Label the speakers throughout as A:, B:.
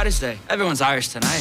A: Paddy's Day. Everyone's Irish tonight.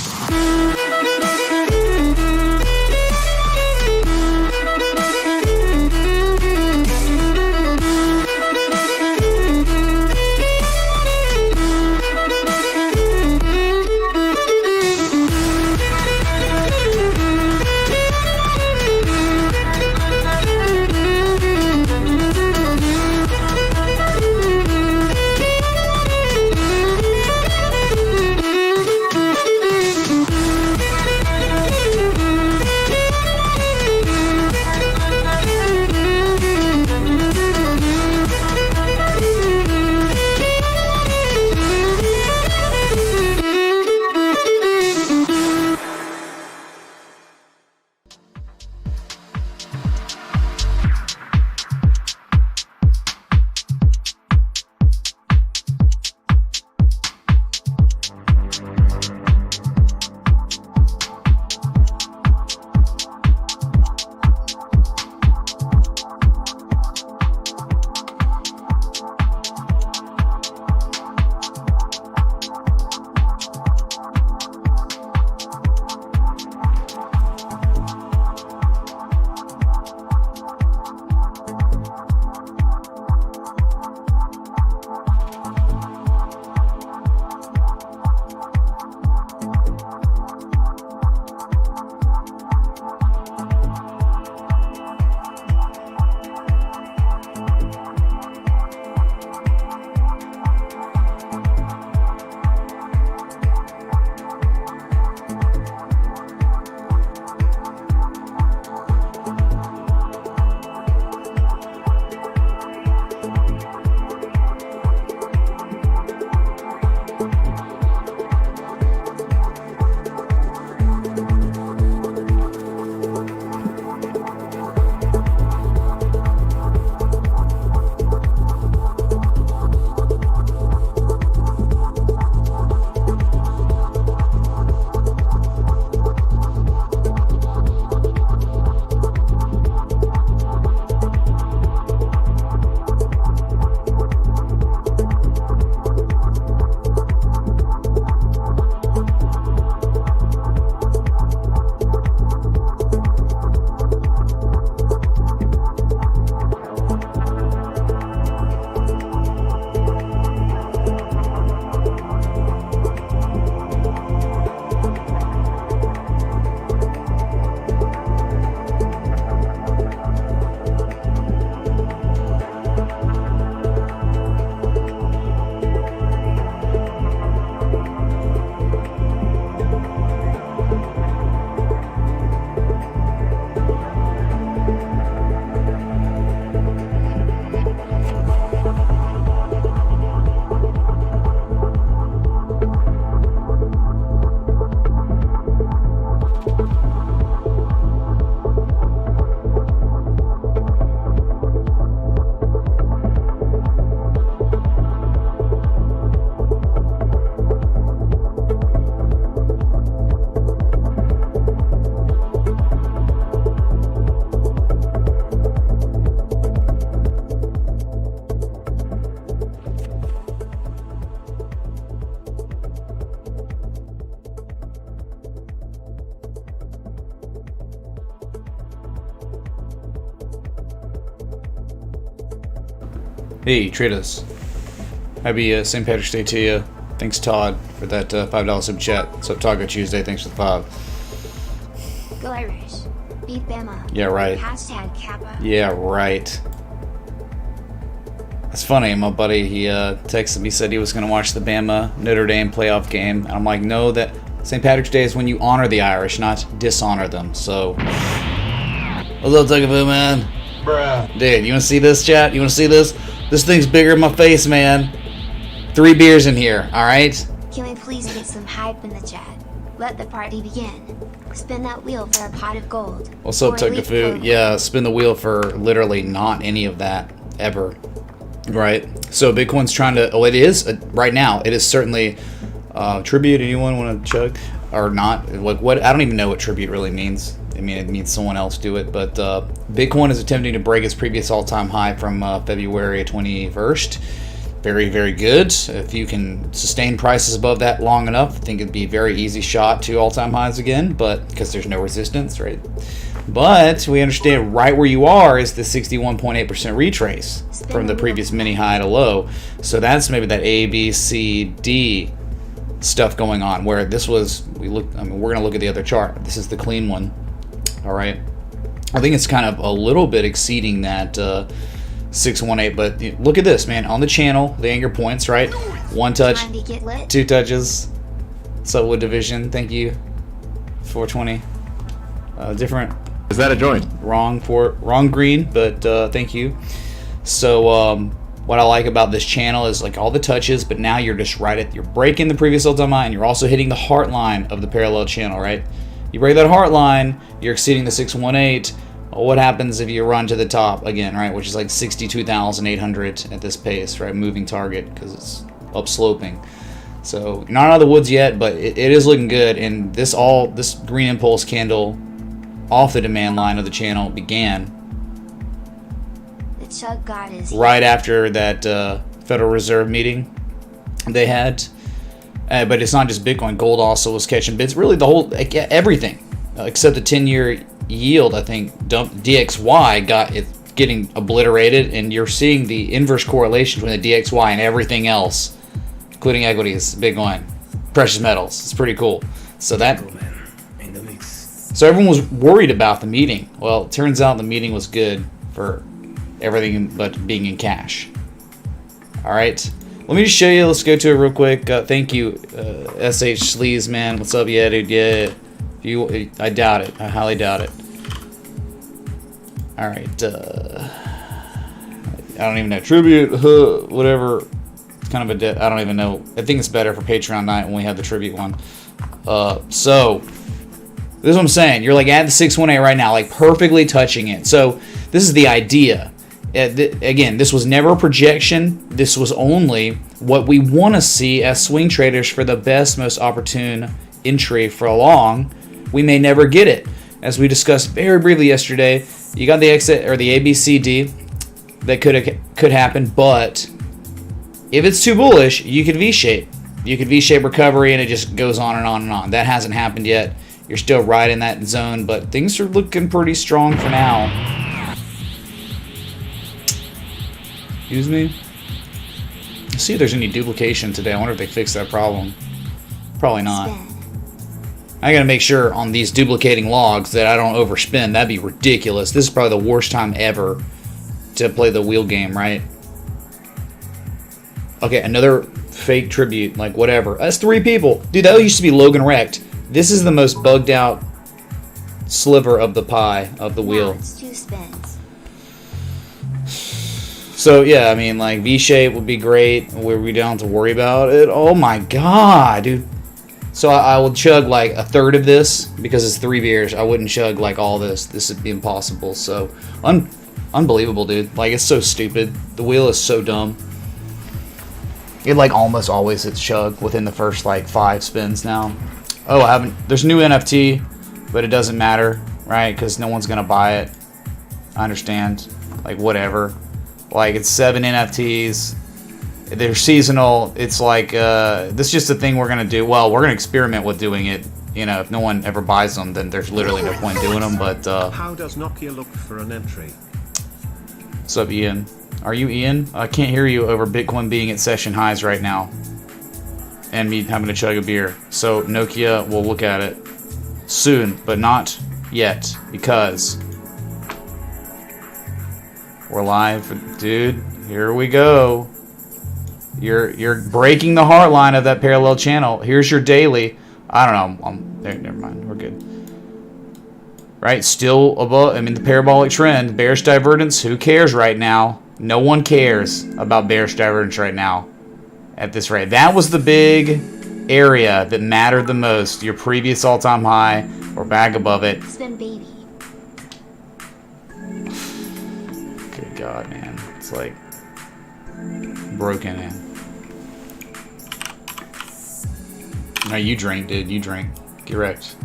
B: Hey, traders. Happy St. Patrick's Day to you. Thanks, Todd, for that $5 sub chat. What's up, Taco Tuesday? Thanks for the $5.
C: Go Irish. Beat Bama.
B: Yeah, right.
C: Hashtag Kappa.
B: Yeah, right. It's funny, my buddy, he texted me, said he was going to watch the Bama Notre Dame playoff game. And I'm like, no, that St. Patrick's Day is when you honor the Irish, not dishonor them. So, what's up, Taco, man?
D: Bruh.
B: Dude, you want to see this, chat? You want to see this? This thing's bigger than my face, man. 3 beers in here, alright?
C: Can we please get some hype in the chat? Let the party begin. Spin that wheel for a pot of gold.
B: What's up,
C: Or a leaf
B: Tugafu?
C: clover.
B: Yeah, spin the wheel for literally not any of that, ever. Right? So Bitcoin's trying to... Oh, it is? Right now, it is certainly... tribute, anyone want to chug? Or not? Like, what? I don't even know what tribute really means. I mean, it means someone else do it. But Bitcoin is attempting to break its previous all-time high from February 21st. very, very good. If you can sustain prices above that long enough, I think it'd be a very easy shot to all-time highs again, but because there's no resistance, right? But we understand right where you are is the 61.8% retrace from the previous mini high to low. So that's maybe that A, B, C, D stuff going on, where this was, we're going to look at the other chart. This is the clean one. All right. I think it's kind of a little bit exceeding that 618, but look at this, man. On the channel, the anchor points, right? One touch, two touches. Subwood Division, thank you. 420. Different.
A: Is that a joint?
B: Wrong green, but thank you. So what I like about this channel is like all the touches, but now you're just you're breaking the previous all-time high, and you're also hitting the heart line of the parallel channel, right? You break that heart line, you're exceeding the 618. What happens if you run to the top again, right? Which is like 62,800 at this pace, right? Moving target because it's upsloping. So you're not out of the woods yet, but it is looking good. And this green impulse candle off the demand line of the channel began right after that Federal Reserve meeting they had. But it's not just Bitcoin. Gold also was catching bits. Really, the whole everything except the 10-year yield. I think DXY getting obliterated, and you're seeing the inverse correlation between the DXY and everything else, including equities, Bitcoin, precious metals. It's pretty cool. So so everyone was worried about the meeting. Well, it turns out the meeting was good for everything but being in cash. All right. Let me just show you. Let's go to it real quick. Thank you, SH Sleaze, man. What's up? Yeah, dude. Yeah. I doubt it. I highly doubt it. All right. I don't even know. Tribute, whatever. It's kind of I don't even know. I think it's better for Patreon night when we have the tribute one. So this is what I'm saying. You're like at the 618 right now, like perfectly touching it. So this is the idea. Again, this was never a projection. This was only what we want to see as swing traders for the best, most opportune entry for a long. We may never get it. As we discussed very briefly yesterday, you got the exit or the ABCD that could happen, but if it's too bullish, you could V-shape. You could V-shape recovery, and it just goes on and on and on. That hasn't happened yet. You're still right in that zone, but things are looking pretty strong for now. Excuse me. Let's see if there's any duplication today. I wonder if they fixed that problem. Probably not. I gotta make sure on these duplicating logs that I don't overspin. That'd be ridiculous. This is probably the worst time ever to play the wheel game, right? Okay, another fake tribute, like whatever. That's 3 people. Dude, that used to be Logan Wrecked. This is the most bugged out sliver of the pie of the wheel.
C: It's 2 spins.
B: So yeah, I mean, like V-shape would be great. We don't have to worry about it. Oh my god, dude. So I would chug like a third of this because it's 3 beers. I wouldn't chug like all this. This would be impossible. So unbelievable, dude. Like it's so stupid. The wheel is so dumb. It like almost always hits chug within the first like 5 spins now. Oh, there's new NFT, but it doesn't matter, right? Because no one's gonna buy it. I understand. Like whatever. Like it's 7 NFTs. They're seasonal. It's like this is just a thing we're gonna do. Well, we're gonna experiment with doing it. You know, if no one ever buys them, then there's literally no point doing them. But
D: how does Nokia look for an entry?
B: What's up, Ian? Are you Ian? I can't hear you over Bitcoin being at session highs right now, and me having to chug a beer. So Nokia, we'll look at it soon, but not yet because we're live, dude. Here we go. You're breaking the heart line of that parallel channel. Here's your daily. I don't know. Never mind. We're good. Right? Still above. I mean, the parabolic trend. Bearish divergence. Who cares right now? No one cares about bearish divergence right now at this rate. That was the big area that mattered the most. Your previous all-time high. We're back above it.
C: Spin baby.
B: Good God, man. It's like broken, man. No, you drink, dude. You drink. Get wrecked.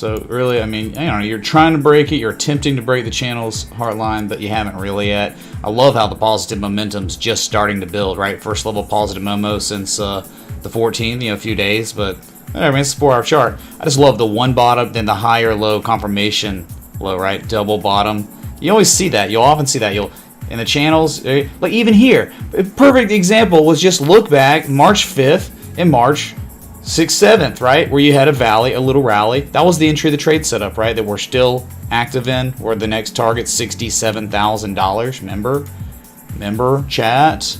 B: So really, I mean, you're trying to break it, you're attempting to break the channel's heart line, but you haven't really yet. I love how the positive momentum's just starting to build, right? First level positive Momo since the 14th, a few days, but whatever, I mean, it's a 4-hour chart. I just love the one bottom, then the higher low confirmation low, right? Double bottom. You always see that. You'll often see that. In the channels, like even here, a perfect example was just look back March 5th and March 6th, 7th, right? Where you had a valley, a little rally. That was the entry of the trade setup, right? That we're still active in, where the next target $67,000. Remember, chat?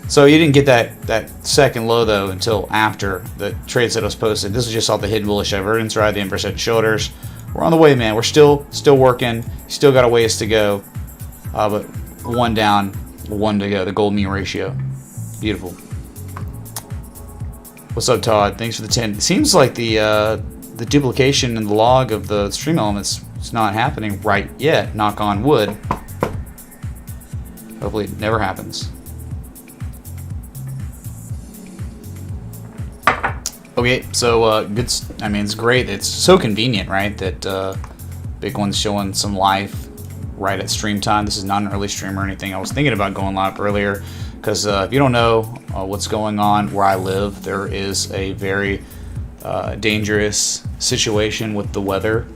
B: So you didn't get that second low, though, until after the trade setup was posted. This was just all the hidden bullish divergence, right? The inverse head and shoulders. We're on the way, man. We're still working. Still got a ways to go. But one down, one to go. The gold mean ratio. Beautiful. What's up, Todd? Thanks for the 10. It seems like the duplication in the log of the stream elements is not happening right yet. Knock on wood. Hopefully it never happens. Okay, so good. I mean, it's great. It's so convenient, right? That Bitcoin's showing some live right at stream time. This is not an early stream or anything. I was thinking about going live earlier because if you don't know what's going on where I live, there is a very dangerous situation with the weather.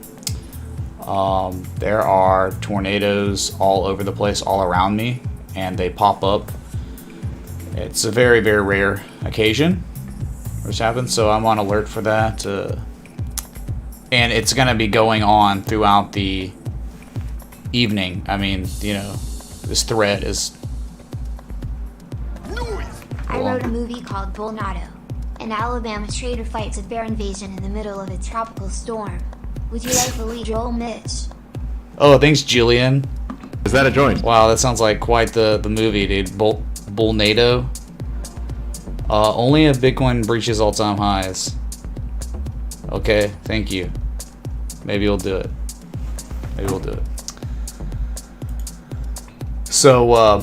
B: There are tornadoes all over the place, all around me, and they pop up. It's a very, very rare occasion which happens, so I'm on alert for that, and it's going to be going on throughout the evening. I mean, this thread is...
C: I wrote a movie called Volnado. An Alabama trader fights a bear invasion in the middle of a tropical storm. Would you like to lead Joel Mitch?
B: Oh, thanks, Julian.
A: Is that a joint?
B: Wow, that sounds like quite the movie, dude. Volnado. Only if Bitcoin breaches all-time highs. Okay, thank you. Maybe we'll do it. Maybe we'll do it. So,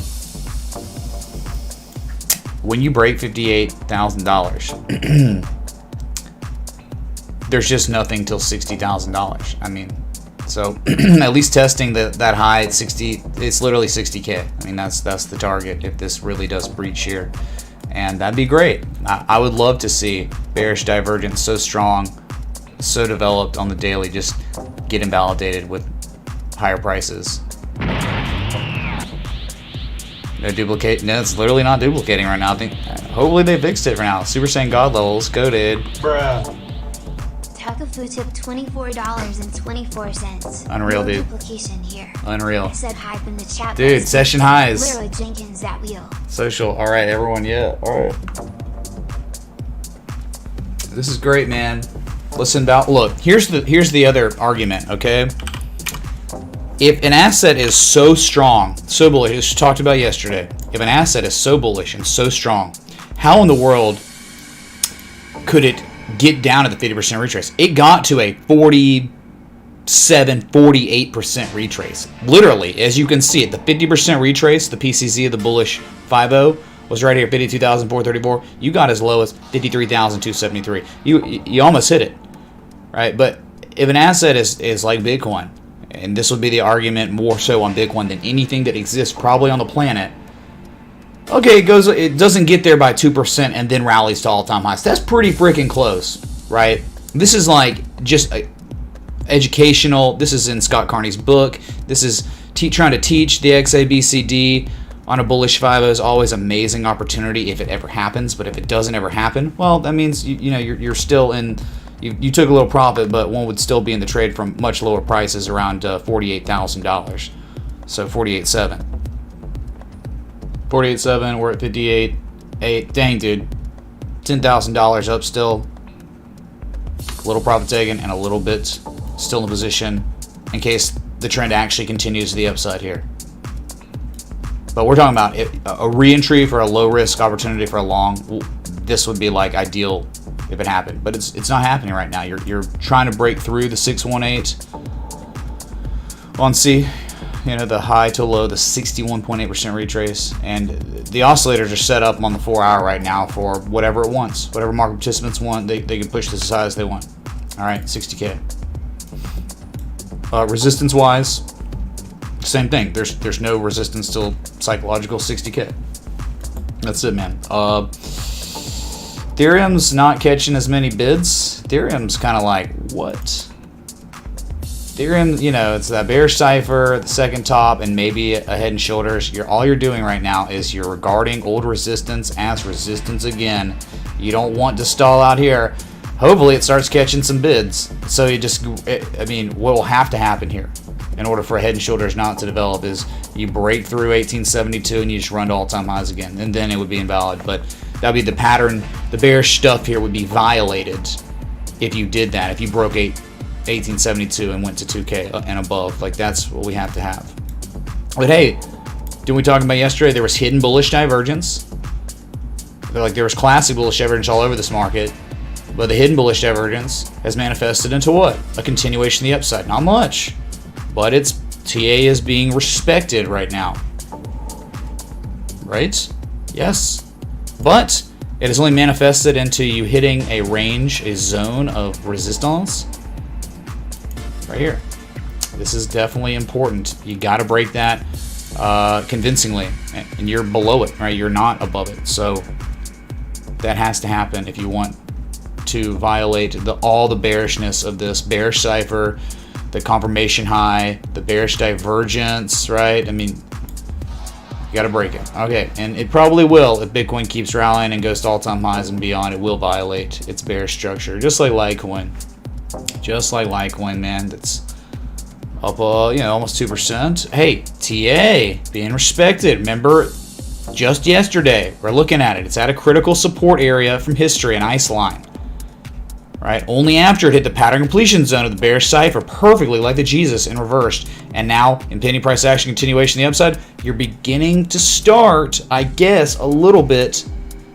B: when you break $58,000, there's just nothing till $60,000. I mean, so at least testing that high at 60, it's literally 60K. I mean, that's the target if this really does breach here. And that'd be great. I would love to see bearish divergence so strong, so developed on the daily, just get invalidated with higher prices. No duplicate. No, it's literally not duplicating right now. I think hopefully they fixed it for now. Super Saiyan God levels. Go, dude.
A: Bruh.
C: Tuckafoo tipped $24.24.
B: Unreal,
C: no
B: dude.
C: Duplication here.
B: Unreal.
C: I said hype in the chat.
B: Dude,
C: box.
B: session highs.
C: Leroy Jenkins that wheel.
B: Social. All right, everyone. Yeah. All right. This is great, man. Listen about. Look, here's the other argument. Okay. If an asset is so strong, so bullish, as we talked about yesterday, if an asset is so bullish and so strong, how in the world could it get down to the 50% retrace? It got to a 48% retrace. Literally, as you can see it, the 50% retrace, the PCZ of the bullish 5.0 was right here, 52,434. You got as low as 53,273. You almost hit it, right? But if an asset is like Bitcoin, and this would be the argument more so on Bitcoin than anything that exists probably on the planet. Okay, it doesn't get there by 2% and then rallies to all-time highs. That's pretty freaking close, right? This is like just educational. This is in Scott Carney's book. This is trying to teach the XABCD on a bullish 5.0 is always amazing opportunity if it ever happens. But if it doesn't ever happen, well, that means you're still in. You took a little profit, but one would still be in the trade from much lower prices, around $48,000. So 48.7. 48.7. We're at 58.8. Dang, dude, $10,000 up still. A little profit taken and a little bit still in the position in case the trend actually continues to the upside here. But we're talking about a re-entry for a low risk opportunity for a long. This would be like ideal if it happened, but it's not happening right now. You're trying to break through the 618 on C. you know, the high to low, the 61.8% retrace, and the oscillators are set up on the 4-hour right now for whatever it wants, whatever market participants want. They can push this as high as they want. All right, 60K. Resistance wise, same thing. There's no resistance till psychological 60K. That's it, man. Ethereum's not catching as many bids. Ethereum's kind of like, what? Ethereum, you know, it's that bearish cipher, the second top, and maybe a head and shoulders. All you're doing right now is you're regarding old resistance as resistance again. You don't want to stall out here. Hopefully it starts catching some bids. So you just, I mean, what will have to happen here in order for a head and shoulders not to develop is you break through 1872 and you just run to all-time highs again, and then it would be invalid. But that'd be the pattern. The bearish stuff here would be violated if you did that. If you broke 1872 and went to 2K and above, like that's what we have to have. But hey, didn't we talk about yesterday? There was hidden bullish divergence. There was classic bullish divergence all over this market, but the hidden bullish divergence has manifested into what? A continuation of the upside. Not much, but it's TA is being respected right now, right? Yes, but it has only manifested into you hitting a range, a zone of resistance. Right here. This is definitely important. You got to break that convincingly, and you're below it, right? You're not above it. So that has to happen if you want to violate all the bearishness of this bearish cipher, the confirmation high, the bearish divergence, right? I mean, you got to break it. Okay, and it probably will if Bitcoin keeps rallying and goes to all-time highs and beyond. It will violate its bearish structure, just like Litecoin. Just like Litecoin, man, that's up, you know, almost 2%. Hey, TA being respected. Remember, just yesterday, we're looking at it. It's at a critical support area from history, an ice line, right? Only after it hit the pattern completion zone of the bearish cipher, perfectly like the Jesus, and reversed. And now, impending price action continuation on the upside, you're beginning to start, I guess, a little bit,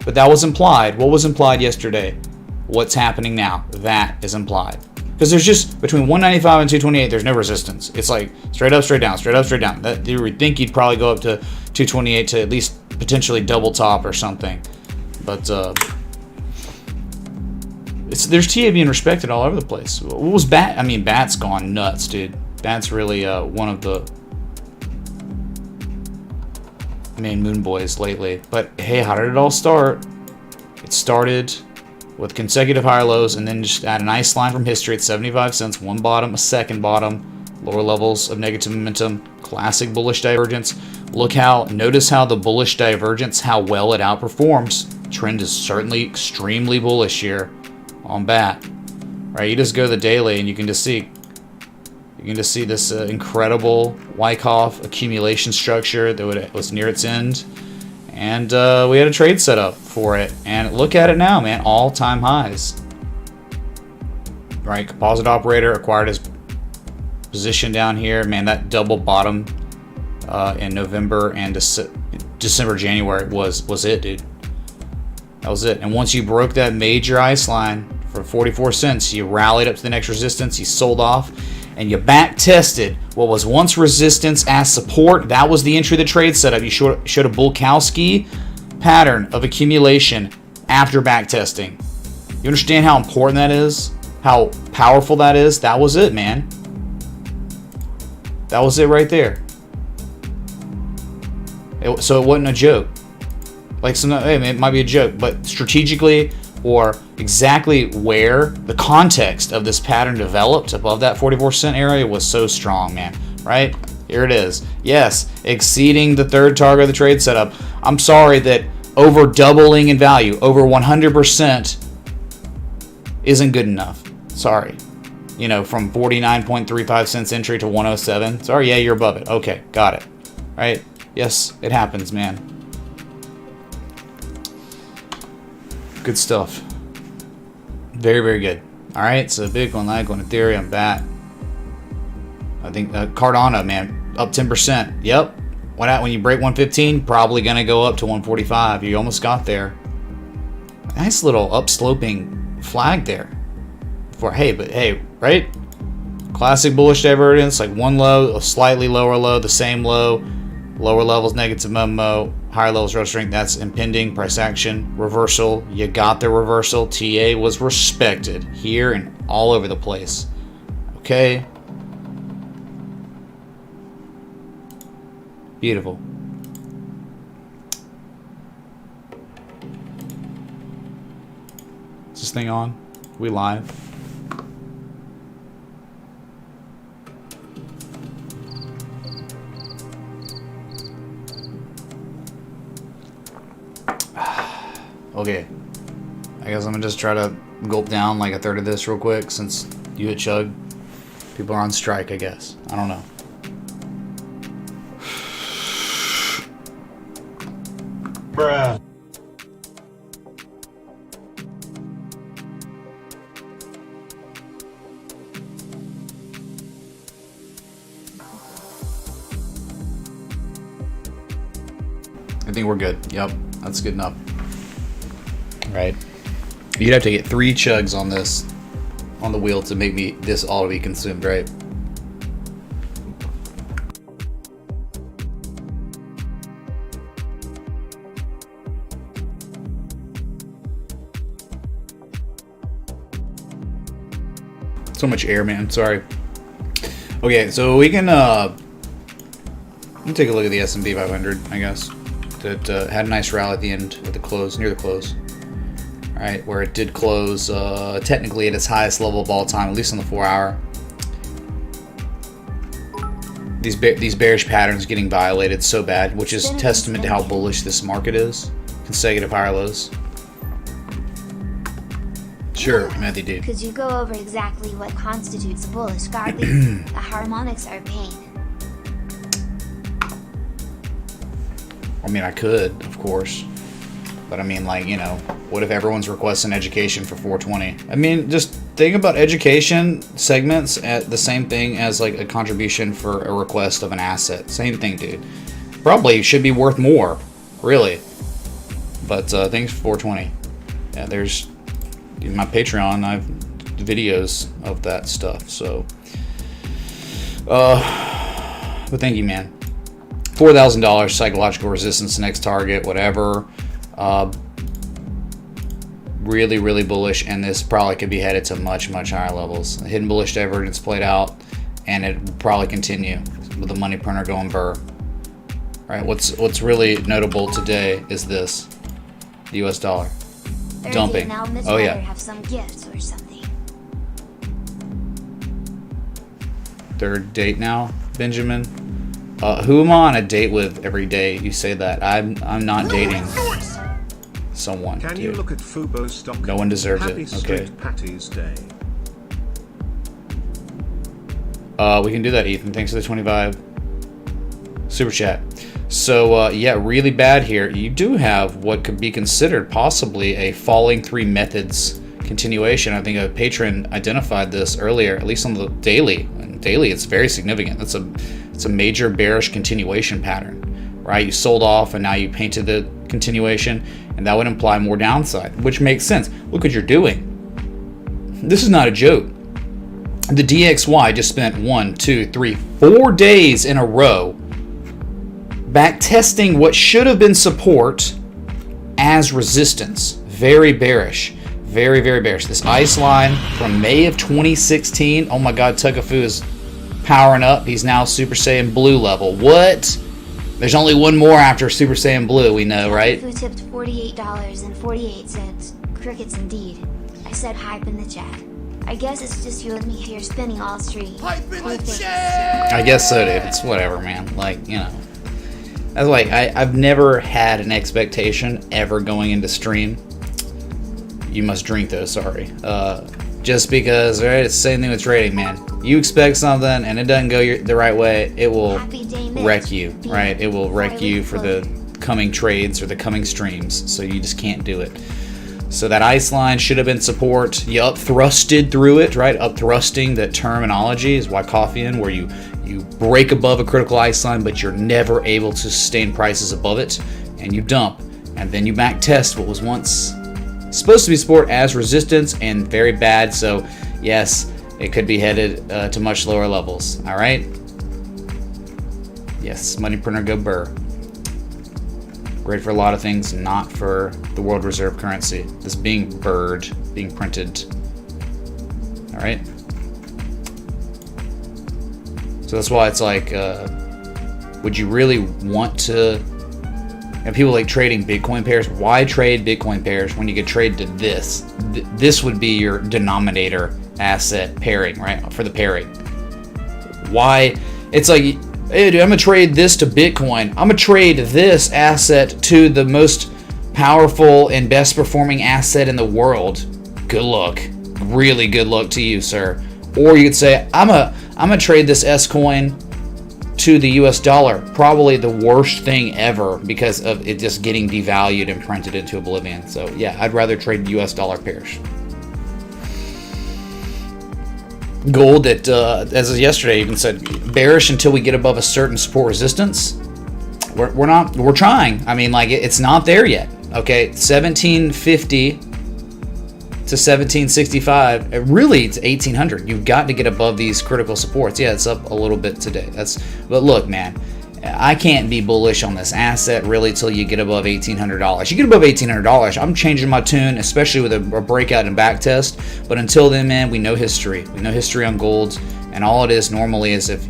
B: but that was implied. What was implied yesterday? What's happening now? That is implied. Because there's just, between 195 and 228, there's no resistance. It's like straight up, straight down, straight up, straight down. That, you would think you'd probably go up to 228 to at least potentially double top or something. But there's TA being respected all over the place. What was BAT? I mean, BAT's gone nuts, dude. BAT's really one of the main moon boys lately. But hey, how did it all start? It started with consecutive higher lows, and then just at a nice line from history at 75 cents, one bottom, a second bottom, lower levels of negative momentum, classic bullish divergence. Notice how the bullish divergence, how well it outperforms. Trend is certainly extremely bullish here on BAT, right? You just go to the daily and you can just see this incredible Wyckoff accumulation structure that was near its end. And we had a trade set up for it. And look at it now, man. All-time highs. Right? Composite operator acquired his position down here. Man, that double bottom in November and December, January was it, dude. That was it. And once you broke that major ice line for 44 cents, you rallied up to the next resistance. You sold off. And you back tested what was once resistance as support. That was the entry of the trade setup. You showed a Bulkowski pattern of accumulation after back testing. You understand how important that is? How powerful that is? That was it, man. That was it right there. So it wasn't a joke. Like, it might be a joke, but strategically, or exactly where the context of this pattern developed above that 44 cent area was so strong, man. Right? Here it is. Yes, exceeding the third target of the trade setup. I'm sorry that over doubling in value, over 100%, isn't good enough. Sorry. You know, from 49.35 cents entry to 107. Sorry, yeah, you're above it. Okay, got it. Right? Yes, it happens, man. Good stuff. Very, very good. All right, so Bitcoin, Litecoin, Ethereum, BAT. I think Cardano, man, up 10%. Yep. When you break 115, probably gonna go up to 145. You almost got there. Nice little upsloping flag there. Hey, right? Classic bullish divergence, like one low, a slightly lower low, the same low, lower levels negative Momo, higher levels row strength. That's impending price action. Reversal, you got the reversal. TA was respected here and all over the place. Okay. Beautiful. Is this thing on? We live? Okay. I guess I'm gonna just try to gulp down like a third of this real quick since you hit chug. People are on strike, I guess. I don't know.
A: Bruh.
B: I think we're good. Yep, that's good enough. Right. You'd have to get 3 chugs on this, on the wheel to make me this all to be consumed, right? So much air, man. Sorry. Okay, so we can let me take a look at the S&P 500, I guess. That had a nice rally at the end, at the close, near the close. All right, where it did close technically at its highest level of all time, at least on the 4-hour. These bearish patterns getting violated so bad, which is testament to how bullish this market is. Consecutive higher lows. Sure, Matthew D.
C: Could you go over exactly what constitutes a bullish garbage? The harmonics are pain.
B: I mean, I could, of course. But I mean, like, you know, what if everyone's requesting education for 420? I mean, just think about education segments at the same thing as like a contribution for a request of an asset. Same thing, dude. Probably should be worth more, really. But thanks for 420. Yeah, there's in my Patreon, I've videos of that stuff. So, but thank you, man. $4,000 psychological resistance, next target, whatever. Really, really bullish, and this probably could be headed to much, much higher levels. Hidden bullish divergence played out, and it will probably continue with the money printer going burr. Right? What's really notable today is this: the U.S. dollar dumping. Oh yeah.
C: Have some gifts or something.
B: Third date now, Benjamin. Who am I on a date with every day? You say that. I'm not dating someone.
D: Can
B: dude.
D: you look at Fubo stock?
B: No one deserves
D: Happy
B: it. Okay.
D: St. Patty's Day.
B: We can do that, Ethan. Thanks for the 25 super chat. So yeah, really bad here. You do have what could be considered possibly a falling 3 methods continuation. I think a patron identified this earlier, at least on the daily. And daily, it's very significant. It's a major bearish continuation pattern, right? You sold off and now you painted the continuation, and that would imply more downside, which makes sense. Look what you're doing. This is not a joke. The DXY just spent 1, 2, 3, 4 days in a row back testing what should have been support as resistance. Very bearish. Very, very bearish. This ice line from May of 2016. Oh my God, Tukafu is powering up. He's now Super Saiyan Blue level. What? There's only one more after Super Saiyan Blue, we know, right?
C: Who tipped $48.48. Crickets indeed. I said hype in the chat. I guess it's just you and me here spinning all street. Hype in the chat!
B: I guess so, dude. It's whatever, man. Like, you know. That's like, I've never had an expectation ever going into stream. You must drink though, sorry. Just because, right? It's the same thing with trading, man. You expect something and it doesn't go the right way, it will wreck you, right? It will wreck you for the coming trades or the coming streams. So you just can't do it. So that ice line should have been support. You up-thrusted through it, right? Up-thrusting, that terminology is Wyckofian, where you break above a critical ice line, but you're never able to sustain prices above it, and you dump. And then you back test what was once supposed to be support as resistance and very bad. So yes, it could be headed to much lower levels. All right. Yes, money printer go burr. Great for a lot of things, not for the world reserve currency. This being bird, being printed. All right. So that's why it's like, would you really want to? And people like trading Bitcoin pairs. Why trade Bitcoin pairs when you could trade to this? This would be your denominator asset pairing, right? For the pairing. Why? It's like, hey, dude, I'm gonna trade this to Bitcoin. I'm gonna trade this asset to the most powerful and best performing asset in the world. Good luck. Really good luck to you, sir. Or you could say, I'm gonna trade this S coin to the US dollar. Probably the worst thing ever because of it just getting devalued and printed into oblivion. So yeah, I'd rather trade US dollar pairs. Gold at, as of yesterday even said, bearish until we get above a certain support resistance. We're trying. I mean, like, it's not there yet. Okay, 1750 to 1765. Really, it's 1800. You've got to get above these critical supports. Yeah, it's up a little bit today. But look, man, I can't be bullish on this asset really till you get above $1,800. You get above $1,800, I'm changing my tune, especially with a breakout and back test. But until then, man, we know history. We know history on gold, and all it is normally is if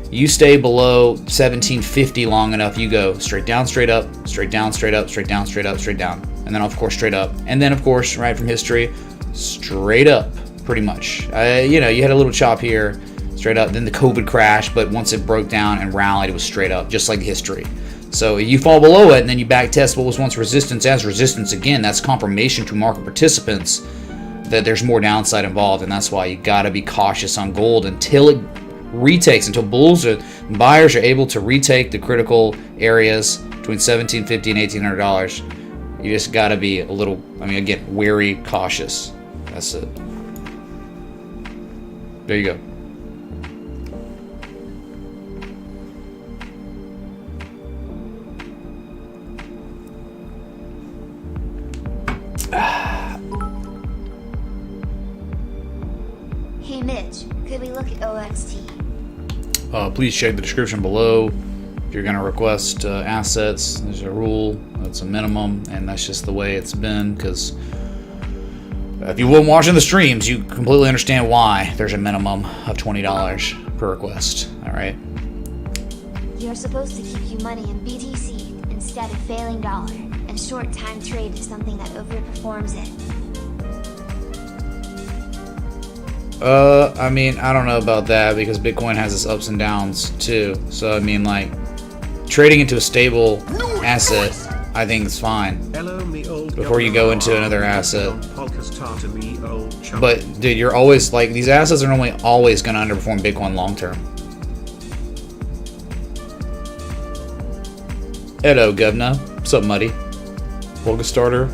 B: you stay below 1750 long enough, you go straight down, straight up, straight down, straight up, straight down, straight up, straight down. And then, of course, straight up. And then, of course, right from history, straight up, pretty much. You know, you had a little chop here, straight up. Then the COVID crash, but once it broke down and rallied, it was straight up, just like history. So you fall below it, and then you back test what was once resistance as resistance again. That's confirmation to market participants that there's more downside involved, and that's why you got to be cautious on gold until it retakes, until buyers are able to retake the critical areas between $1,750 and $1,800. You just got to be a little, I mean, again, wary, cautious. That's it. There you go.
C: Hey Mitch, could we look at OXT?
B: Please check the description below. If you're going to request assets, there's a rule. It's a minimum, and that's just the way it's been, because if you weren't watching the streams, you completely understand why there's a minimum of $20 per request. All right.
C: You're supposed to keep your money in BTC instead of failing dollar, and short time trade is something that overperforms it.
B: I mean, I don't know about that because Bitcoin has its ups and downs too. So I mean, like, trading into a stable asset, I think it's fine. Before you go into another asset. But dude, you're always like, these assets are normally always going to underperform Bitcoin long term. Hello, Govna. What's up, Muddy? Polka starter.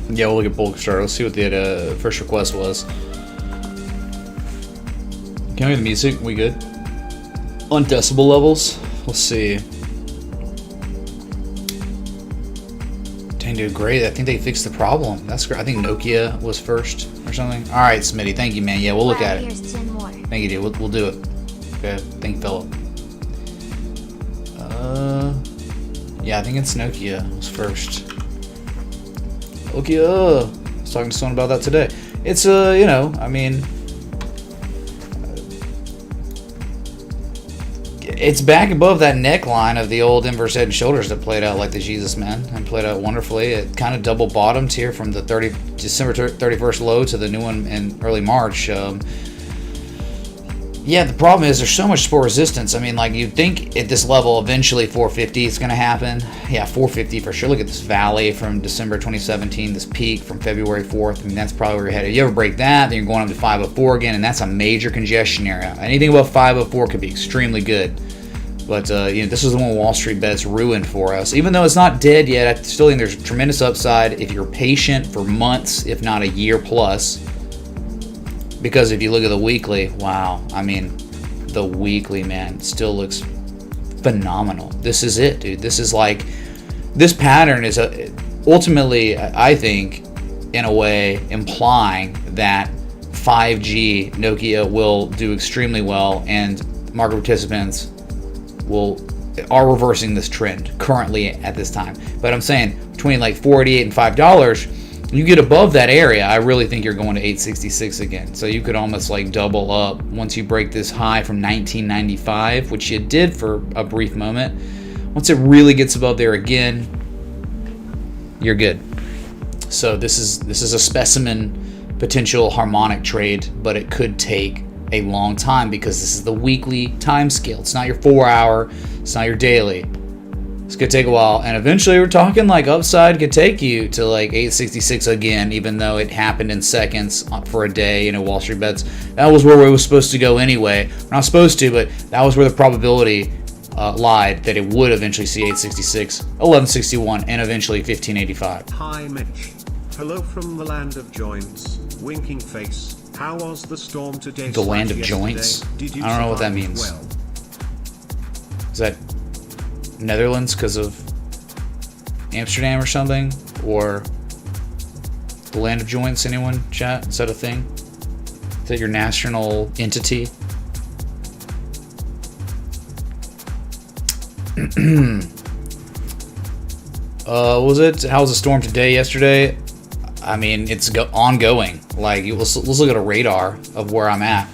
B: Yeah, we'll look at Polka starter. Let's see what the first request was. Can we hear the music? We good? On decibel levels? Let's see. Dang, dude, great. I think they fixed the problem. That's great. I think Nokia was first or something. All right, Smitty. Thank you, man. Yeah, we'll look at it.
C: Here's 10 more.
B: Thank you, dude. We'll do it. Okay. Thank you, Philip. Yeah, I think it's Nokia was first. Nokia. I was talking to someone about that today. It's, you know, I mean, it's back above that neckline of the old inverse head and shoulders that played out like the Jesus man and played out wonderfully. It kind of double bottomed here from the December 31st low to the new one in early March. Yeah, the problem is there's so much support resistance. I mean, like, you'd think at this level eventually 450 is going to happen. Yeah, 450 for sure. Look at this valley from December 2017, this peak from February 4th. I mean, that's probably where you're headed. You ever break that, then you're going up to 504 again, and that's a major congestion area. Anything above 504 could be extremely good. But, you know, this is the one Wall Street bets ruined for us. Even though it's not dead yet, I still think there's tremendous upside if you're patient for months, if not a year plus. Because if you look at the weekly, wow, I mean, the weekly, man, still looks phenomenal. This is it, dude. This is like, this pattern is ultimately, I think, in a way, implying that 5G, Nokia will do extremely well, and market participants are reversing this trend currently at this time. But I'm saying between like $4.88 and $5, you get above that area, I really think you're going to 866 again. So you could almost like double up once you break this high from 1995, which you did for a brief moment. Once it really gets above there again, you're good. So this is a specimen potential harmonic trade, but it could take a long time because this is the weekly time scale. It's not your 4 hour, it's not your daily. It's gonna take a while, and eventually we're talking like upside could take you to like 866 again, even though it happened in seconds for a day. You know, Wall Street Bets, that was where we were supposed to go anyway. We're not supposed to, but that was where the probability lied that it would eventually see 866, 1161, and eventually 1585.
D: Hi Mitch. Hello from the land of joints. Winking face. How was the storm today?
B: The land of
D: yesterday?
B: joints?
D: Did you
B: I don't know what that
D: survive
B: means.
D: Well?
B: Is that Netherlands because of Amsterdam or something? Or the land of joints? Anyone, chat? Is that a thing? Is that your national entity? Was it? How was the storm today, yesterday? I mean, it's ongoing. Like, let's look at a radar of where I'm at.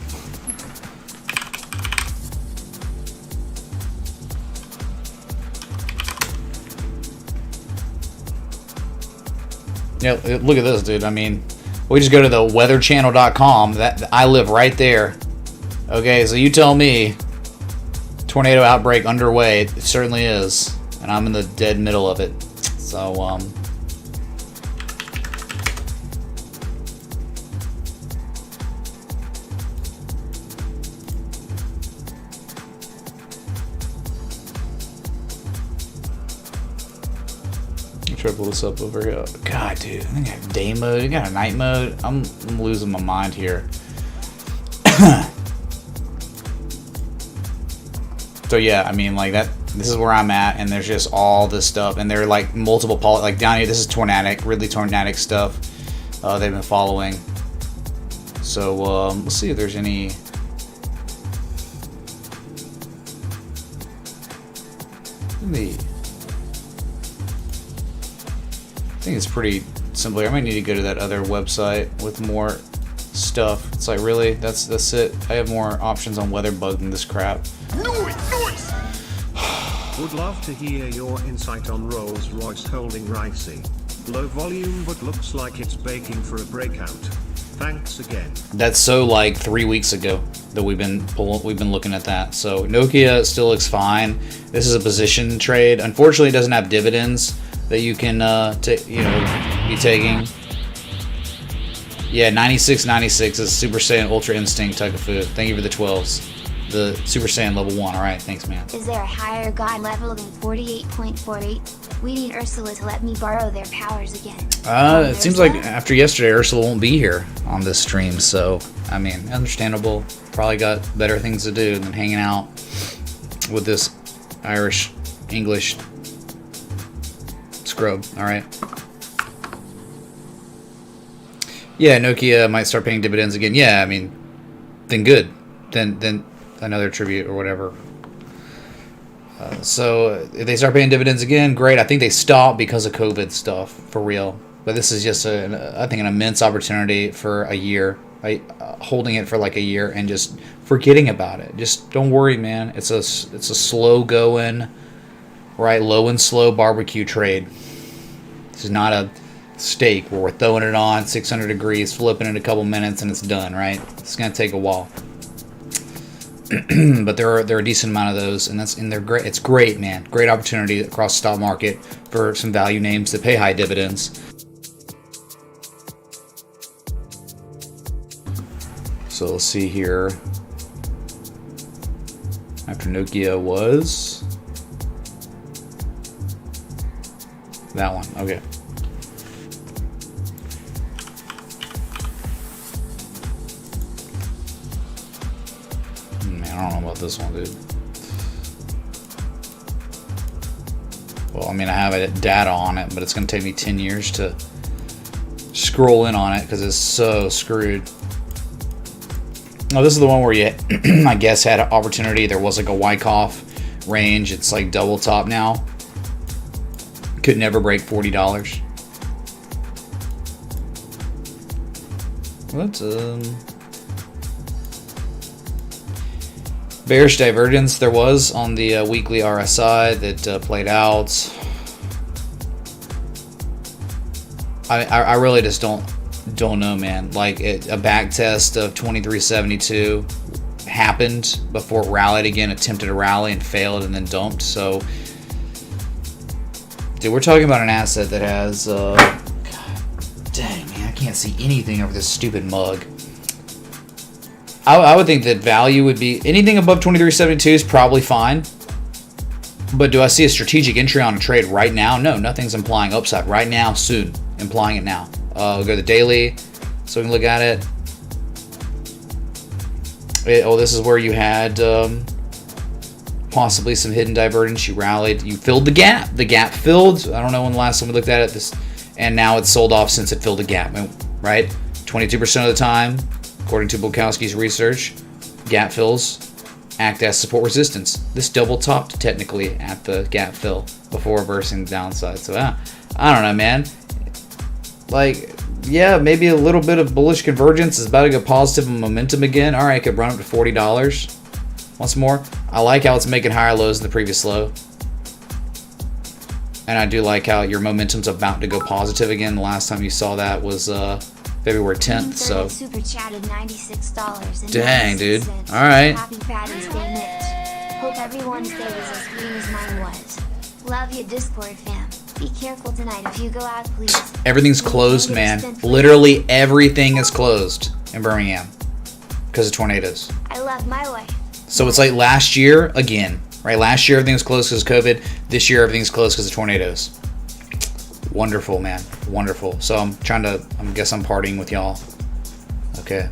B: Yeah, look at this, dude. I mean, we just go to the weatherchannel.com. That I live right there. Okay, so you tell me. Tornado outbreak underway. It certainly is, and I'm in the dead middle of it. So, try to pull this up over here. God, dude, I think I have day mode. I got a night mode. I'm losing my mind here. So yeah, I mean, like that. This is where I'm at, and there's just all this stuff, and there are like multiple like down here. This is tornadic, really tornadic stuff. They've been following. So let's see if there's any. I think it's pretty simple. I might need to go to that other website with more stuff. It's like, really, that's it. I have more options on WeatherBug than this crap.
D: Would love to hear your insight on Rolls-Royce holding ricey. Low volume, but looks like it's baking for a breakout. Thanks again.
B: That's so like 3 weeks ago that we've been looking at that. So Nokia still looks fine. This is a position trade. Unfortunately, it doesn't have dividends that you can be taking. Yeah, 96.96 is Super Saiyan Ultra Instinct type of food. Thank you for the 12s. The Super Saiyan level 1. Alright, thanks, man.
C: Is there a higher god level than 48.48? We need Ursula to let me borrow their powers again.
B: It seems like after yesterday, Ursula won't be here on this stream, so, I mean, understandable. Probably got better things to do than hanging out with this Irish English scrub, alright? Yeah, Nokia might start paying dividends again. Yeah, I mean, then good. Then another tribute or whatever. So if they start paying dividends again, great. I think they stopped because of COVID stuff, for real. But this is just, I think, an immense opportunity for a year. Holding it for like a year and just forgetting about it. Just don't worry, man. It's a slow going, right? Low and slow barbecue trade. This is not a steak where we're throwing it on 600 degrees, flipping it a couple minutes, and it's done, right? It's gonna take a while. But there are a decent amount of those, and they're great. It's great, man. Great opportunity across the stock market for some value names that pay high dividends. So let's see here. After Nokia was that one. Okay. Man, I don't know about this one, dude. Well, I mean, I have data on it, but it's going to take me 10 years to scroll in on it because it's so screwed. Oh, this is the one where you, I guess, had an opportunity. There was like a Wyckoff range. It's like double top now. Could never break $40. What? Bearish divergence there was on the weekly RSI that played out. I really just don't know, man. Like a back test of 2372 happened before it rallied again, attempted to rally and failed and then dumped. So, dude, we're talking about an asset that has God dang, man, I can't see anything over this stupid mug. I would think that value would be anything above 2372 is probably fine. But do I see a strategic entry on a trade right now? No, nothing's implying upside right now, soon. Implying it now. We'll go to the daily so we can look at it. This is where you had possibly some hidden divergence. You rallied. You filled the gap. The gap filled. I don't know when the last time we looked at it. And now it's sold off since it filled the gap, right? 22% of the time, according to Bulkowski's research, gap fills act as support resistance. This double topped technically at the gap fill before reversing the downside. So I don't know, man. Like, yeah, maybe a little bit of bullish convergence is about to go positive momentum again. All right, it could run up to $40 once more. I like how it's making higher lows than the previous low. And I do like how your momentum's about to go positive again. The last time you saw that was February 10th. So
C: super chatted $96.
B: Dang, dude. All right.
C: Happy Patty's Day, Mitch. Hope everyone's day was as green as mine was. Love you, Discord fam. Be careful tonight if you go out, please.
B: Everything's closed, man. Literally everything is closed in Birmingham because of tornadoes.
C: I love my wife.
B: So it's like last year again, right? Last year everything was closed because of COVID. This year everything's closed because of tornadoes. Wonderful, man. Wonderful. So I guess I'm partying with y'all. Okay.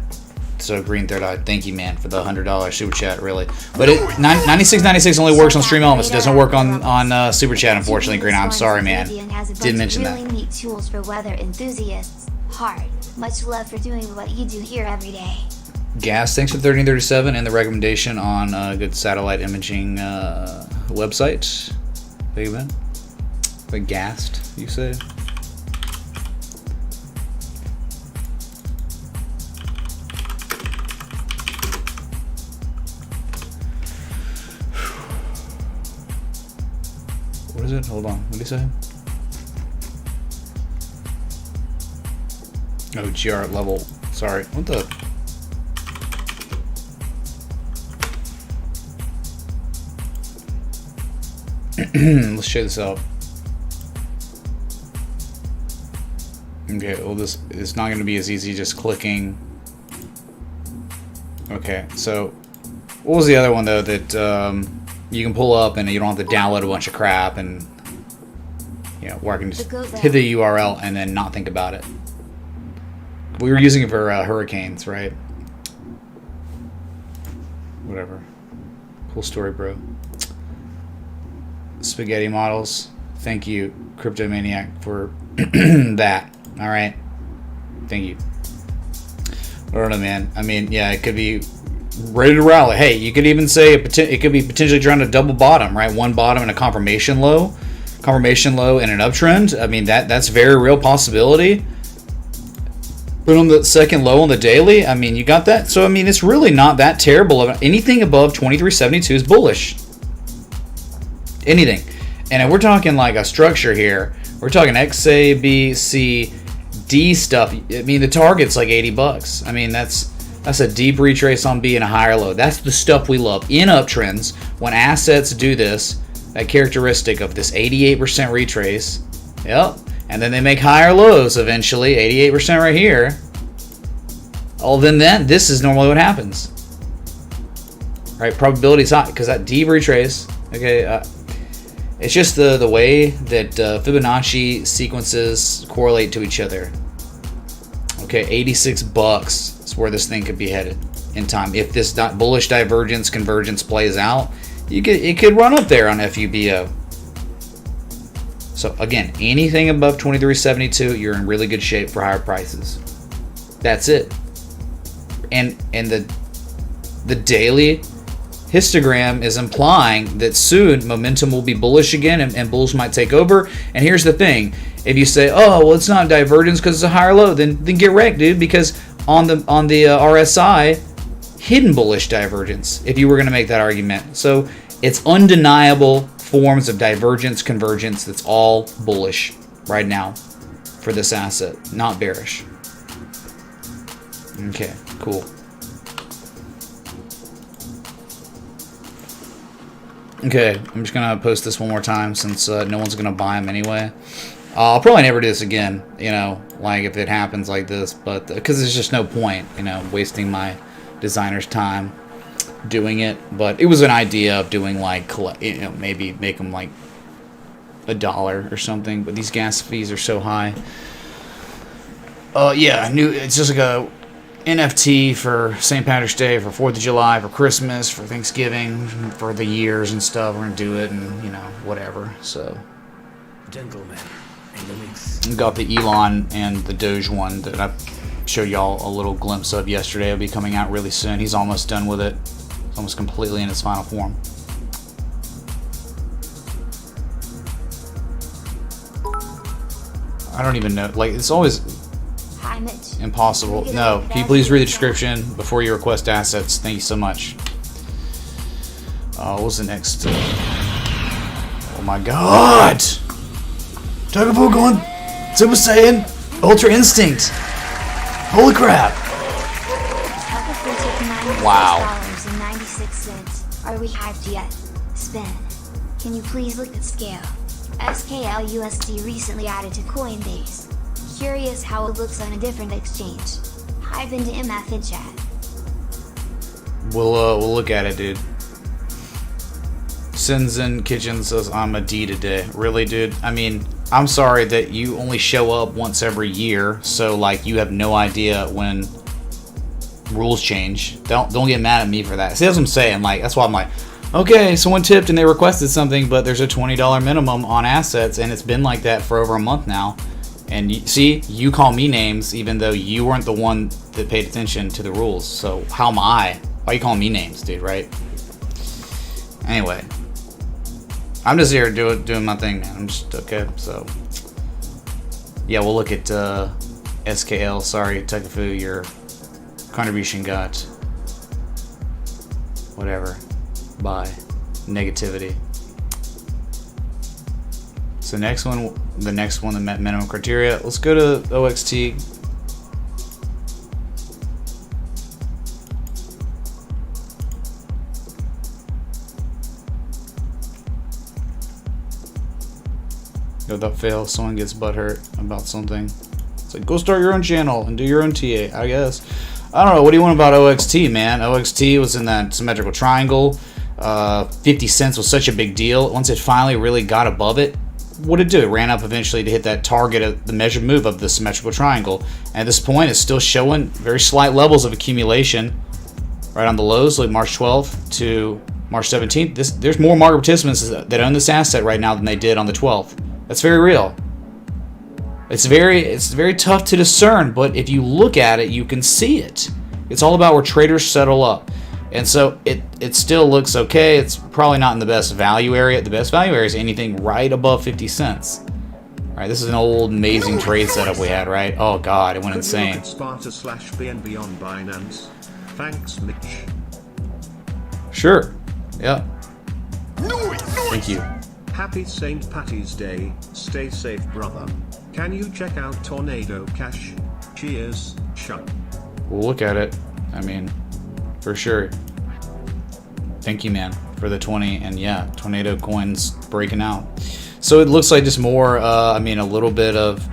B: So Green Third Eye, thank you, man, for the $100 super chat, really. But 96.96 only works on Stream Elements. It doesn't work on super chat, unfortunately, Green. I'm sorry, man. Didn't mention that.
C: Really neat tools for weather enthusiasts. Hard. Much love for doing what you do here every day.
B: Gas, thanks for 1337 and the recommendation on a good satellite imaging website. Big man. But gassed, you say? What is it? Hold on. What did he say? Oh, GR level. Sorry. What the? Let's check this out. Okay, well, this is not going to be as easy just clicking. Okay, so what was the other one, though, that you can pull up and you don't have to download a bunch of crap and, you know, where I can just hit the URL and then not think about it. We were using it for hurricanes, right? Whatever. Cool story, bro. Spaghetti models. Thank you, Cryptomaniac, for that. All right. Thank you. I don't know, man. I mean, yeah, it could be ready to rally. Hey, you could even say it could be potentially trying to double bottom, right? One bottom and a confirmation low and an uptrend. I mean, that's a very real possibility. But on the second low on the daily, I mean, you got that. So, I mean, it's really not that terrible. Anything above 2372 is bullish. Anything. And if we're talking like a structure here, we're talking X, A, B, C, D stuff. I mean, the target's like $80. I mean, that's a deep retrace on B and a higher low. That's the stuff we love in uptrends. When assets do this, that characteristic of this 88% retrace, yep, and then they make higher lows eventually, 88% right here. Oh, then this is normally what happens, right? Probability is high because that deep retrace. Okay, it's just the way that Fibonacci sequences correlate to each other. Okay, $86 is where this thing could be headed in time. If this bullish divergence convergence plays out, it could run up there on FUBO. So again, anything above 2372, you're in really good shape for higher prices. That's it. And the the daily histogram is implying that soon momentum will be bullish again, and bulls might take over. And here's the thing: if you say, "Oh, well, it's not divergence because it's a higher low," then get wrecked, dude. Because on the RSI, hidden bullish divergence. If you were going to make that argument, so it's undeniable forms of divergence, convergence. That's all bullish right now for this asset, not bearish. Okay, cool. Okay, I'm just gonna post this one more time since no one's gonna buy them anyway. I'll probably never do this again, you know, like if it happens like this, but because there's just no point, you know, wasting my designer's time doing it. But it was an idea of doing like, you know, maybe make them like $1 or something. But these gas fees are so high. Yeah, it's just like a NFT for St. Patrick's Day, for 4th of July, for Christmas, for Thanksgiving, for the years and stuff. We're gonna do it, and you know, whatever. So,
E: Gentlemen, in the mix.
B: we got the Elon and the Doge one that I showed y'all a little glimpse of yesterday. It'll be coming out really soon. He's almost done with it. It's almost completely in its final form. I don't even know. Like, it's always
C: Hi, Mitch.
B: impossible. No, can you please read the description before you request assets? Thank you so much. What was the next? Oh my god! Togepo going Super Saiyan Ultra Instinct! Holy crap! Wow.
C: $96. Are we hyped yet? Spin. Can you please look at scale? SKL USD recently added to Coinbase. Curious how it looks on a different exchange. Hype into MF in chat.
B: We'll look at it, dude. Sinzen Kitchen says I'm a D today. Really, dude? I mean, I'm sorry that you only show up once every year, so like you have no idea when rules change. Don't get mad at me for that. See, that's what I'm saying. Like, that's why I'm like, okay, someone tipped and they requested something, but there's a $20 minimum on assets, and it's been like that for over a month now. And you call me names even though you weren't the one that paid attention to the rules. So how am I? Why are you calling me names, dude, right? Anyway. I'm just here doing my thing, man. I'm just, okay, so. Yeah, we'll look at SKL. Sorry, Tukafu, your contribution got whatever. Bye. Negativity. So the next one that met minimum criteria. Let's go to OXT. Without fail, someone gets butthurt about something. It's like, go start your own channel and do your own TA, I guess. I don't know. What do you want about OXT, man? OXT was in that symmetrical triangle. 50 cents was such a big deal. Once it finally really got above it, what did it do? It ran up eventually to hit that target of the measured move of the symmetrical triangle. And at this point, it's still showing very slight levels of accumulation. Right on the lows, like March 12th to March 17th. There's more market participants that own this asset right now than they did on the 12th. That's very real. It's very tough to discern, but if you look at it, you can see it. It's all about where traders settle up. And so it still looks okay. It's probably not in the best value area. The best value area is anything right above 50 cents. All right, this is an old amazing trade setup we had, right? Oh god, it went insane.
D: Sparta/BNB on Binance. Thanks, Mitch.
B: Sure. Yeah. Thank you.
D: Happy St. Patty's Day. Stay safe, brother. Can you check out Tornado Cash? Cheers, Chuck.
B: We'll look at it. I mean, for sure. Thank you, man, for the 20. And yeah, Tornado coins breaking out. So it looks like just more, I mean, a little bit of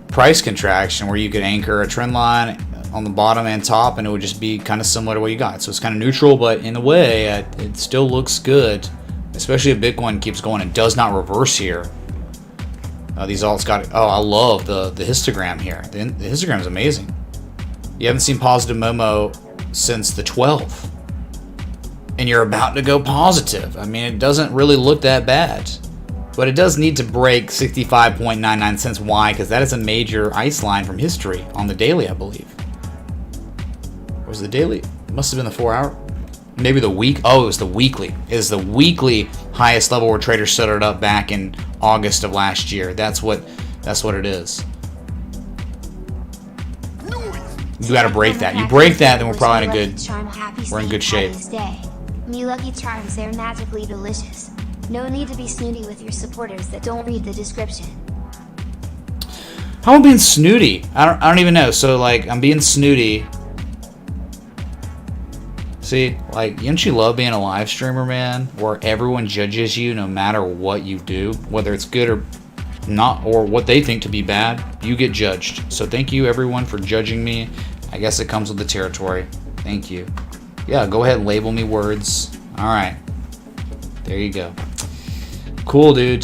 B: price contraction where you could anchor a trend line on the bottom and top, and it would just be kind of similar to what you got. So it's kind of neutral, but in a way, it still looks good, especially if Bitcoin keeps going and does not reverse here. These alts got, oh, I love the histogram here. The histogram is amazing. You haven't seen positive Momo since the 12th. And you're about to go positive. I mean, it doesn't really look that bad. But it does need to break 65.99 cents. Why? Because that is a major ice line from history on the daily, I believe. Or was the daily? It must have been the 4 hour. maybe the week. Oh, it was the weekly. It is the weekly highest level where traders set it up back in August of last year. That's what it is. You got to break that. You break that, then we're probably we're in good shape.
C: Me Lucky Charms, they're magically delicious. No need to be snooty with your supporters that don't read the description.
B: How am I being snooty? I don't even know. So like I'm being snooty. See, like, don't you love being a live streamer, man? Where everyone judges you no matter what you do, whether it's good or not, or what they think to be bad, you get judged. So thank you everyone for judging me. I guess it comes with the territory. Thank you. Yeah, go ahead and label me words. All right. There you go. Cool, dude.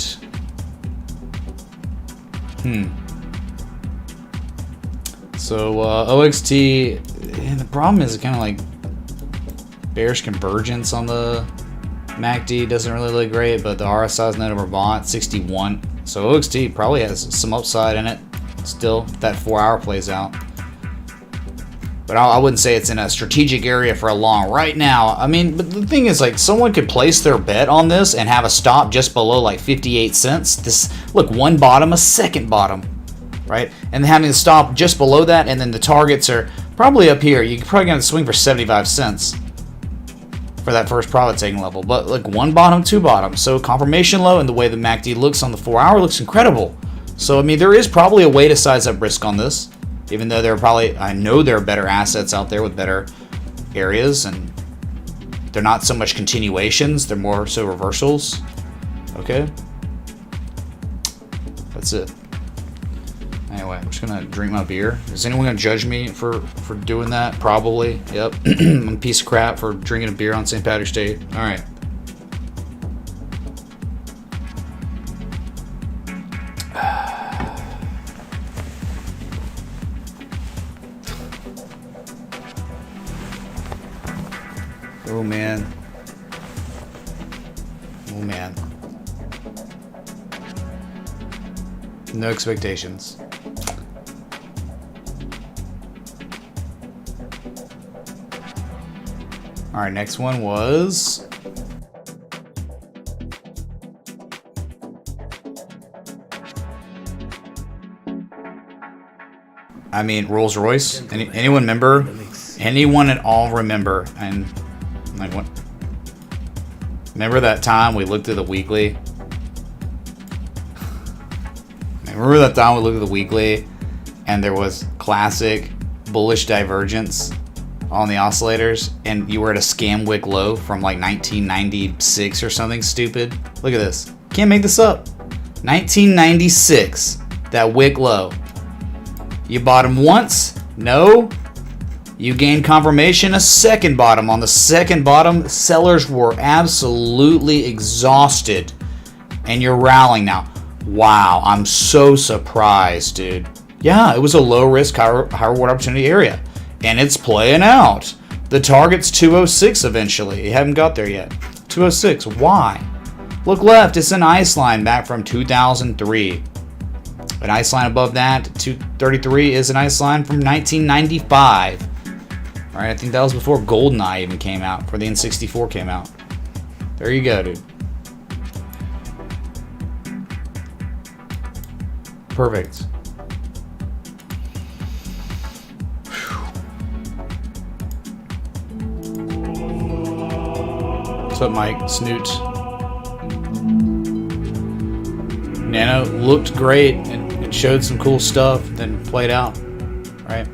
B: So, OXT, and the problem is kind of like bearish convergence on the MACD doesn't really look great, but the RSI is net over bought, 61. So OXT probably has some upside in it still, if that 4 hour plays out. But I wouldn't say it's in a strategic area for a long right now. I mean, but the thing is, like, someone could place their bet on this and have a stop just below like 58 cents. This, look, one bottom, a second bottom, right? And having a stop just below that, and then the targets are probably up here. You're probably going to swing for 75 cents for that first profit taking level. But like one bottom, two bottoms. So confirmation low, and the way the MACD looks on the 4 hour looks incredible. So, I mean, there is probably a way to size up risk on this. Even though there are probably, I know there are better assets out there with better areas, and they're not so much continuations, they're more so reversals. Okay? That's it. Anyway, I'm just gonna drink my beer. Is anyone gonna judge me for doing that? Probably. Yep. I'm a piece of crap for drinking a beer on St. Patrick's Day. Alright. Oh man. Oh man. No expectations. Alright, next one was I mean, Rolls Royce. Anyone remember? Anyone at all remember? And like what? Remember that time we looked at the weekly? Remember that time we looked at the weekly, and there was classic bullish divergence on the oscillators, and you were at a scam wick low from like 1996 or something stupid. Look at this. Can't make this up. 1996, that wick low. You bottom once? No. You gained confirmation a second bottom. On the second bottom, sellers were absolutely exhausted. And you're rallying now. Wow, I'm so surprised, dude. Yeah, it was a low risk, high reward opportunity area. And it's playing out. The target's 206 eventually. You haven't got there yet. 206, why? Look left, it's an ice line back from 2003. An ice line above that, 233, is an ice line from 1995. Alright, I think that was before GoldenEye even came out, before the N64 came out. There you go, dude. Perfect. What's up, Mike? Snoot. Nano looked great and showed some cool stuff, then played out. Right?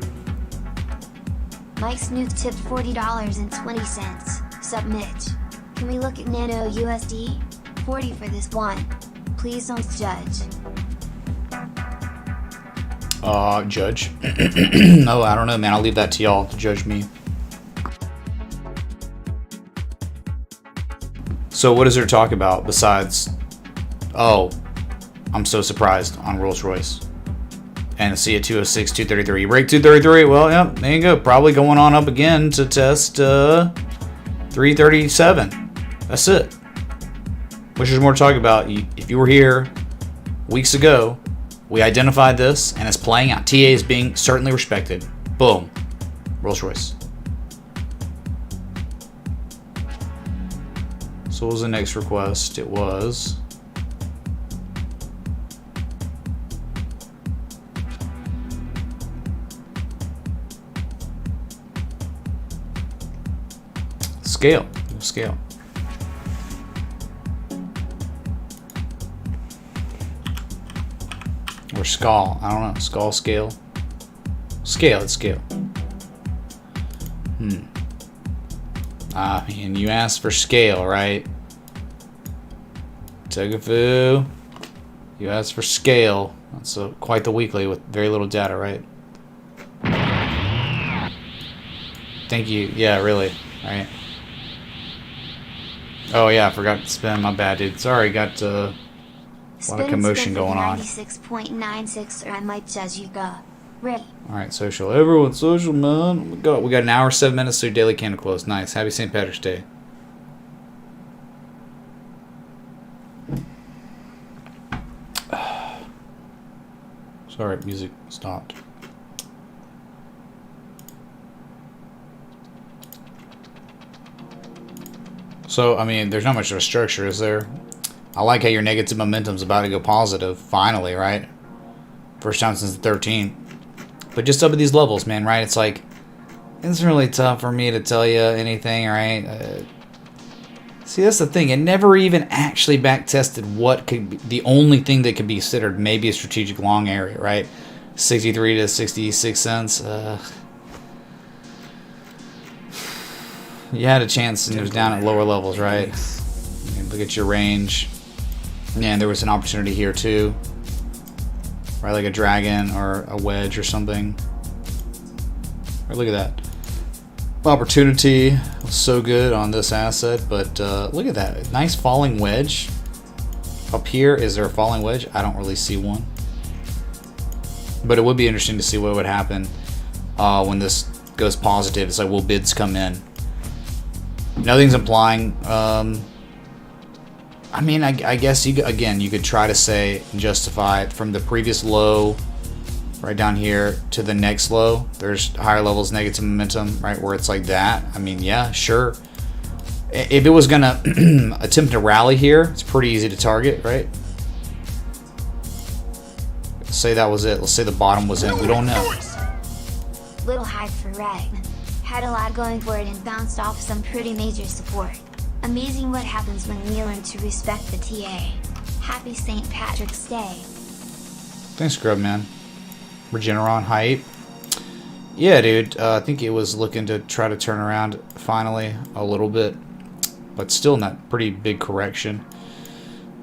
C: Mike Snoot tipped $40.20. Sup, Mitch? Can we look at Nano USD? 40 for this one. Please don't judge.
B: Judge? No, I don't know, man. I'll leave that to y'all to judge me. So what is there to talk about besides, oh, I'm so surprised on Rolls Royce. And see a 206, 233. You break 233, well, yep, there you go. Probably going on up again to test 337. That's it. Which is more to talk about. If you were here weeks ago, we identified this, and it's playing out. TA is being certainly respected. Boom. Rolls Royce. So what was the next request? It was scale. Scale. Or skull. I don't know. Skull, scale. Scale, it's scale. And you asked for scale, right? Togafu. You asked for scale. That's quite the weekly with very little data, right? Thank you. Yeah, really. Right. Oh yeah, I forgot to spin. My bad, dude. Sorry, got a lot of commotion going on.
C: 96.96, or I might judge you go. Ready.
B: Alright, social. Everyone, social, man. We got an hour, 7 minutes to daily candle close. Nice. Happy St. Patrick's Day. Sorry, music stopped. So, I mean, there's not much of a structure, is there? I like how your negative momentum's about to go positive, finally, right? First time since the 13th. But just up at these levels, man, right? It's like, it's really tough for me to tell you anything, right? See, that's the thing. It never even actually back-tested what could be the only thing that could be considered maybe a strategic long area, right? 63 to 66 cents. You had a chance and it was down at lower levels, right? I mean, look at your range. Yeah, there was an opportunity here too. Right, like a dragon or a wedge or something. Right, look at that. Opportunity was so good on this asset, but look at that. Nice falling wedge. Up here, is there a falling wedge? I don't really see one. But it would be interesting to see what would happen when this goes positive. It's like, will bids come in? Nothing's implying. I mean, I guess you could try to say and justify it from the previous low right down here to the next low. There's higher levels negative momentum, right, where it's like that. I mean, yeah, sure. If it was gonna attempt to rally here, it's pretty easy to target, right? Let's say that was it. Let's say the bottom was in. We don't know.
C: Little high for Ragman. Had a lot going for it and bounced off some pretty major support. Amazing what happens when we learn to respect the TA. Happy St. Patrick's Day.
B: Thanks, Grub, man. Regeneron hype. Yeah, dude. I think it was looking to try to turn around finally a little bit, but still in that pretty big correction.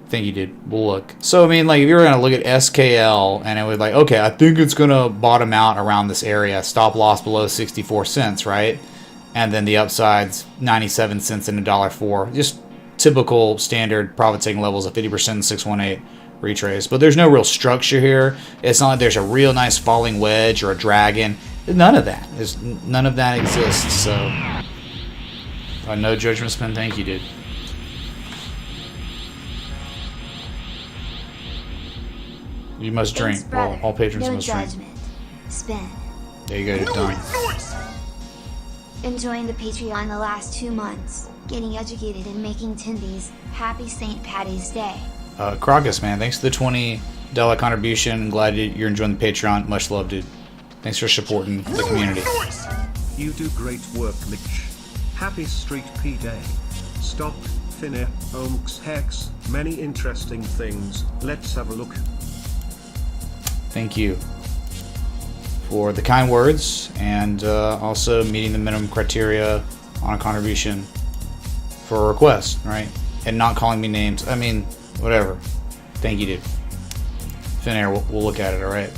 B: Thank you, dude. We'll look. So, I mean, like, if you were going to look at SKL and it would like, okay, I think it's going to bottom out around this area. Stop loss below 64 cents, right? And then the upside's 97 cents and $1.04. Just typical standard profit-taking levels of 50% and 618 retrace. But there's no real structure here. It's not like there's a real nice falling wedge or a dragon. None of that. None of that exists. So, no judgment spin. Thank you, dude. You must drink.
C: Thanks, brother.
B: Well, all patrons
C: no
B: must drink.
C: judgment. Spin.
B: There you go. You're done.
C: Enjoying the Patreon the last 2 months. Getting educated and making tindies. Happy St. Patty's Day.
B: Crocus, man, thanks for the $20 contribution. I'm glad you're enjoying the Patreon. Much love, dude. Thanks for supporting the community.
D: You do great work, Mitch. Happy Street P Day. Stop, Finir, Omx Hex, many interesting things. Let's have a look.
B: Thank you for the kind words and also meeting the minimum criteria on a contribution for a request, right? And not calling me names. I mean, whatever. Thank you, dude. Finnair, we'll look at it, alright?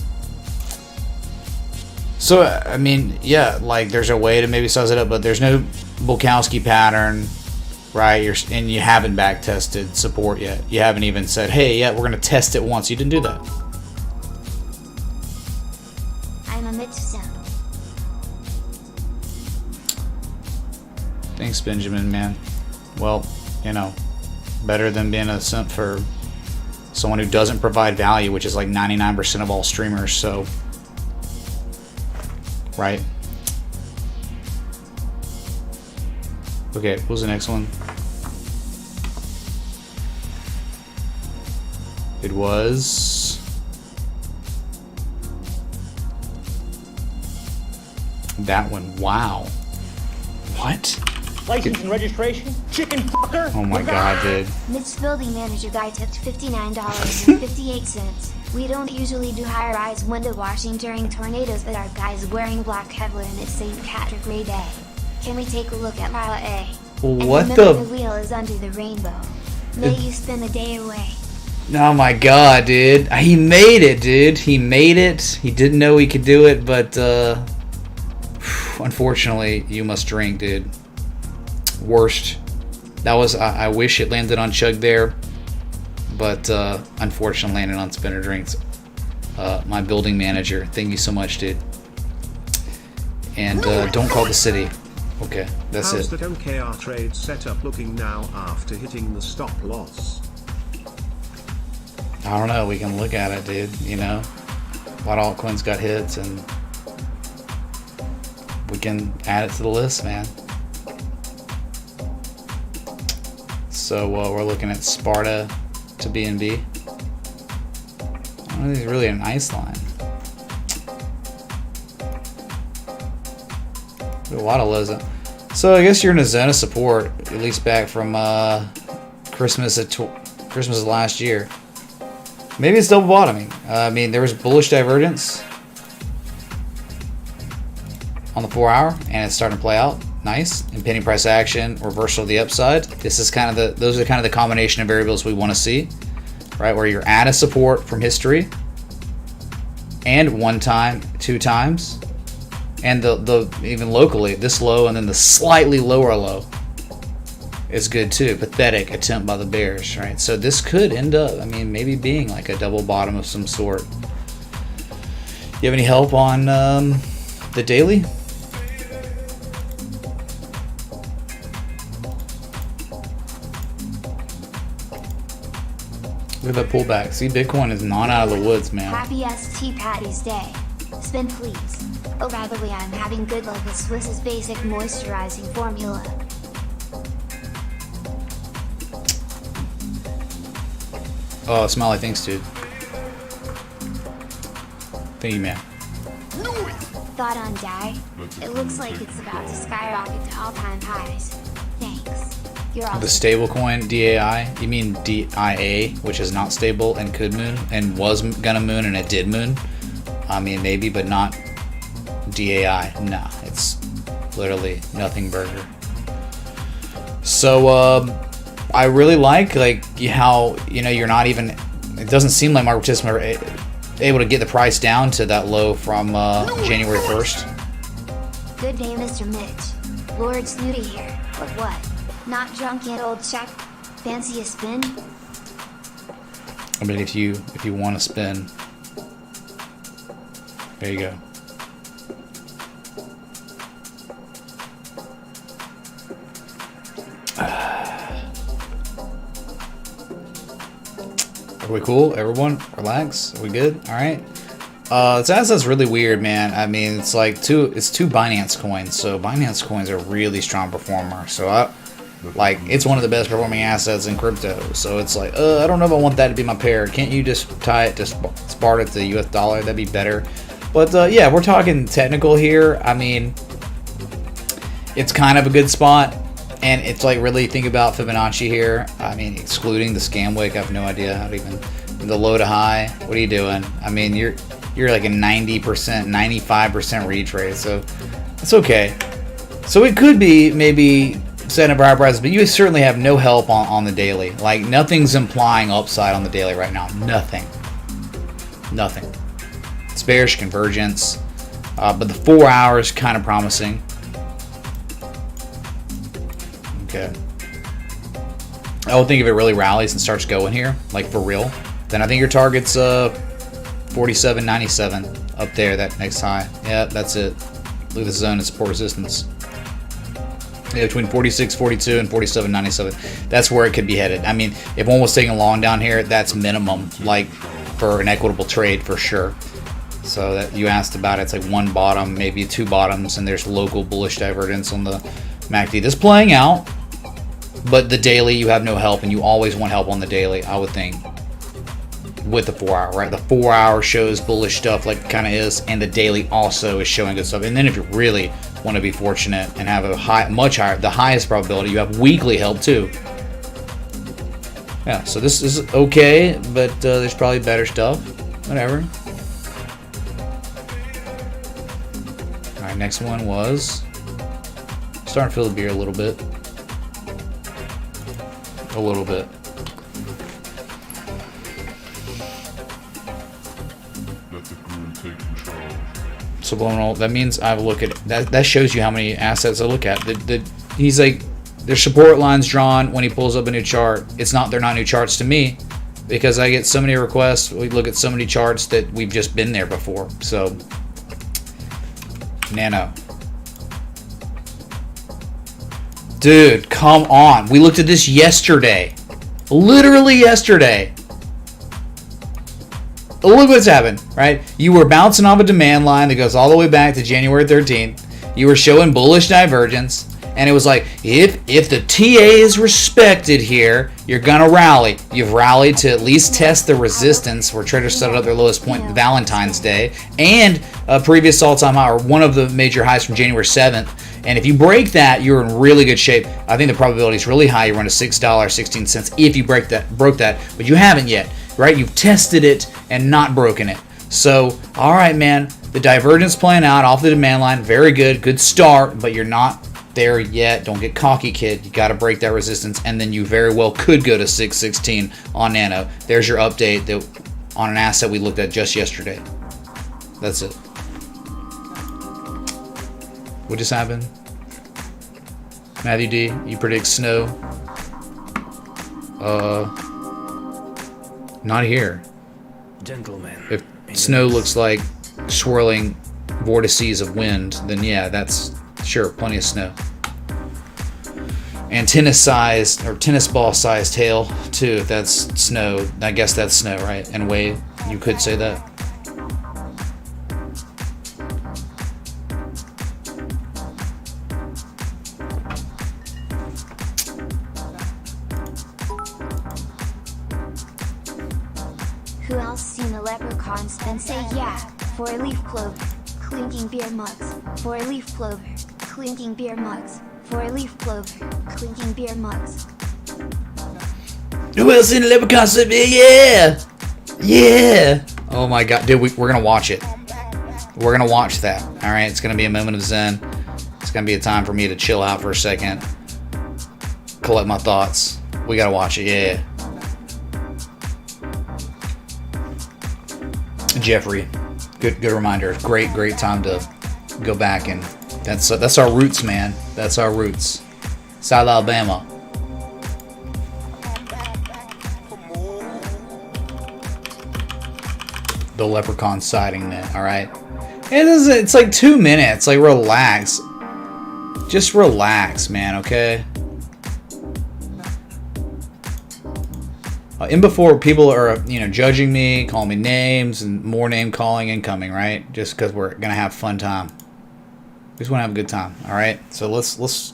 B: So, I mean, yeah, like, there's a way to maybe size it up, but there's no Bukowski pattern, right? And you haven't back-tested support yet. You haven't even said, hey, yeah, we're going to test it once. You didn't do that.
C: I'm a Mitch-san.
B: Thanks, Benjamin, man. Well, you know, better than being a simp for someone who doesn't provide value, which is like 99% of all streamers, so... Right? Okay, what was the next one? It was that one. Wow. What?
F: License and registration? Chicken fucker?
B: Oh my god, dude.
C: This building manager guy tipped $59.58. We don't usually do high-rise window washing during tornadoes, but our guy's wearing black Kevlar and it's St. Patrick Day. Can we take a look at pile A?
B: What
C: and
B: the?
C: remember the wheel is under the rainbow. May you spend the day away.
B: Oh my god, dude. He made it, dude. He made it. He didn't know he could do it, but unfortunately, you must drink, dude. Worst. That was, I wish it landed on Chug there, but unfortunately landed on Spinner Drinks. My building manager, thank you so much, dude. And don't call the city. Okay, that's
D: How's
B: it.
D: that OKR trade setup looking now after hitting the stop loss?
B: I don't know. We can look at it, dude. You know, a lot of altcoins got hits, and we can add it to the list, man. So we're looking at Sparta to BNB. I don't know if it's really an ice line. A lot of lows. So I guess you're in a zone of support, at least back from Christmas of last year. Maybe it's double bottoming. I mean, there was bullish divergence on the 4 hour, and it's starting to play out. Nice. Impending price action, reversal of the upside. This is kind of those are kind of the combination of variables we want to see, right? Where you're at a support from history, and 1 time, 2 times, and the even locally this low and then the slightly lower low is good too. Pathetic attempt by the bears, right? So this could end up, I mean, maybe being like a double bottom of some sort. You have any help on the daily? Look at that pullback. See, Bitcoin is not out of the woods, man.
C: Happy St. Patty's Day. Spin please. Oh, by the way, I'm having good luck with Swiss's basic moisturizing formula.
B: Oh, Smiley, thanks, dude. Thank you, man.
C: Thought on DAI? It looks like it's about to skyrocket to all-time highs. Thanks. You're awesome.
B: The stable coin, DAI? You mean DIA, which is not stable and could moon, and was gonna moon and it did moon? I mean, maybe, but not DAI. Nah, it's literally nothing burger. So, I really like how, you know, you're not even, it doesn't seem like market participants are able to get the price down to that low from January 1st.
C: Good day, Mr. Mitch. Lord Snooty here. But what? Not drunk yet, old chap? Fancy a spin?
B: I mean, if you want to spin, there you go. Are we cool? Everyone, relax. Are we good? All right. This asset's really weird, man. I mean, it's like two Binance coins. So Binance coins are really strong performer. So it's one of the best performing assets in crypto. So it's like, I don't know if I want that to be my pair. Can't you just tie it to Sparta to the US dollar? That'd be better. But yeah, we're talking technical here. I mean, it's kind of a good spot. And it's like, really think about Fibonacci here. I mean, excluding the scam wick, I have no idea how to even, the low to high. What are you doing? I mean, you're like a 90%, 95% retrade, so it's okay. So it could be maybe setting up higher prices, but you certainly have no help on the daily. Like, nothing's implying upside on the daily right now. Nothing. It's bearish convergence, but the 4 hours kind of promising. Okay. I would think if it really rallies and starts going here, like for real, then I think your target's 47.97 up there, that next high. Yeah, that's it. Look at the zone of support resistance. Yeah, between 46.42 and 47.97. That's where it could be headed. I mean, if one was taking long down here, that's minimum, like for an equitable trade for sure. So that you asked about, it's like one bottom, maybe 2 bottoms, and there's local bullish divergence on the MACD. This playing out, but the daily you have no help, and you always want help on the daily, I would think. with the 4 hour, right? The 4 hour shows bullish stuff like it kind of is, and the daily also is showing good stuff. And then if you really want to be fortunate and have a high, much higher, the highest probability, you have weekly help too. Yeah, so this is okay, but there's probably better stuff. Whatever. All right, next one was starting to feel the beer a little bit. A little bit.
A: Let the groom take control.
B: Subliminal. That means I look at that. That shows you how many assets I look at. He's like, there's support lines drawn when he pulls up a new chart. They're not new charts to me because I get so many requests. We look at so many charts that we've just been there before. So, Nano. Dude, come on. We looked at this yesterday. Literally yesterday. Look what's happened, right? You were bouncing off a demand line that goes all the way back to January 13th. You were showing bullish divergence. And it was like, if the TA is respected here, you're going to rally. You've rallied to at least test the resistance where traders started at their lowest point Valentine's Day. And a previous all-time high, or one of the major highs from January 7th. And if you break that, you're in really good shape. I think the probability is really high. You run to $6.16 if you broke that. But you haven't yet, right? You've tested it and not broken it. So, all right, man. The divergence playing out off the demand line. Very good. Good start, but you're not there yet. Don't get cocky, kid. You got to break that resistance, and then you very well could go to 616 on Nano. There's your update on an asset we looked at just yesterday. That's it. What just happened? Matthew D, you predict snow? Not here.
E: Gentlemen.
B: If snow looks like swirling vortices of wind, then yeah, that's sure, plenty of snow. And tennis ball sized hail too. If that's snow, I guess that's snow, right? In a way, you could say that.
C: Who else seen a leprechaun then say yeah, for a leaf clover, clinking beer mugs, for a leaf clover, clinking beer mugs, for a leaf clover, clinking beer mugs.
B: Who else seen a leprechaun say yeah? Yeah! Oh my god, dude, we're gonna watch it. We're gonna watch that, alright? It's gonna be a moment of zen. It's gonna be a time for me to chill out for a second, collect my thoughts. We gotta watch it, yeah. Jeffrey, good reminder. Great time to go back, and that's our roots, man. That's our roots. South Alabama. The leprechaun sighting then, all right. It's like 2 minutes. Like, relax. Just relax, man. Okay. And before, people are, judging me, calling me names, and more name calling incoming, right? Just because we're gonna have fun time. We just want to have a good time, all right? So let's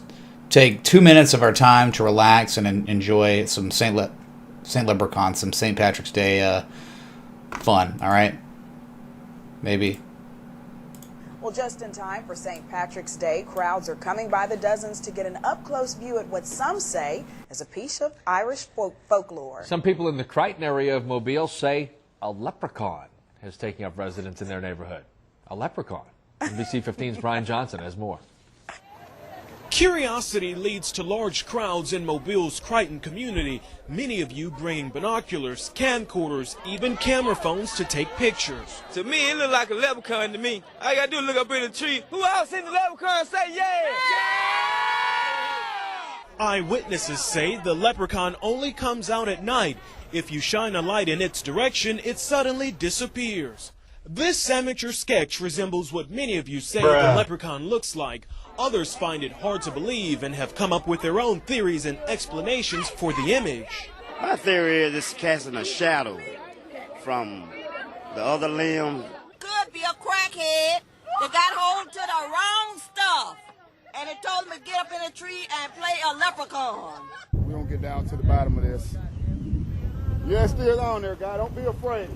B: take 2 minutes of our time to relax and enjoy some Saint Leprechaun, some St. Patrick's Day fun, all right? Maybe.
G: Well, just in time for St. Patrick's Day, crowds are coming by the dozens to get an up-close view at what some say is a piece of Irish folklore.
H: Some people in the Crichton area of Mobile say a leprechaun is taking up residence in their neighborhood. A leprechaun. NBC 15's Brian Johnson has more.
I: Curiosity leads to large crowds in Mobile's Crichton community, many of you bringing binoculars, camcorders, even camera phones to take pictures.
J: To me, it look like a leprechaun to me. All I gotta do is look up in the tree. Who else seen the leprechaun say yeah?
I: Eyewitnesses say the leprechaun only comes out at night. If you shine a light in its direction, it suddenly disappears. This amateur sketch resembles what many of you say the leprechaun looks like. Others find it hard to believe and have come up with their own theories and explanations for the image.
K: My theory is it's casting a shadow from the other limb.
L: Could be a crackhead that got hold to the wrong stuff, and it told him to get up in a tree and play a leprechaun.
M: We're going to get down to the bottom of this. Yeah, it's still on there, guy. Don't be afraid.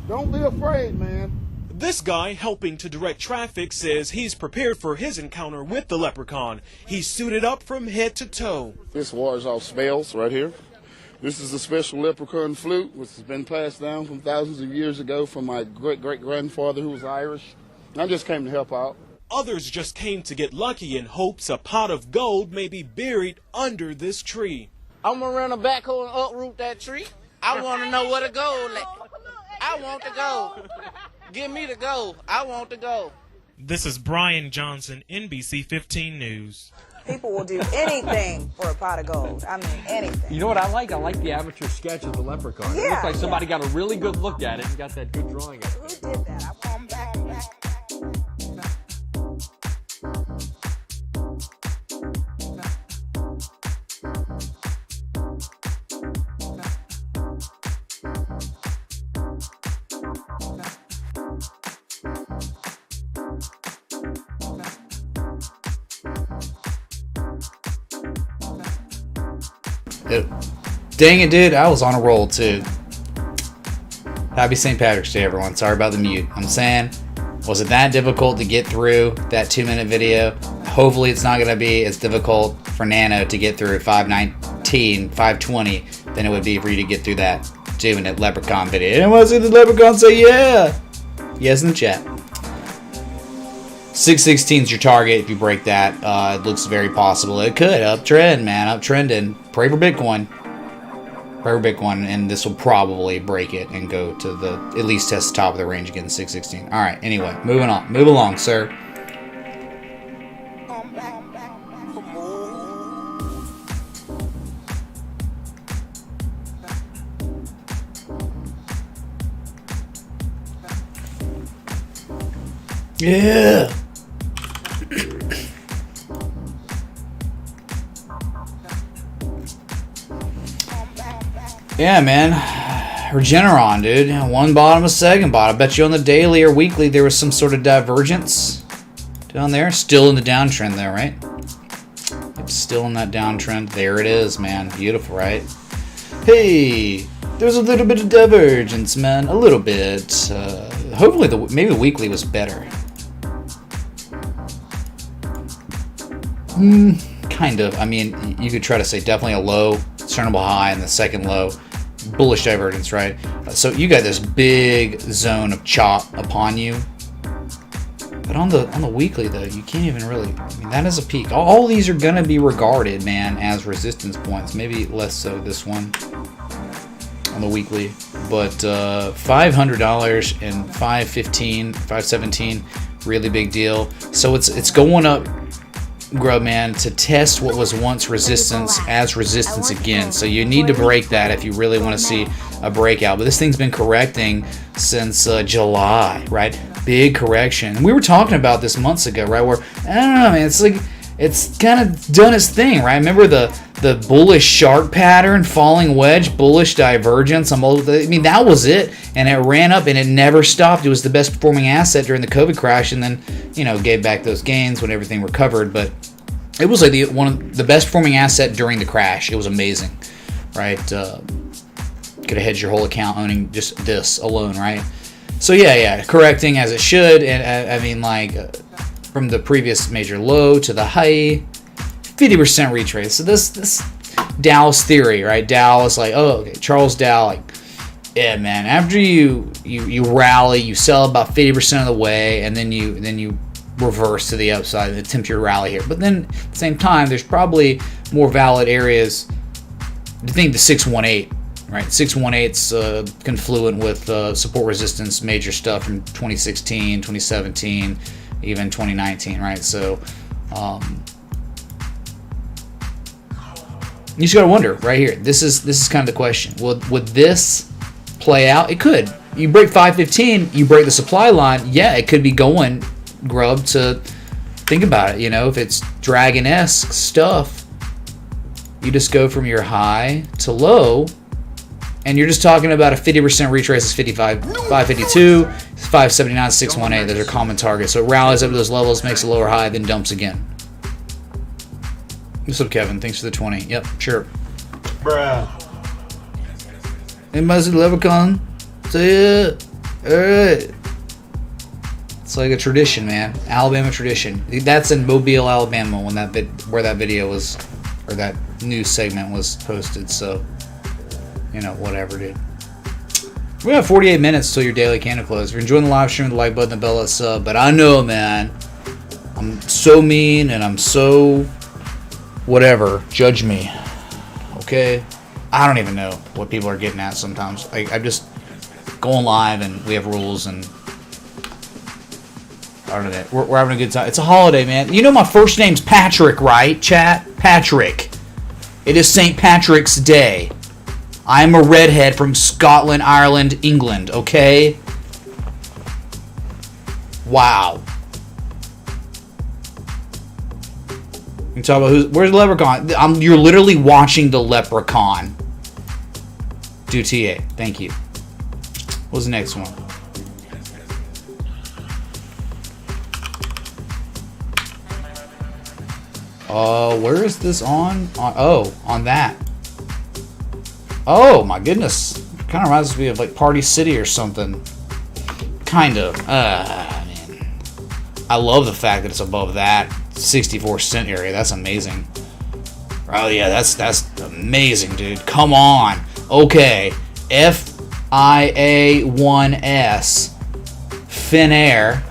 M: Don't be afraid, man.
I: This guy helping to direct traffic says he's prepared for his encounter with the leprechaun. He's suited up from head to toe.
M: This wars off spells right here. This is a special leprechaun flute, which has been passed down from thousands of years ago from my great-great-grandfather who was Irish. I just came to help out.
I: Others just came to get lucky in hopes a pot of gold may be buried under this tree.
N: I'm gonna run a backhoe and uproot that tree. I want to know where the gold at. I want the gold. Give me the gold. I want the gold.
I: This is Brian Johnson, NBC 15 News.
G: People will do anything for a pot of gold. I mean, anything.
H: You know what I like? I like the amateur sketch of the leprechaun. It
G: Yeah,
H: looks like somebody got a really good look at it and got that good drawing of it.
G: Who did that? I want back.
B: Dang it, dude. I was on a roll, too. Happy St. Patrick's Day, everyone. Sorry about the mute. I'm saying, was it that difficult to get through that 2-minute video? Hopefully it's not going to be as difficult for Nano to get through 519, 520 than it would be for you to get through that 2-minute leprechaun video. Anyone want to see the leprechaun say yeah? Yes in the chat. 616 is your target. If you break that, it looks very possible. It could. Uptrend, man. Uptrending. Pray for Bitcoin. Pray for Bitcoin, and this will probably break it and go to the, at least test the top of the range again, 616. All right, anyway, moving on. Move along, sir. Yeah. Yeah, man. Regeneron, dude. One bottom, a second bottom. I bet you on the daily or weekly there was some sort of divergence down there. Still in the downtrend, though, right? It's still in that downtrend. There it is, man. Beautiful, right? Hey, there's a little bit of divergence, man. A little bit. Hopefully, maybe the weekly was better. Kind of. I mean, you could try to say definitely a low, discernible high, and the second low. Bullish divergence, right? So you got this big zone of chop upon you. But on the weekly, though, you can't even really... I mean, that is a peak. All these are going to be regarded, man, as resistance points. Maybe less so this one on the weekly. But $500 and $515, $517, really big deal. So it's going up, Grubman, to test what was once resistance as resistance again. So you need to break that if you really want to see a breakout. But this thing's been correcting since July, right? Big correction. We were talking about this months ago, right? Where, I don't know, man, it's like, it's kind of done its thing, right? Remember the bullish shark pattern, falling wedge, bullish divergence? I mean, that was it. And it ran up and it never stopped. It was the best performing asset during the COVID crash, and then, you know, gave back those gains when everything recovered. But it was like one of the best performing asset during the crash. It was amazing, right? Could have hedged your whole account owning just this alone, right? So yeah, correcting as it should. And I mean, like, from the previous major low to the high, 50% retrace. So this Dow's theory, right? Dow is like, oh, okay, Charles Dow, like, yeah, man. After you rally, you sell about 50% of the way, and then you reverse to the upside and attempt your rally here. But then at the same time, there's probably more valid areas to think the 618. Right, 618's confluent with support resistance, major stuff from 2016, 2017, even 2019. Right, so you just gotta wonder right here. This is kind of the question. Would this play out? It could. You break 515, you break the supply line. Yeah, it could be going, Grub, to think about it. You know, if it's Dragon-esque stuff, you just go from your high to low. And you're just talking about a 50% retrace is 552, 579, 618. Those are common targets. So it rallies up to those levels, makes a lower high, then dumps again. What's up, Kevin? Thanks for the 20. Yep, sure.
O: Bruh.
B: Anybody see the leprechaun? See it? Alright. It's like a tradition, man. Alabama tradition. That's in Mobile, Alabama, when where that video was, or that news segment was posted. So, you know, whatever, dude. We have 48 minutes till your daily candle close. If you're enjoying the live stream, the like button, the bell, that sub. But I know, man, I'm so mean and I'm so whatever. Judge me, okay? I don't even know what people are getting at sometimes. I'm just going live and we have rules and I don't know. We're having a good time. It's a holiday, man. You know my first name's Patrick, right, chat? Patrick. It is St. Patrick's Day. I am a redhead from Scotland, Ireland, England, okay? Wow. You talk about where's the leprechaun? You're literally watching the leprechaun. Do TA. Thank you. What was the next one? Where is this on? On that. Oh my goodness. Kind of reminds me of like Party City or something. Kind of. Man. I love the fact that it's above that 64 cent area. That's amazing. Oh yeah, that's amazing, dude. Come on. Okay. FIA1S Finnair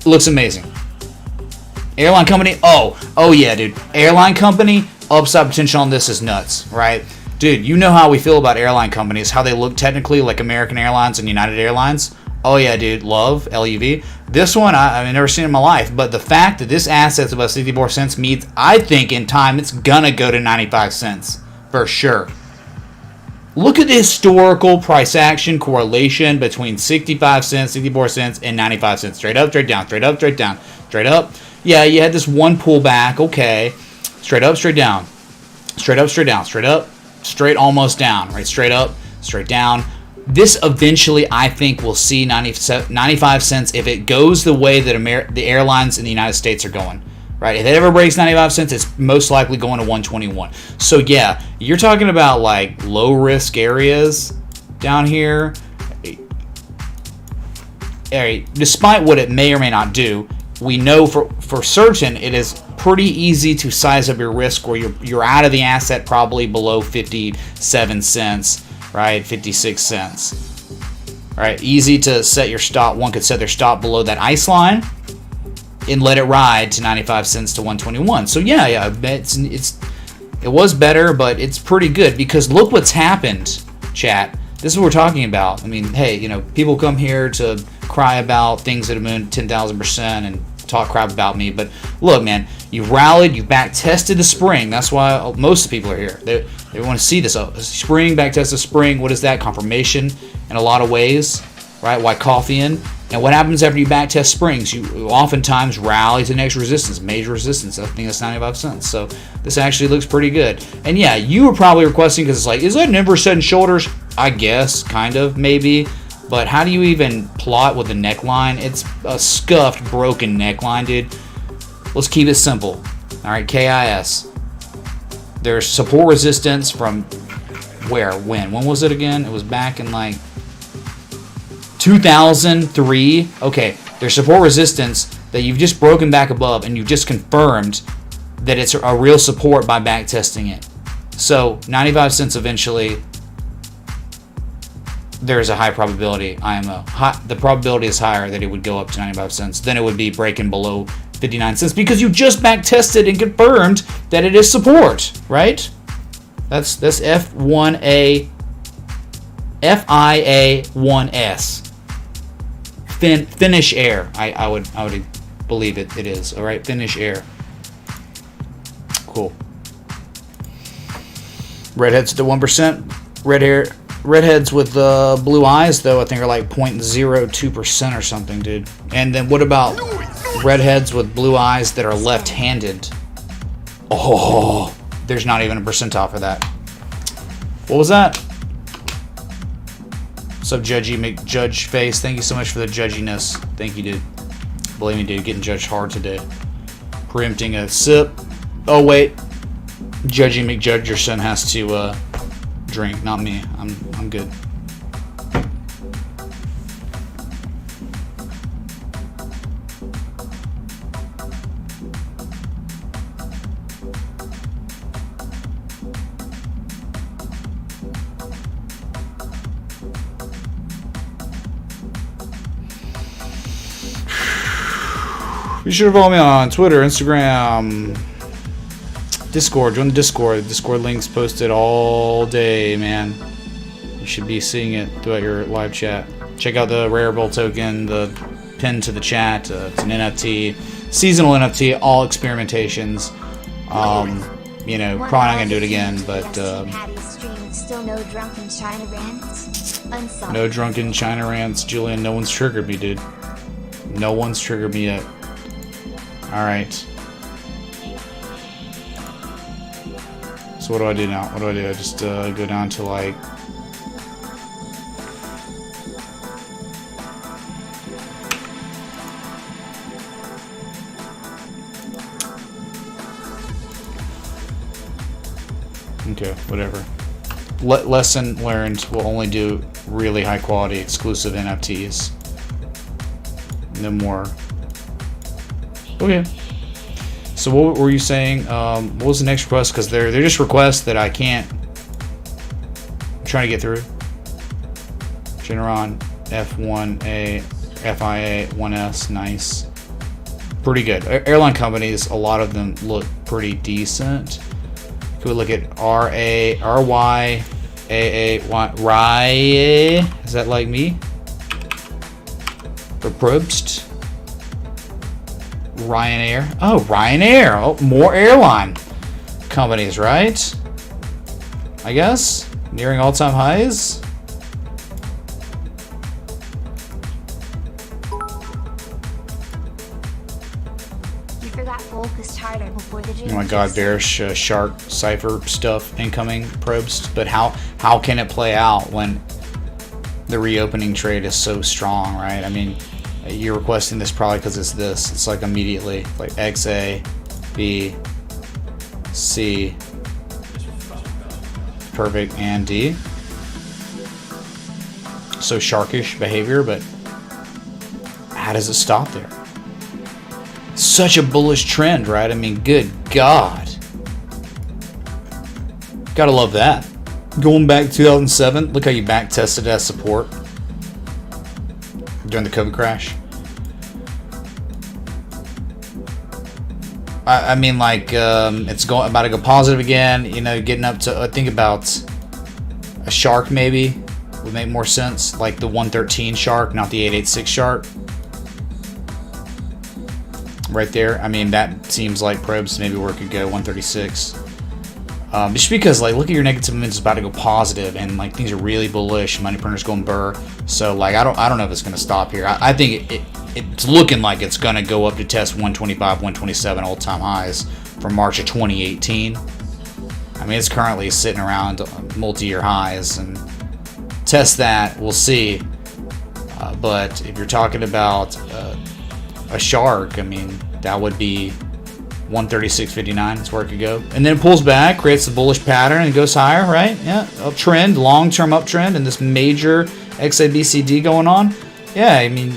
B: looks amazing. Airline company, oh yeah, dude. Airline company, upside potential on this is nuts, right? Dude, you know how we feel about airline companies, how they look technically like American Airlines and United Airlines. Oh yeah, dude, love, LUV. This one, I've never seen in my life, but the fact that this asset's about 64 cents means, I think in time, it's gonna go to 95 cents, for sure. Look at the historical price action correlation between 65 cents, 64 cents, and 95 cents. Straight up, straight down, straight up, straight down, straight up. Yeah, you had this one pullback, okay. Straight up, straight down. Straight up, straight down. Straight up, straight almost down, right? Straight up, straight down. This eventually, I think, will see 95 cents if it goes the way that the airlines in the United States are going, right? If it ever breaks 95 cents, it's most likely going to 121. So, yeah, you're talking about, like, low-risk areas down here. Despite what it may or may not do, we know for certain it is pretty easy to size up your risk where you're out of the asset probably below 57 cents, right? 56 cents. All right, easy to set your stop. One could set their stop below that ice line and let it ride to 95 cents to 121. So yeah, it was better, but it's pretty good because look what's happened, chat. This is what we're talking about. I mean, hey, you know, people come here to cry about things that have been 10,000% and talk crap about me, but look, man, you've rallied, you've back tested the spring. That's why most people are here. They want to see this spring, back test the spring. What is that? Confirmation in a lot of ways, right? Wyckofian. And what happens after you back test springs? You oftentimes rally to the next resistance, major resistance. I think that's 95 cents. So this actually looks pretty good. And yeah, you were probably requesting because it's like, is that an inverse head and shoulders? I guess, kind of, maybe. But how do you even plot with the neckline? It's a scuffed, broken neckline, dude. Let's keep it simple. All right, KIS. There's support resistance from where? When? When was it again? It was back in like 2003. Okay, there's support resistance that you've just broken back above, and you've just confirmed that it's a real support by back testing it. So 95 cents eventually. There's a high probability IMO. The probability is higher that it would go up to 95 cents than it would be breaking below 59 cents because you just back tested and confirmed that it is support, right? That's FIA1S. Finnish Air. I would believe it is. All right, Finnish Air. Cool. Redheads to 1%. Redheads with blue eyes, though, I think are like 0.02% or something, dude. And then what about redheads with blue eyes that are left-handed? Oh, there's not even a percentile for that. What was that? What's up, Judgy McJudge Face? Thank you so much for the judginess. Thank you, dude. Believe me, dude, getting judged hard today. Preempting a sip. Oh, wait. Judgy McJudgerson has to drink, not me. I'm good. Be sure to follow me on Twitter, Instagram, Discord. Join the Discord. Discord link's posted all day, man. You should be seeing it throughout your live chat. Check out the Rare Bull token, the pin to the chat. It's an NFT, seasonal NFT, all experimentations. You know, probably not gonna do it again, but
C: Still no drunken China rants. Unsolved.
B: no drunken China rants. Julian, no one's triggered me, dude. No one's triggered me yet. Alright. So what do I do now? What do I do? I just go down to like... Okay, whatever. Lesson learned, we'll only do really high quality exclusive NFTs. No more. Okay. So what were you saying? What was the next request? Because they're just requests that I can't. I'm trying to get through. Generon F1A FIA 1S, nice. Pretty good. Airline companies, a lot of them look pretty decent. Could we look at RYAAY? Is that like me? For Probst? Ryanair. Oh, Ryanair. Oh, more airline companies, right? I guess. Nearing all-time highs.
C: You forgot focused harder before the
B: Oh my god, bearish shark cipher stuff incoming, Probst. But how can it play out when the reopening trade is so strong, right? I mean, you're requesting this probably because it's this. It's like immediately, like X, A, B, C, perfect, and D. So sharkish behavior, but how does it stop there? Such a bullish trend, right? I mean, good God. Gotta love that. Going back to 2007, look how you back tested as support during the COVID crash. I mean, like, it's about to go positive again. You know, getting up to, I think about a shark maybe would make more sense. Like the 113 shark, not the 886 shark. Right there. I mean, that seems like Probst maybe where it could go, 136. Just because, like, look at your negative momentum is about to go positive, and like things are really bullish. Money printer's going burr. So like, I don't know if it's gonna stop here. I think it's looking like it's gonna go up to test 125, 127 all-time highs from March of 2018. I mean, it's currently sitting around multi-year highs, and test that. We'll see. But if you're talking about a shark, I mean, that would be 136.59 is where it could go. And then it pulls back, creates a bullish pattern, and goes higher, right? Yeah, uptrend, long-term uptrend, and this major XABCD going on. Yeah, I mean,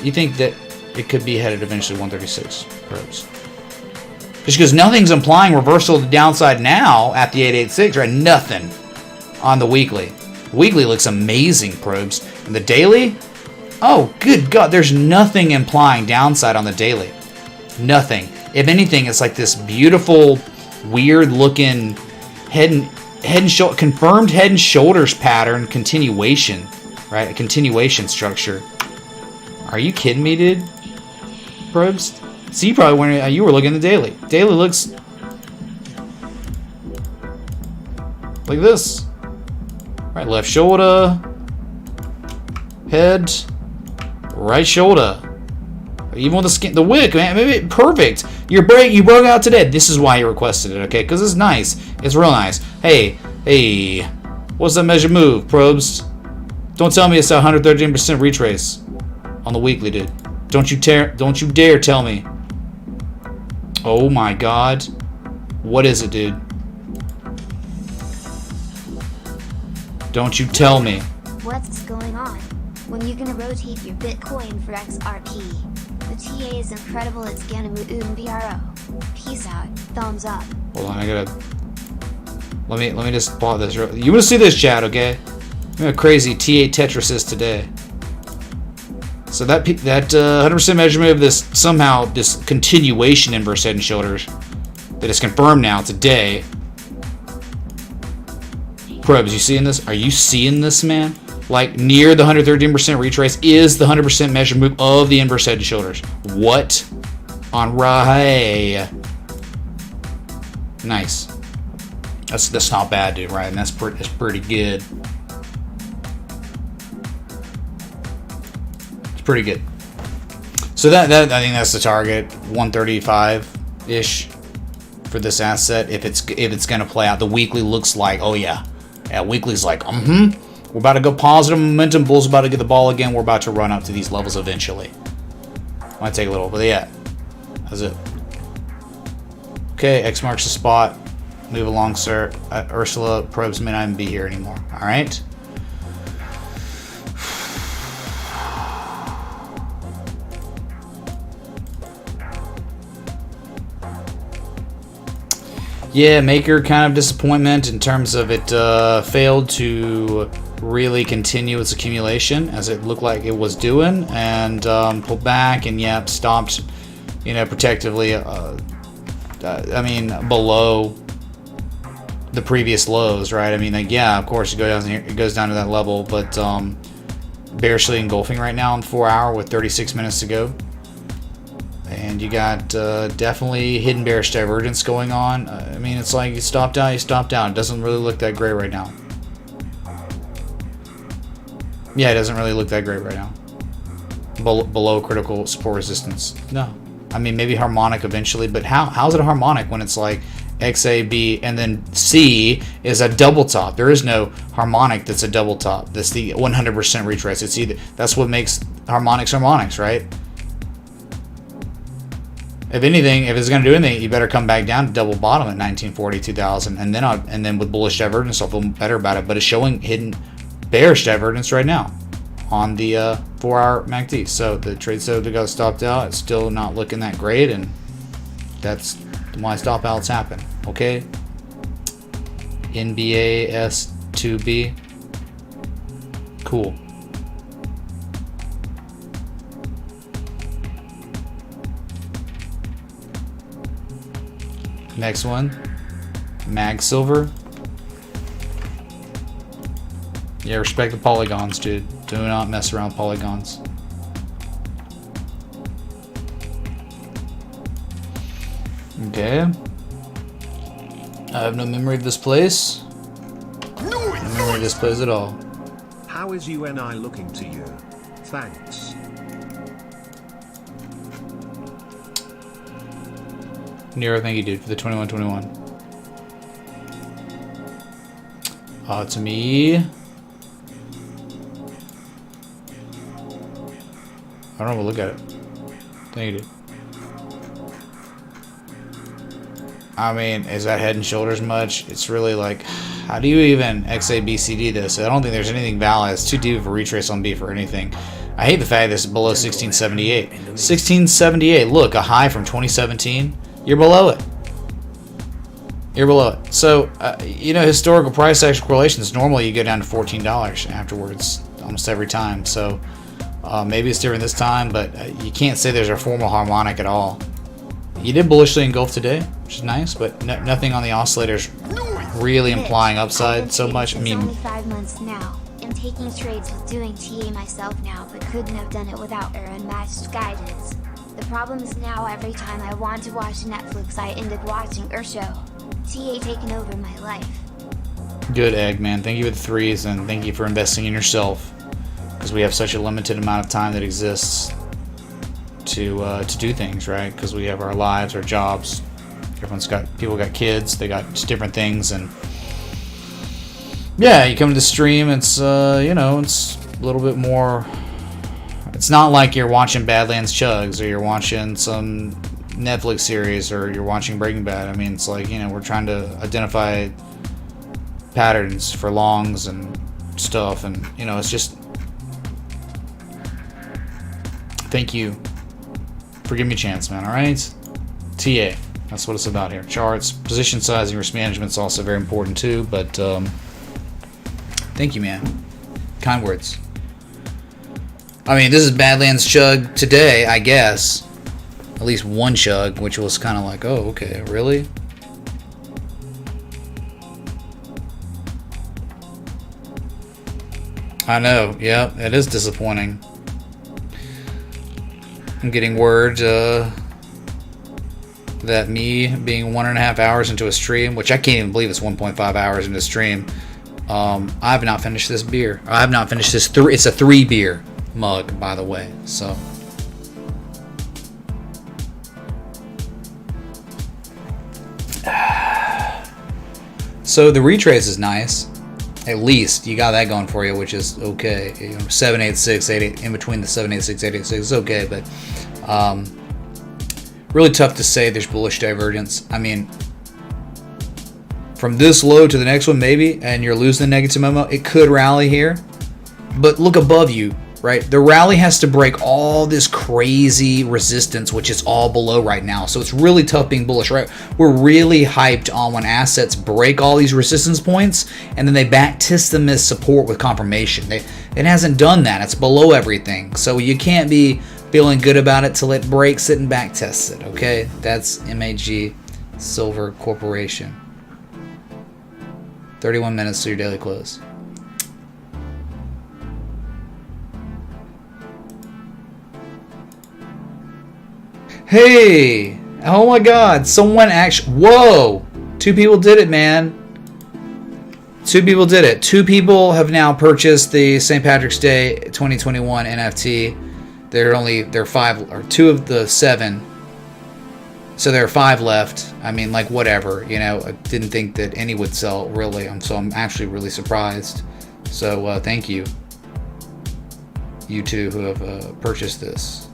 B: you think that it could be headed eventually 136 Probst. Just because nothing's implying reversal to the downside now at the 886, right? Nothing on the weekly. Weekly looks amazing, Probst. And the daily? Oh, good God, there's nothing implying downside on the daily. Nothing. If anything, it's like this beautiful, weird-looking confirmed head and shoulders pattern continuation, right? A continuation structure. Are you kidding me, dude? Probst? See, probably when you were looking at the daily. Daily looks like this. Right, left shoulder, head, right shoulder. Even with the skin, the wick, man, maybe perfect. You broke out today. This is why you requested it, okay? Because it's nice. It's real nice. Hey, what's that measure move, Probst? Don't tell me it's a 113% retrace on the weekly, dude. Don't you dare tell me. Oh my God, what is it, dude? Don't you tell me.
C: What's going on? When you gonna rotate your Bitcoin for XRP? The TA is incredible, it's gonna move BRO. Peace out, thumbs up.
B: Hold on, I gotta... Let me just pause this. You wanna see this, chat, okay? Look how crazy TA Tetris is today. So that 100% measurement of this, somehow, this continuation inverse head and shoulders that is confirmed now today. Probes, you seeing this? Are you seeing this, man? Like, near the 113% retrace is the 100% measure move of the inverse head and shoulders. What? On right. Nice. That's not bad, dude, right? And that's pretty good. It's pretty good. So that I think that's the target, 135-ish for this asset. If it's gonna play out, the weekly looks like, oh yeah. Yeah, weekly's like, we're about to go positive momentum. Bull's about to get the ball again. We're about to run up to these levels eventually. Might take a little, but yeah, that's it. Okay, X marks the spot. Move along, sir. Ursula, probes may not even be here anymore. All right. Yeah, Maker kind of disappointment in terms of it failed to really continue its accumulation as it looked like it was doing, and pulled back and yep, stopped, protectively. I mean, below the previous lows, right? I mean, like, yeah, of course it goes down to that level, but bearishly engulfing right now in 4 hour with 36 minutes to go. And you got definitely hidden bearish divergence going on. I mean, it's like you stopped out. It doesn't really look that great right now. Yeah, it doesn't really look that great right now. Below critical support resistance. No. I mean, maybe harmonic eventually, but how's it a harmonic when it's like X, A, B, and then C is a double top? There is no harmonic that's a double top. That's the 100% retrace. It's either, that's what makes harmonics, right? If anything, if it's going to do anything, you better come back down to double bottom at 1940, 2000, and then with bullish divergence, I'll feel better about it. But it's showing hidden bearish divergence right now on the 4-hour MACD. So the trade setup got stopped out. It's still not looking that great, and that's why stop outs happen. Okay. NBA S2B. Cool. Next one, Mag Silver. Yeah, respect the polygons, dude. Do not mess around with polygons. Okay. I have no memory of this place. No memory of this place at all.
D: How is UNI looking to you? Thanks.
B: Nero, thank you, dude, for the 2121. To me, I don't know, but look at it. Thank you, dude. I mean, is that head and shoulders much? It's really like, how do you even XABCD this? I don't think there's anything valid. It's too deep of a retrace on B for anything. I hate the fact that it's below 1678. 1678, look, a high from 2017. You're below it. You're below it. So, historical price action correlations, normally you go down to $14 afterwards, almost every time. So, maybe it's different this time, but you can't say there's a formal harmonic at all. You did bullishly engulf today, which is nice, but nothing on the oscillators really implying upside so much. I mean,
C: it's only 5 months now. I'm taking trades with doing TA myself now, but couldn't have done it without her unmatched guidance. The problem is now every time I want to watch Netflix, I end up watching her show. TA taking over my life.
B: Good, Egg, man. Thank you for the 3s, and thank you for investing in yourself. Because we have such a limited amount of time that exists to do things, right? Because we have our lives, our jobs. People got kids, they got just different things, and yeah, you come to the stream, it's it's a little bit more. It's not like you're watching Badlands Chugs or you're watching some Netflix series or you're watching Breaking Bad. I mean, it's like, we're trying to identify patterns for longs and stuff, and you know, it's just thank you for giving me a chance, man. All right, TA, that's what it's about here. Charts, position sizing, risk management's also very important too. But thank you, man. Kind words. I mean, this is Badlands chug today, I guess. At least one chug, which was kind of like, oh, okay, really? I know, yeah, it is disappointing. I'm getting word that me being 1.5 hours into a stream, which I can't even believe it's 1.5 hours into a stream, I have not finished this beer. I have not finished this. It's a 3 beer mug, by the way, so. So the retrace is nice. At least you got that going for you, which is okay. You know, 786, 88, in between the 786, 886 is okay, but really tough to say there's bullish divergence. I mean, from this low to the next one, maybe, and you're losing the negative memo, it could rally here. But look above you, right? The rally has to break all this crazy resistance, which is all below right now. So it's really tough being bullish, right? We're really hyped on when assets break all these resistance points and then they back test them as support with confirmation. It hasn't done that. It's below everything. So you can't be feeling good about it till it breaks it and back tests it, okay? That's MAG Silver Corporation. 31 minutes to your daily close. Hey! Oh my god, someone actually... Whoa! 2 people did it, man. 2 people did it. 2 people have now purchased the St. Patrick's Day 2021 NFT. They're 5, or 2 of the 7. So there are 5 left. I mean, like, whatever. You know, I didn't think that any would sell, really. So I'm actually really surprised. So thank you. You 2 who have purchased this.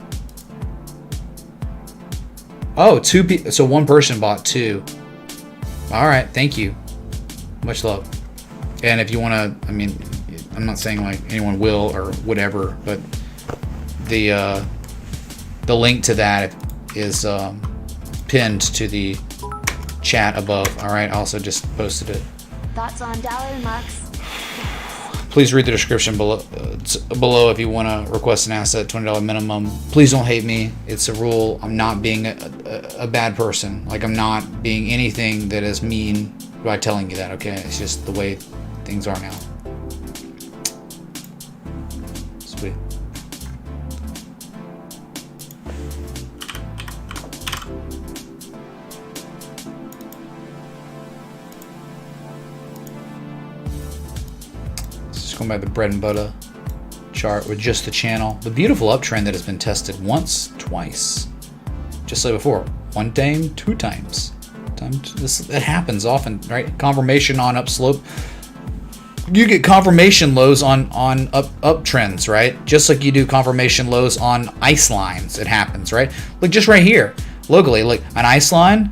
B: Oh, 2 people. So 1 person bought 2. All right, thank you. Much love. And if you want to, I mean, I'm not saying like anyone will or whatever, but the link to that is pinned to the chat above. All right, I also just posted it.
C: Thoughts on dollar mucks?
B: Please read the description below if you want to request an asset, $20 minimum. Please don't hate me. It's a rule. I'm not being a bad person. Like, I'm not being anything that is mean by telling you that, okay? It's just the way things are now. Sweet. Going by the bread and butter chart with just the channel. The beautiful uptrend that has been tested once, twice. Just like before. 1 time, 2 times. That happens often, right? Confirmation on upslope. You get confirmation lows on uptrends, right? Just like you do confirmation lows on ice lines. It happens, right? Like just right here. Locally, like an ice line.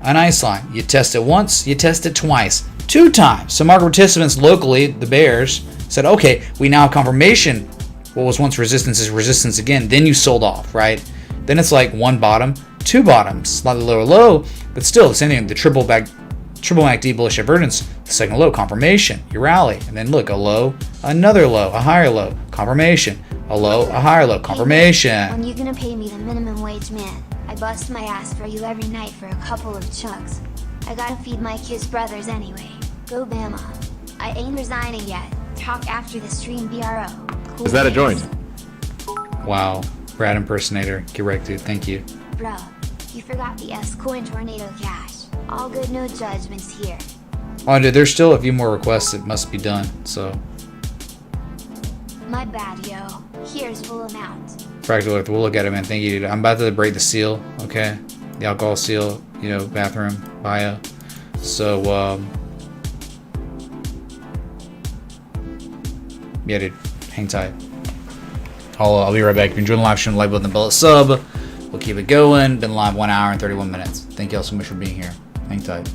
B: An ice line. You test it once, you test it twice. 2 times. So market participants locally, the bears, said, okay, we now have confirmation. What was once resistance is resistance again. Then you sold off, right? Then it's like 1 bottom, 2 bottoms. Slightly lower low, but still the same thing. The triple MACD bullish divergence, the second low, confirmation. You rally. And then look, a low, another low, a higher low, confirmation. A low, a higher low, confirmation.
C: When you gonna pay me the minimum wage, man? I bust my ass for you every night for a couple of chugs. I gotta feed my kids' brothers anyway. Go Bama. I ain't resigning yet. Talk after the stream, BRO. Cool.
O: Is that a joint?
B: Wow. Brad impersonator. Correct, dude. Thank you.
C: Bro, you forgot the S-Coin Tornado Cash. All good, no judgments here.
B: Oh, dude, there's still a few more requests that must be done, so.
C: My bad, yo. Here's full amount.
B: Fractal Earth, we'll look at it, man. Thank you, dude. I'm about to break the seal, okay? The alcohol seal, you know, bathroom, bio. So, yeah, dude, hang tight. I'll be right back. If you enjoyed the live stream, like button, the bell, sub. We'll keep it going. Been live 1 hour and 31 minutes. Thank you all so much for being here. Hang tight.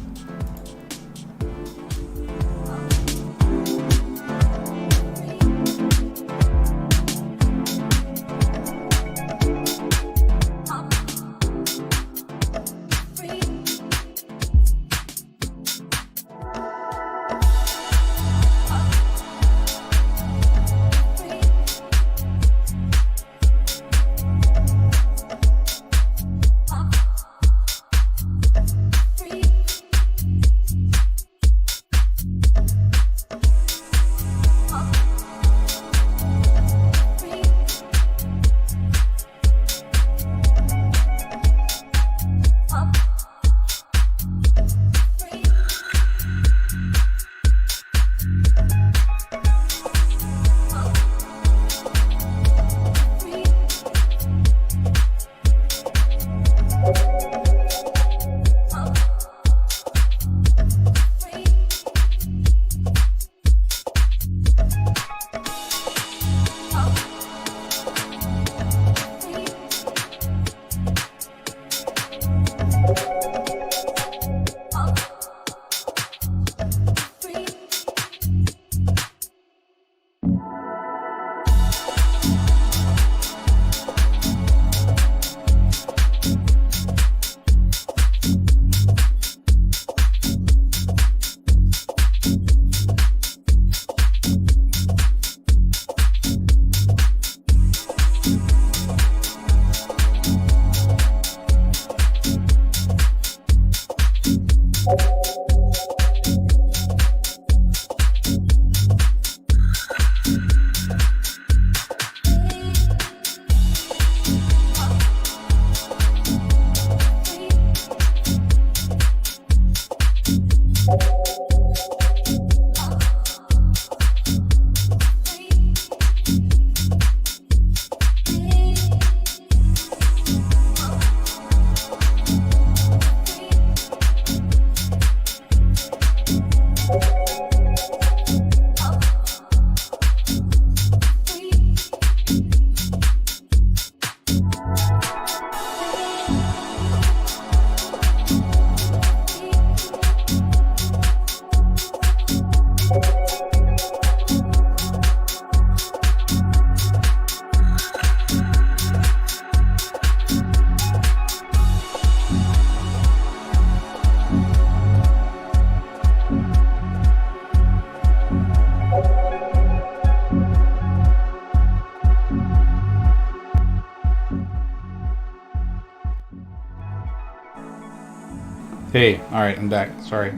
B: Hey, alright, I'm back. Sorry.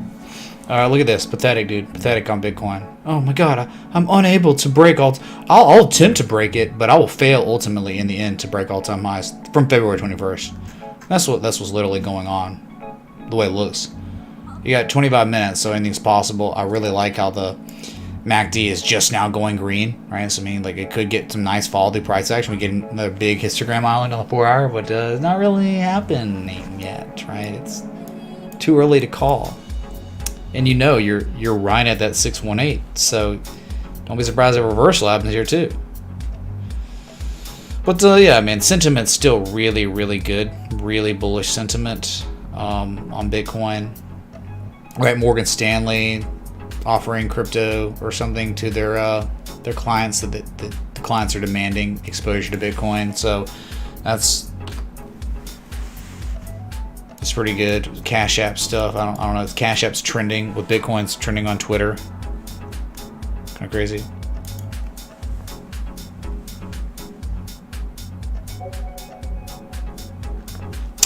B: Look at this. Pathetic, dude. Pathetic on Bitcoin. Oh my god, I'm unable to break I'll attempt to break it, but I will fail ultimately in the end to break all-time highs from February 21st. That's what's literally going on. The way it looks. You got 25 minutes, so anything's possible. I really like how the MACD is just now going green, right? So I mean, like, it could get some nice fall through price action. We get another big histogram island on the 4 hour, but it's not really happening yet, right? It's too early to call. And you know you're right at that 618, so don't be surprised if a reversal happens here too. But yeah, man, sentiment's still really, really good. Really bullish sentiment on Bitcoin. Right, Morgan Stanley offering crypto or something to their clients that the clients are demanding exposure to Bitcoin. So it's pretty good. Cash App stuff. I don't know. Cash App's trending with Bitcoin's trending on Twitter. Kind of crazy.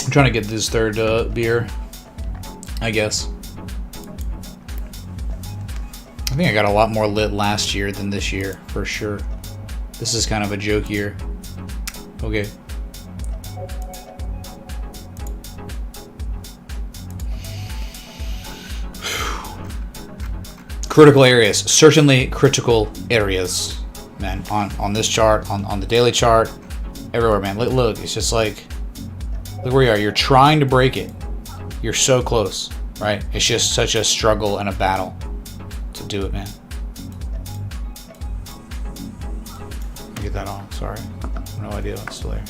B: I'm trying to get this third beer, I guess. I think I got a lot more lit last year than this year, for sure. This is kind of a joke year. Okay. Critical areas. Certainly critical areas, man. On this chart, on the daily chart, everywhere, man. Look, it's just like, look where you are. You're trying to break it. You're so close, right? It's just such a struggle and a battle to do it, man. Get that on. Sorry, no idea what's still there.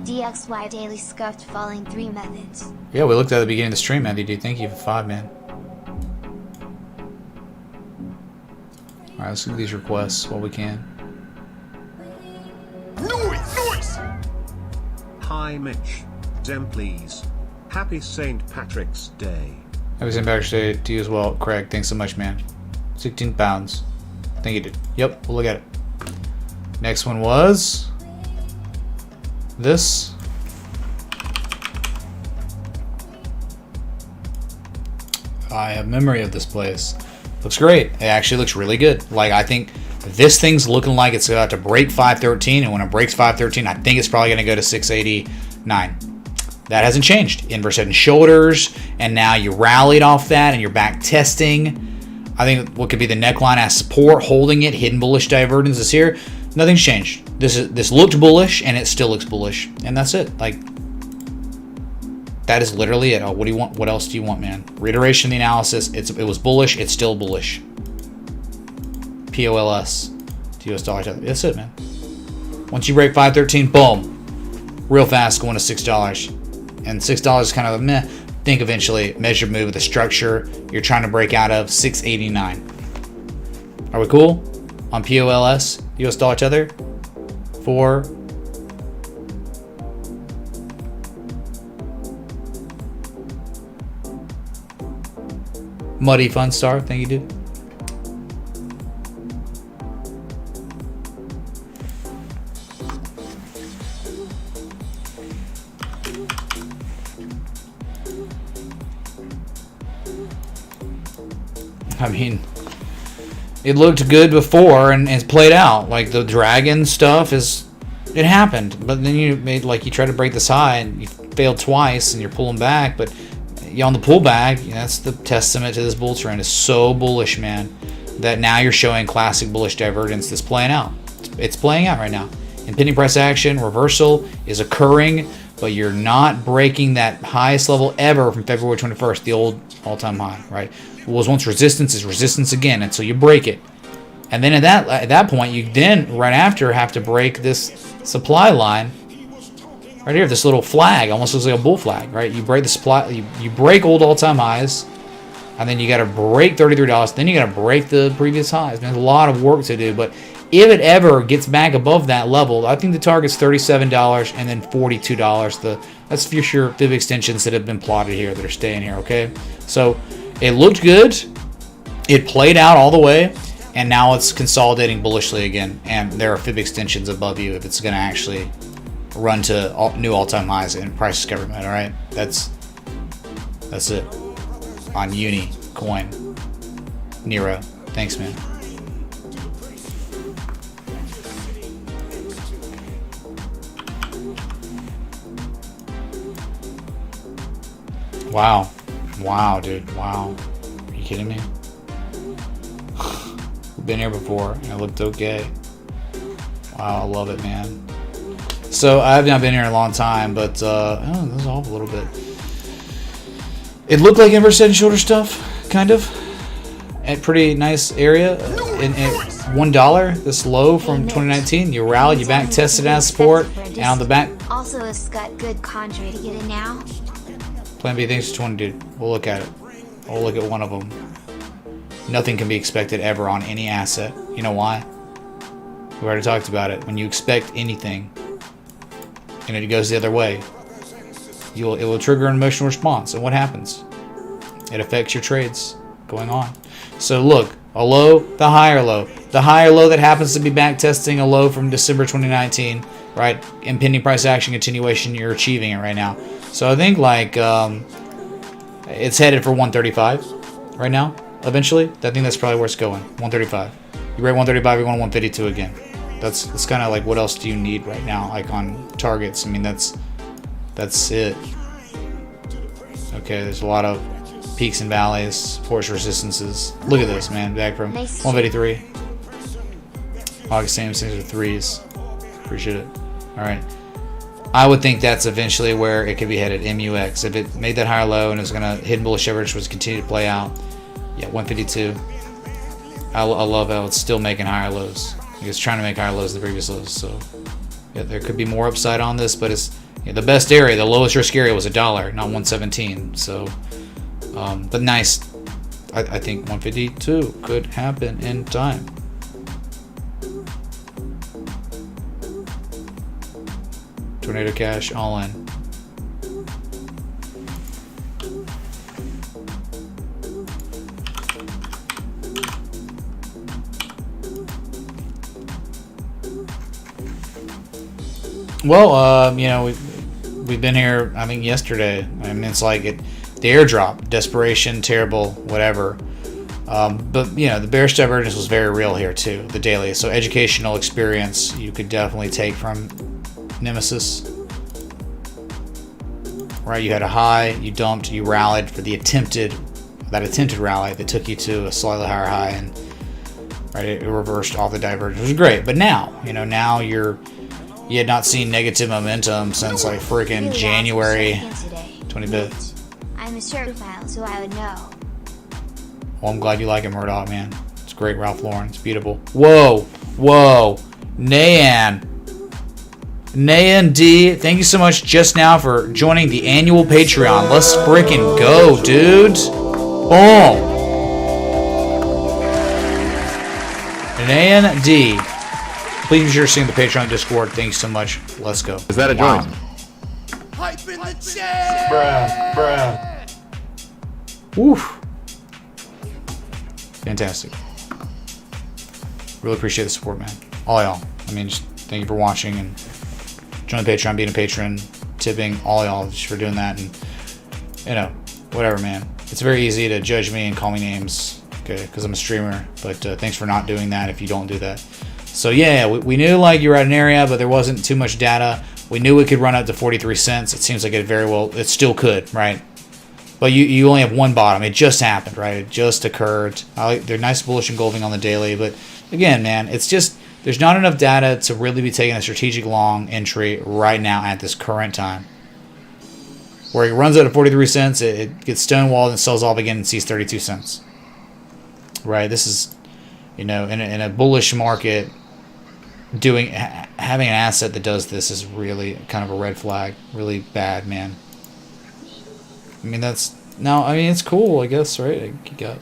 C: DXY Daily scuffed falling 3 methods.
B: Yeah, we looked at the beginning of the stream, Andy. Dude, thank you for 5, man. Alright, let's do these requests while we can.
D: Noise! Hi, Mitch. Dem, please. Happy St. Patrick's Day.
B: Happy St. Patrick's Day to you as well, Craig. Thanks so much, man. 16 pounds. Thank you, dude. Yep, we'll look at it. Next one was this. I have memory of this place. Looks great. It actually looks really good. Like, I think this thing's looking like it's about to break 513, and when it breaks 513, I think it's probably going to go to 689. That hasn't changed. Inverse head and shoulders, and now you rallied off that, and you're back testing. I think what could be the neckline as support, holding it, hidden bullish divergence is here. Nothing's changed. This looked bullish, and it still looks bullish, and that's it. Like, that is literally it. Oh, what do you want? What else do you want, man? Reiteration of the analysis. It was bullish. It's still bullish. POLS to US dollar. That's it, man. Once you break 513, boom, real fast going to $6. And $6 is kind of a meh. Think eventually measured move with the structure you're trying to break out of 689. Are we cool on POLS? US dollar tether for Muddy Fun Star. Thank you, dude. I mean, it looked good before and it's played out. Like the dragon stuff it happened, but then you try to break this high and you failed twice and you're pulling back, but on the pullback, that's the testament to this bull trend. It's so bullish, man, that now you're showing classic bullish divergence that's playing out. It's playing out right now. Impending price action, reversal is occurring, but you're not breaking that highest level ever from February 21st, the old all-time high, right? What was once resistance is resistance again until you break it. And then at that point, you then, right after, have to break this supply line right here, this little flag, almost looks like a bull flag, right? You break the supply, you break old all-time highs, and then you got to break $33. Then you got to break the previous highs. There's a lot of work to do, but if it ever gets back above that level, I think the target's $37 and then $42. That's future fib extensions that have been plotted here that are staying here, okay? So It looked good. It played out all the way, and now it's consolidating bullishly again. And there are fib extensions above you if it's going to actually run to new all-time highs and price discovery mode. All right, that's it on Uni Coin. Nero, thanks, man. Wow. Wow, dude. Wow. Are you kidding me? We've been here before, and it looked okay. Wow, I love it, man. So, I've not been here in a long time, but, oh, this is off a little bit. It looked like inverse head and shoulder stuff, kind of. At pretty nice area. In $1, this low from 2019. You rallied, you back tested as support, and on the back.
C: Also, it's got good contrary to get in now.
B: Plan B, thanks for 20, dude. We'll look at it. We'll look at one of them. Nothing can be expected ever on any asset. You know why? We already talked about it. When you expect anything, and it goes the other way, it will trigger an emotional response. And what happens? It affects your trades going on. So look, a low, the higher low. The higher low that happens to be back testing a low from December 2019, right? Impending price action continuation, you're achieving it right now. So I think like it's headed for 135 right now. Eventually, I think that's probably where it's going. 135. You rate 135, you're going 152 again. That's kind of like what else do you need right now? Like on targets. I mean that's it. Okay, there's a lot of peaks and valleys, supports, resistances. Look at this, man. Back from 153. August same things are threes. Appreciate it. All right. I would think that's eventually where it could be headed. MUX. If it made that higher low and it's gonna hidden bullish average was continue to play out. Yeah, 152. I love how it's still making higher lows. It's trying to make higher lows than the previous lows. So yeah, there could be more upside on this, but it's the best area. The lowest risk area was $1, not 117. So, but nice. I think 152 could happen in time. Tornado Cash, all in. Well, you know, we've been here, I think, yesterday. I mean, it's like the airdrop, desperation, terrible, whatever. But, you know, the bearish divergence was very real here, too, the daily. So educational experience you could definitely take from Nemesis. Right, you had a high, you dumped, you rallied for the attempted rally that took you to a slightly higher high, and right, it reversed all the divergence. It was great, but now, you know, now you had not seen negative momentum since like freaking January 25th.
C: I'm a certified, so I would know.
B: Well, I'm glad you like it, Murdoch, man. It's great, Ralph Lauren. It's beautiful. Whoa, Nayan D, thank you so much just now for joining the annual Patreon. Let's freaking go, dude. Boom. Nayan D, please be sure to see the Patreon Discord. Thanks so much. Let's go.
O: Is that a joint?
P: Hype in the chat!
B: Bruh. Woof. Fantastic. Really appreciate the support, man. All y'all. I mean, just thank you for watching and join the Patreon, being a patron, tipping, all y'all just for doing that. And, you know, whatever, man. It's very easy to judge me and call me names, okay, because I'm a streamer. But thanks for not doing that if you don't do that. So, yeah, we knew, like, you were at an area, but there wasn't too much data. We knew it could run up to 43 cents. It seems like it still could, right? But you only have one bottom. It just happened, right? It just occurred. They're nice bullish engulfing on the daily. But, again, man, it's just there's not enough data to really be taking a strategic long entry right now at this current time. Where it runs out of 43 cents, it gets stonewalled and sells off again and sees 32 cents. Right? This is, you know, in a bullish market, having an asset that does this is really kind of a red flag. Really bad, man. I mean, it's cool, I guess, right? You got...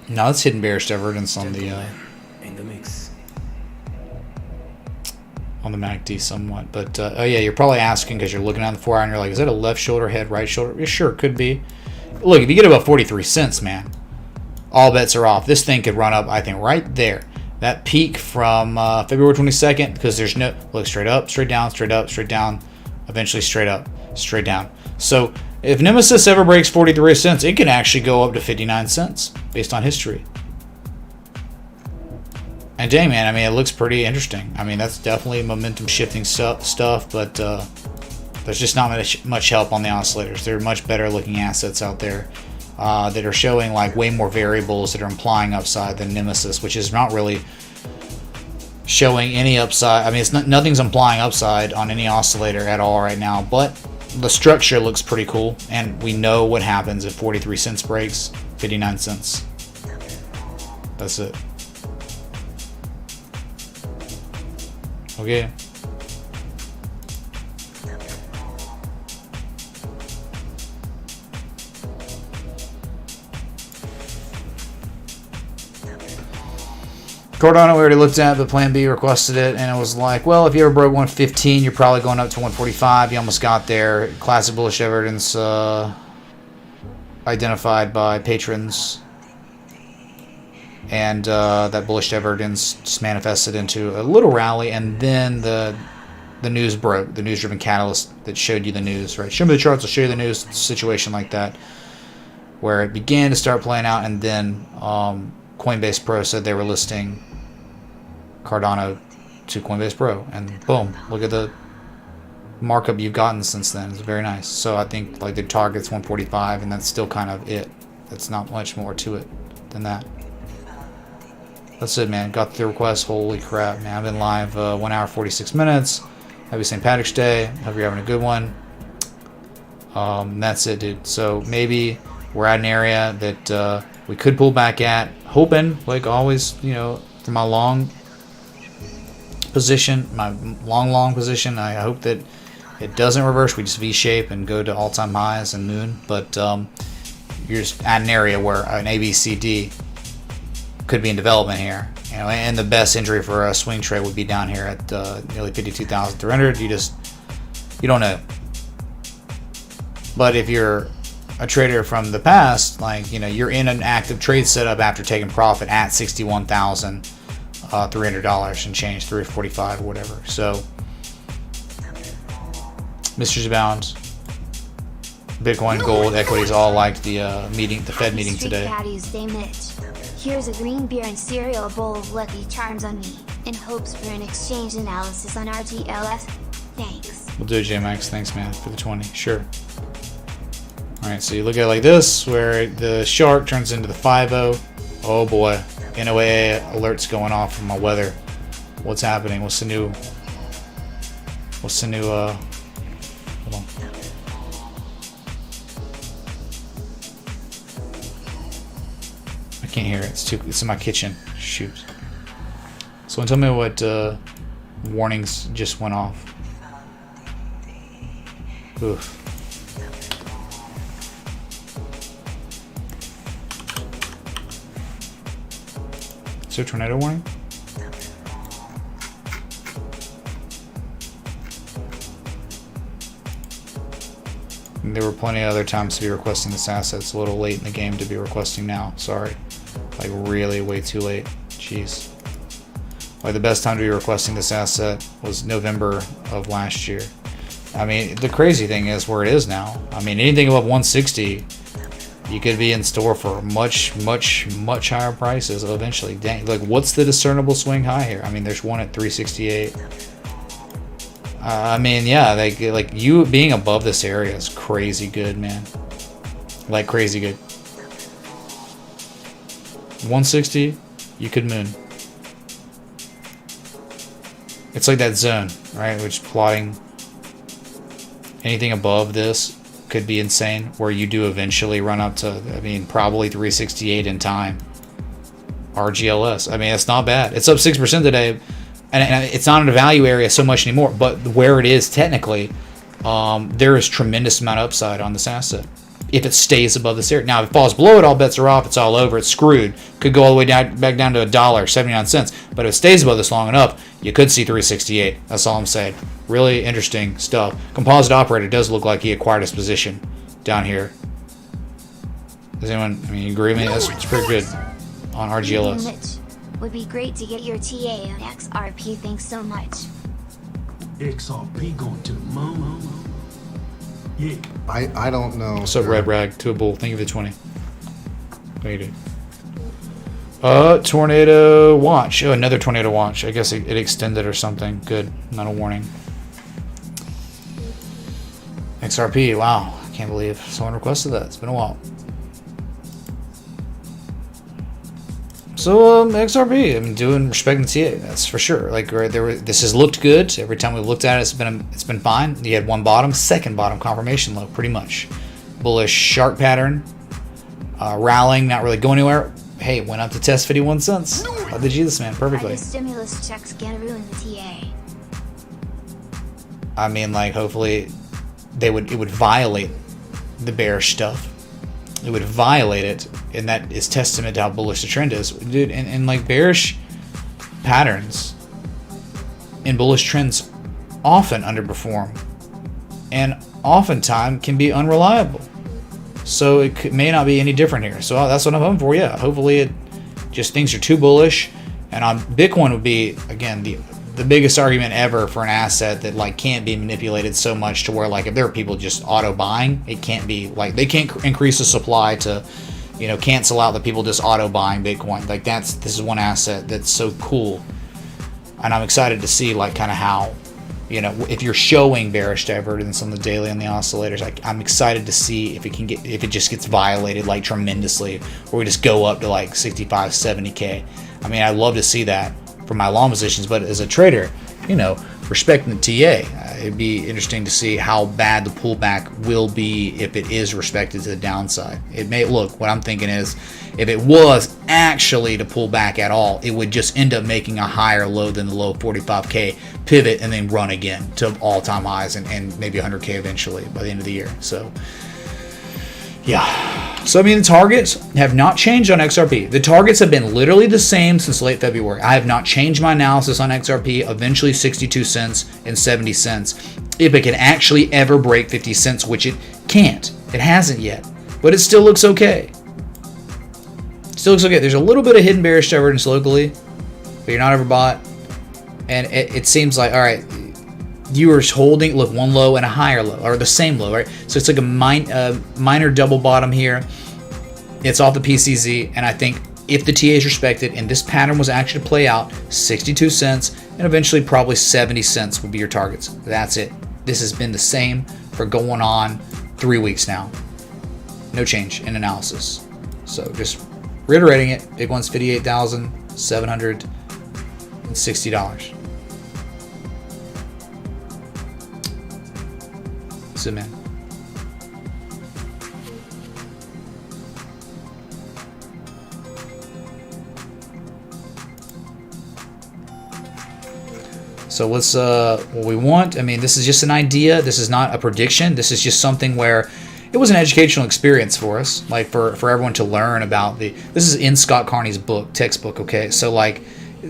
B: Now it's hidden bearish divergence on the
E: in the mix.
B: On the MACD somewhat, but oh yeah, you're probably asking because you're looking at the 4 hour and you're like, is that a left shoulder head, right shoulder? Yeah, sure, could be. look, if you get above 43 cents, man, all bets are off. This thing could run up, I think, right there. That peak from February 22nd, because there's no, look, straight up, straight down, straight up, straight down, eventually straight up, straight down. So if Nemesis ever breaks 43 cents, it can actually go up to 59 cents based on history. And dang, man, I mean, it looks pretty interesting. I mean, that's definitely momentum shifting stuff, but there's just not much help on the oscillators. There are much better looking assets out there that are showing like way more variables that are implying upside than Nemesis, which is not really showing any upside. I mean, it's nothing's implying upside on any oscillator at all right now, but the structure looks pretty cool, and we know what happens if 43 cents breaks 59 cents. That's it. Okay. Cardano we already looked at, but Plan B requested it, and it was like, well, if you ever broke 115, you're probably going up to 145. You almost got there. Classic bullish evidence identified by patrons, and that bullish evidence just manifested into a little rally, and then the news broke, the news-driven catalyst that showed you the news, right? Show me the charts, I'll show you the news. Situation like that, where it began to start playing out, and then Coinbase Pro said they were listing Cardano to Coinbase Pro, and boom, look at the markup you've gotten since then. It's very nice. So I think like the target's 145, and that's still kind of it. It's not much more to it than that. That's it, man. Got the request. Holy crap, man. I've been live 1 hour 46 minutes. Happy St. Patrick's Day. Hope you're having a good one. That's it, dude. So maybe we're at an area that we could pull back at. Hoping, like always, you know, for my long position, my long position, I hope that it doesn't reverse. We just V-shape and go to all-time highs and moon. But you're just at an area where an ABCD could be in development here, you know, and the best entry for a swing trade would be down here at nearly 52,300. You don't know. But if you're a trader from the past, like, you know, you're in an active trade setup after taking profit at $61,300 and change, 345 or whatever. So mysteries abound. Bitcoin, gold, equities all liked the meeting, the Fed meeting today.
C: Here's a green beer and cereal bowl of Lucky Charms on me, in hopes for an exchange analysis on RTLS. Thanks.
B: We'll do it, JMax. Thanks, man, for the 20. Sure. Alright, so you look at it like this, where the shark turns into the 5-0. Oh boy. NOAA alerts going off from my weather. What's happening? What's the new hold on. I can't hear it. It's in my kitchen. Shoot. So tell me what warnings just went off. Oof. Is there a tornado warning? And there were plenty of other times to be requesting this asset. It's a little late in the game to be requesting now. Sorry. Like really way too late. Jeez. Like the best time to be requesting this asset was November of last year. I mean, the crazy thing is where it is now. I mean, anything above 160, you could be in store for much higher prices eventually. Dang, like what's the discernible swing high here? I mean, there's one at 368. I mean, yeah, like you being above this area is crazy good, man. Like crazy good. 160, you could moon. It's like that zone, right? Which plotting anything above this could be insane, where you do eventually run up to, I mean, probably 368 in time. RGLS. I mean, it's not bad. It's up 6% today, and it's not in a value area so much anymore, but where it is technically, there is tremendous amount of upside on this asset if it stays above this area. Now, if it falls below it, all bets are off. It's all over. It's screwed. Could go all the way down, back down to $1.79. But if it stays above this long enough, you could see 368. That's all I'm saying. Really interesting stuff. Composite Operator does look like he acquired his position down here. Does anyone, I mean, you agree with me? It's pretty good on RGLS.
C: Mitch, would be great to get your TA on XRP. Thanks so much.
E: XRP going to the moon. Yeah.
O: I don't know.
B: What's up, Red Rag? To a bull. Thank you for the 20. Thank you. Tornado watch. Oh, another tornado watch. I guess it extended or something. Good. Not a warning. XRP. Wow. I can't believe someone requested that. It's been a while. So XRP, I'm respecting TA, that's for sure. Like this has looked good. Every time we've looked at it, it's been fine. You had one bottom, second bottom confirmation low, pretty much. Bullish shark pattern, rallying, not really going anywhere. Hey, went up to test 51 cents. How did you this man perfectly?
C: Stimulus checks gonna ruin the TA.
B: I mean, like hopefully it would violate the bearish stuff. It would violate it, and that is testament to how bullish the trend is, dude. And like bearish patterns and bullish trends often underperform, and oftentimes can be unreliable. So it may not be any different here. So that's what I'm hoping for. Yeah, hopefully it just things are too bullish, and on Bitcoin would be again the biggest argument ever for an asset that like can't be manipulated so much to where like if there are people just auto buying, it can't be like they can't increase the supply to, you know, cancel out the people just auto buying Bitcoin. Like this is one asset that's so cool, and I'm excited to see like kind of how, you know, if you're showing bearish divergence on the daily and the oscillators, like I'm excited to see if it just gets violated like tremendously, or we just go up to like 65, 70K. I mean, I'd love to see that for my long positions, but as a trader, you know, respecting the TA, it'd be interesting to see how bad the pullback will be if it is respected to the downside. It may look, what I'm thinking is, if it was actually to pull back at all, it would just end up making a higher low than the low 45K, pivot, and then run again to all-time highs and maybe 100K eventually by the end of the year. So, yeah. So, I mean, the targets have not changed on XRP. The targets have been literally the same since late February. I have not changed my analysis on XRP. Eventually 62 cents and 70 cents. If it can actually ever break 50 cents, which it can't. It hasn't yet. But it still looks okay. Still looks okay. There's a little bit of hidden bearish divergence locally, but you're not overbought. And it seems like, all right, you are holding, look, one low and a higher low, or the same low, right? So it's like a minor double bottom here. It's off the PCZ, and I think if the TA is respected and this pattern was actually to play out, 62 cents and eventually probably 70 cents will be your targets. That's it. This has been the same for going on 3 weeks now. No change in analysis. So just reiterating it, big one's $58,760. So, man. So let's what we want. I mean, this is just an idea. This is not a prediction. This is just something where it was an educational experience for us, like for everyone to learn about this is in Scott Carney's book, textbook, okay? So like,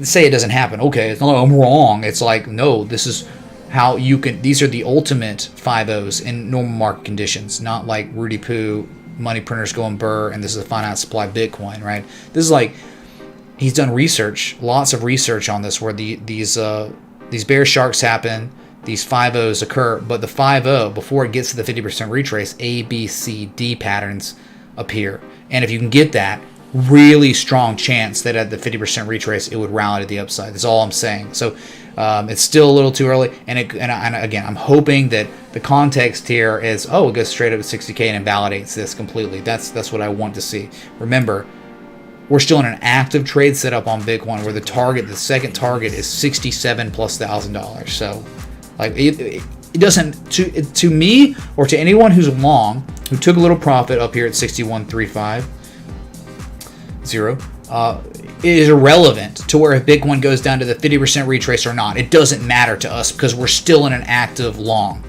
B: say it doesn't happen. Okay, it's not like I'm wrong. It's like, no, this is how you can, these are the ultimate 5-0s in normal market conditions, not like Rudy Poo, money printers going burr, and this is a finite supply of Bitcoin, right? This is like, he's done research, lots of research on this, where these bear sharks happen, these 5-0s occur, but the 5-0, before it gets to the 50% retrace, A, B, C, D patterns appear. And if you can get that, really strong chance that at the 50% retrace, it would rally to the upside. That's all I'm saying. So it's still a little too early. And again, I'm hoping that the context here is, oh, it goes straight up to 60K and invalidates this completely. That's what I want to see. Remember, we're still in an active trade setup on Bitcoin where the second target is $67,000+. So, like, it doesn't, to me or to anyone who's long, who took a little profit up here at 61.350, it is irrelevant to where if Bitcoin goes down to the 50% retrace or not. It doesn't matter to us because we're still in an active long.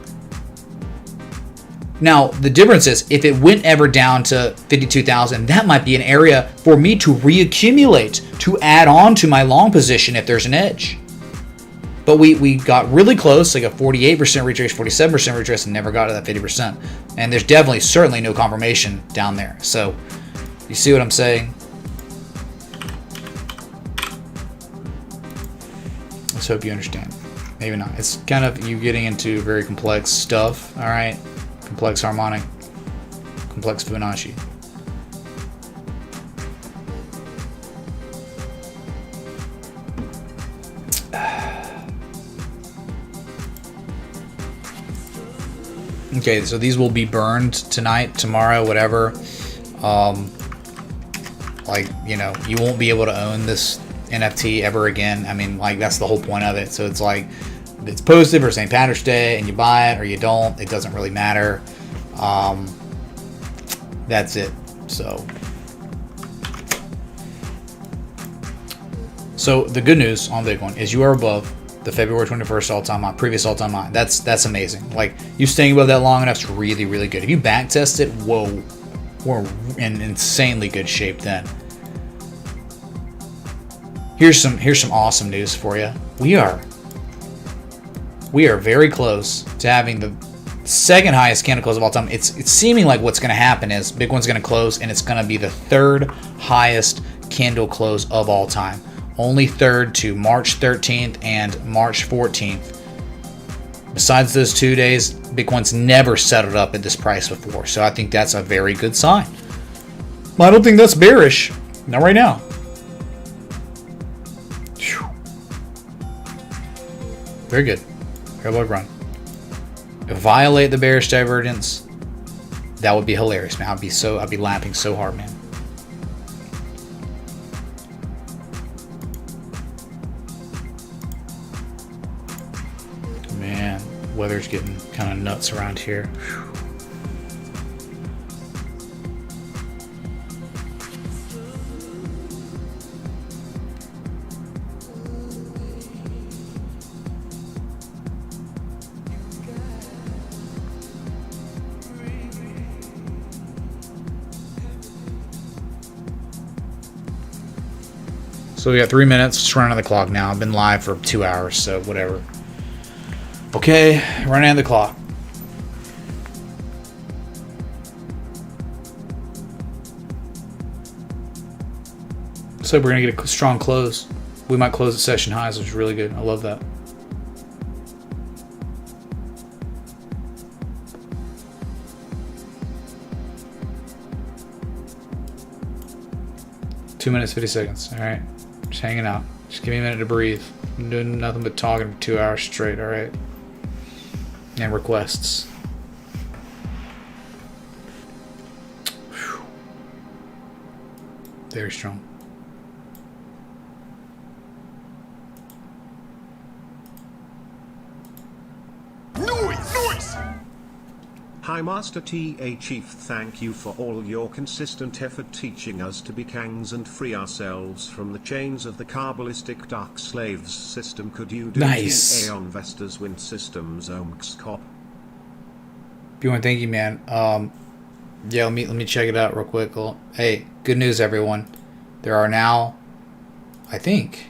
B: Now, the difference is if it went ever down to 52,000, that might be an area for me to reaccumulate, to add on to my long position if there's an edge. But we got really close, like a 48% retrace, 47% retrace, and never got to that 50%. And there's certainly no confirmation down there. So You see what I'm saying? Let's hope you understand. Maybe not. It's kind of you getting into very complex stuff, alright? Complex harmonic, complex Fibonacci. Okay, so these will be burned tonight, tomorrow, whatever. Like, you know, you won't be able to own this NFT ever again. I mean, like, that's the whole point of it. So it's like, it's posted for St. Patrick's Day and you buy it or you don't. It doesn't really matter. That's it. So the good news on Bitcoin is you are above the February 21st all-time high, previous all-time high. That's amazing. Like, you staying above that long enough's really, really good. If you backtest it, whoa, we're in insanely good shape then. Here's some awesome news for you. We are very close to having the second highest candle close of all time. It's seeming like what's going to happen is Bitcoin's going to close and it's going to be the third highest candle close of all time. Only third to March 13th and March 14th. Besides those 2 days, Bitcoin's never settled up at this price before. So I think that's a very good sign. I don't think that's bearish. Not right now. Whew. Very good. Very well run. Violate the bearish divergence. That would be hilarious, man. I'd be laughing so hard, man. Man, weather's getting kind of nuts around here. Whew. So we got 3 minutes, just running on the clock now. I've been live for 2 hours, so whatever. Okay, running on the clock. So we're gonna get a strong close. We might close at session highs, which is really good. I love that. Two 2 minutes, 50 seconds. All right. Just hanging out. Just give me a minute to breathe. I'm doing nothing but talking for 2 hours straight, all right? And requests. Whew. Very strong.
D: Noise! Hi Master TA Chief, thank you for all your consistent effort teaching us to be kangs and free ourselves from the chains of the Kabbalistic dark slaves system. Could you do
B: nice.
D: TA on Vestas Wind Systems Omskop?
B: Thank you, man. Yeah, let me check it out real quick. Hey, good news, everyone. There are now, I think,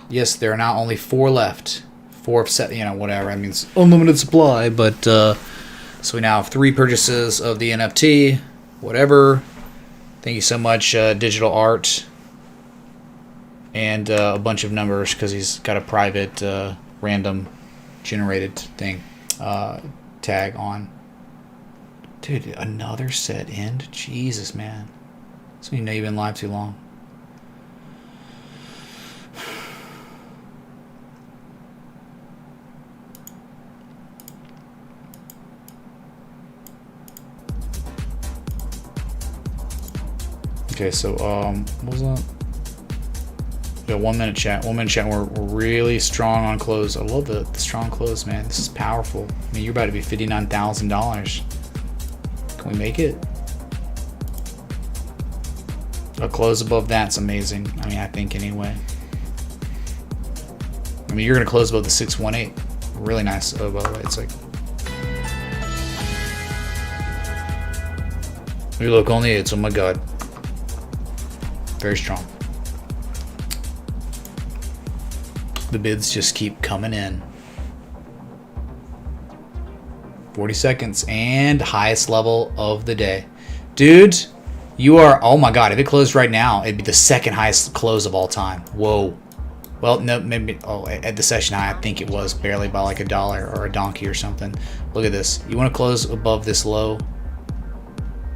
B: yes, there are now only 4 left. 4 set, whatever. I mean, it's unlimited supply, but so we now have 3 purchases of the NFT. Whatever. Thank you so much, Digital Art, and a bunch of numbers because he's got a private, random generated thing tag on. Dude, another set end. Jesus, man. So you know you've been live too long. Okay, so what was that? We got 1 minute chat. 1 minute chat. We're really strong on close. I love the strong close, man. This is powerful. I mean, you're about to be $59,000. Can we make it? A close above that's amazing. I mean, I think anyway. I mean, you're gonna close above the 618. Really nice. Oh, by the way, it's like. We look only it's. Oh my god. Very strong. The bids just keep coming in. 40 seconds and highest level of the day. Dude, you are, oh my god, if it closed right now, it'd be the second highest close of all time. Whoa. Well, no, maybe, oh, at the session high, I think it was barely by like $1 or a donkey or something. Look at this. You want to close above this low,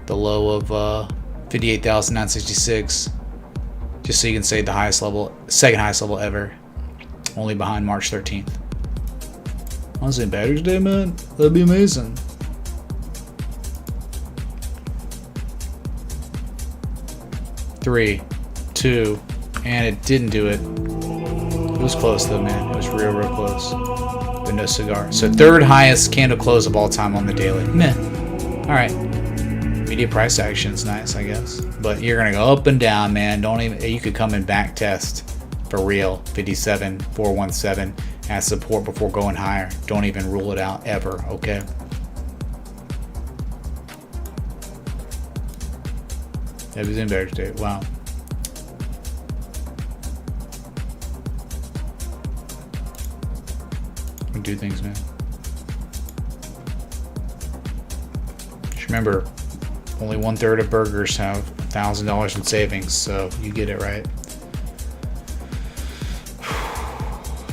B: the low of 58,966, just so you can say the highest level, second highest level ever, only behind March 13th. Honestly, Batteries Day, man, that'd be amazing. Three, two, and it didn't do it. It was close though, man. It was real close. But no cigar. So third highest candle close of all time on the daily. Meh. Alright. Media price action is nice, I guess. But you're gonna go up and down, man. Don't even, you could come and back test for real. 57, 417 as support before going higher. Don't even rule it out ever, okay? That was in Bear State. Wow. Do things, man. Just remember, only 1/3 of burgers have $1,000 in savings, so you get it right.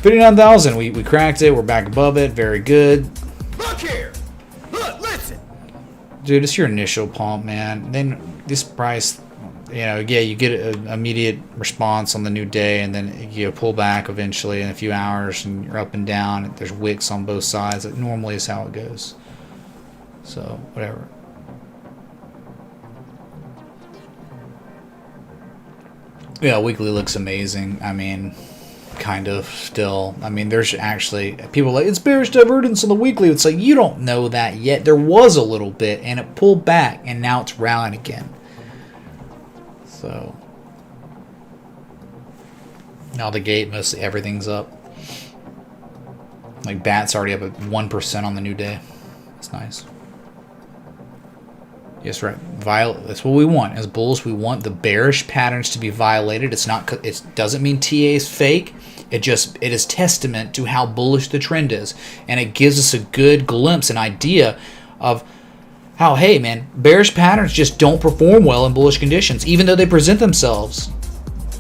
B: 59,000. We cracked it. We're back above it. Very good.
P: Look here. Look, listen.
B: Dude, it's your initial pump, man. Then this price, you know, yeah, you get an immediate response on the new day, and then you pull back eventually in a few hours, and you're up and down. There's wicks on both sides. It normally is how it goes. So, whatever. Yeah, weekly looks amazing. I mean, kind of still. I mean, there's actually people like, it's bearish divergence on the weekly. It's like, you don't know that yet. There was a little bit, and it pulled back, and now it's rallying again. So now the gate, mostly everything's up. Like BAT's already up at 1% on the new day. That's nice. Yes, right. That's what we want as bulls. We want the bearish patterns to be violated. It's not. It doesn't mean TA is fake. It is testament to how bullish the trend is, and it gives us a good glimpse, an idea of how, hey man, bearish patterns just don't perform well in bullish conditions, even though they present themselves.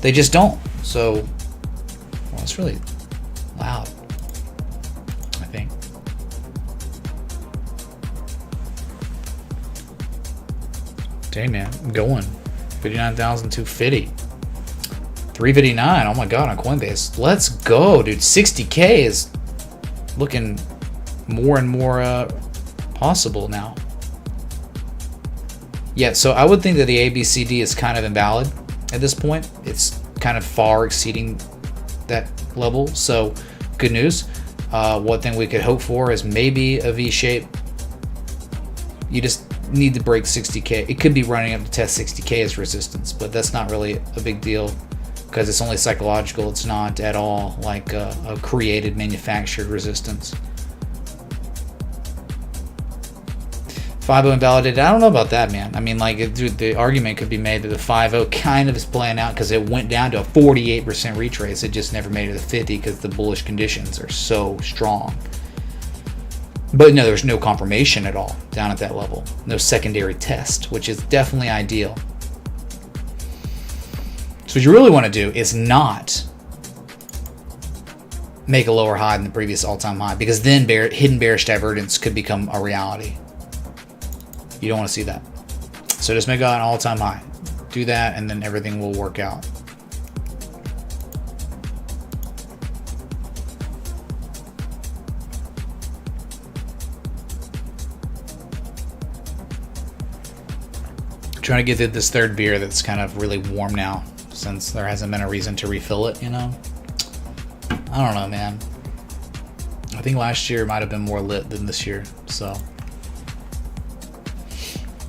B: They just don't. So, well, it's really loud, I think. Dang man, I'm going. 59,250. 359. Oh my god, on Coinbase. Let's go, dude. 60K is looking more and more possible now. Yeah, so I would think that the ABCD is kind of invalid at this point. It's kind of far exceeding that level. So, good news. One thing we could hope for is maybe a V shape. You just need to break 60K. It could be running up to test 60K as resistance, but that's not really a big deal because it's only psychological. It's not at all like a created, manufactured resistance. 5.0 invalidated. I don't know about that, man. I mean, like, dude, the argument could be made that the 5.0 kind of is playing out because it went down to a 48% retrace. It just never made it to 50 because the bullish conditions are so strong. But no, there's no confirmation at all down at that level. No secondary test, which is definitely ideal. So what you really want to do is not make a lower high than the previous all-time high, because then hidden bearish divergence could become a reality. You don't want to see that. So just make an all-time high. Do that, and then everything will work out. Trying to get this third beer that's kind of really warm now, since there hasn't been a reason to refill it, you know? I don't know, man. I think last year might have been more lit than this year, so.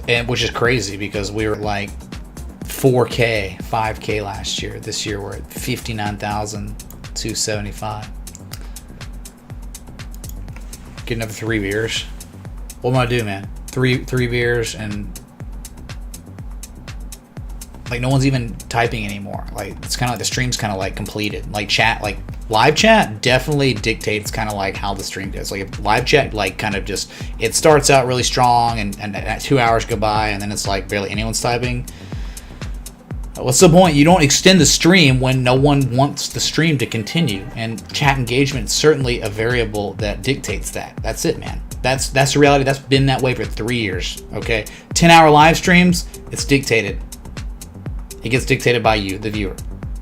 B: And which is crazy because we were like 4K, 5K last year. This year we're at 59,275. Get another 3 beers. What am I gonna do, man? Three beers, and like no one's even typing anymore. Like it's kind of like the stream's kind of like completed. Like chat, like live chat definitely dictates kind of like how the stream goes. Like if live chat like kind of just, it starts out really strong and 2 hours go by and then it's like barely anyone's typing. What's the point? You don't extend the stream when no one wants the stream to continue, and chat engagement is certainly a variable that dictates that. That's it, man. That's the reality. That's been that way for 3 years. Okay, 10-hour live streams, it's dictated. It gets dictated by you, the viewer.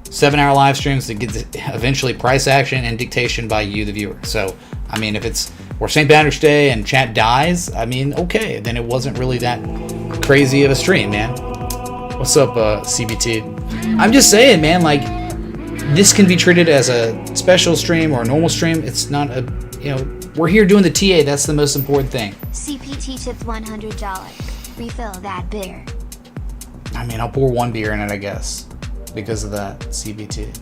B: 7-hour live streams, it gets eventually price action and dictation by you, the viewer. So, I mean, if it's or St. Patrick's Day and chat dies, I mean, okay, then it wasn't really that crazy of a stream, man. What's up, CBT? I'm just saying, man, like, this can be treated as a special stream or a normal stream. It's not a, you know, we're here doing the TA. That's the most important thing.
C: CPT tipped $100. Refill that beer.
B: I mean, I'll pour one beer in it, I guess, because of that CBT.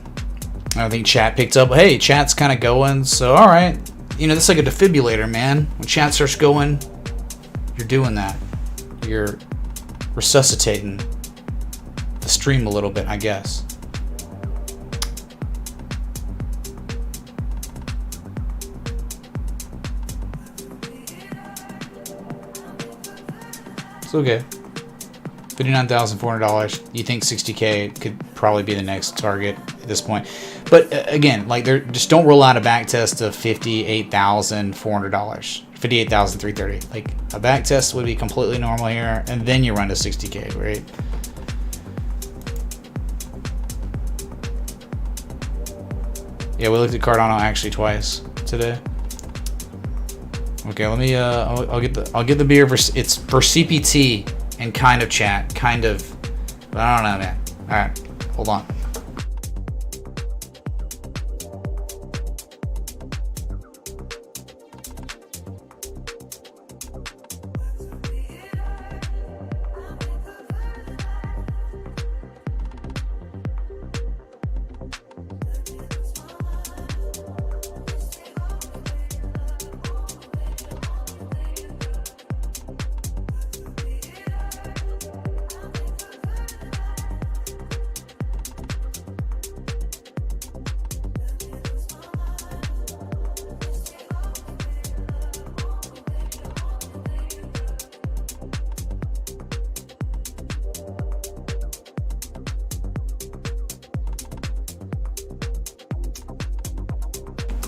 B: I don't think chat picked up. Hey, chat's kind of going, so all right. You know, that's like a defibrillator, man. When chat starts going, you're doing that. You're resuscitating the stream a little bit, I guess. It's okay. $59,400. You think 60K could probably be the next target at this point. But again, like, they're just don't roll out a back test of $58,400. $58,330. Like, a back test would be completely normal here, and then you run to 60K, right? Yeah, we looked at Cardano actually twice today. Okay, let me I'll get the beer for, it's for CPT and kind of chat, kind of, but I don't know, man. All right, hold on.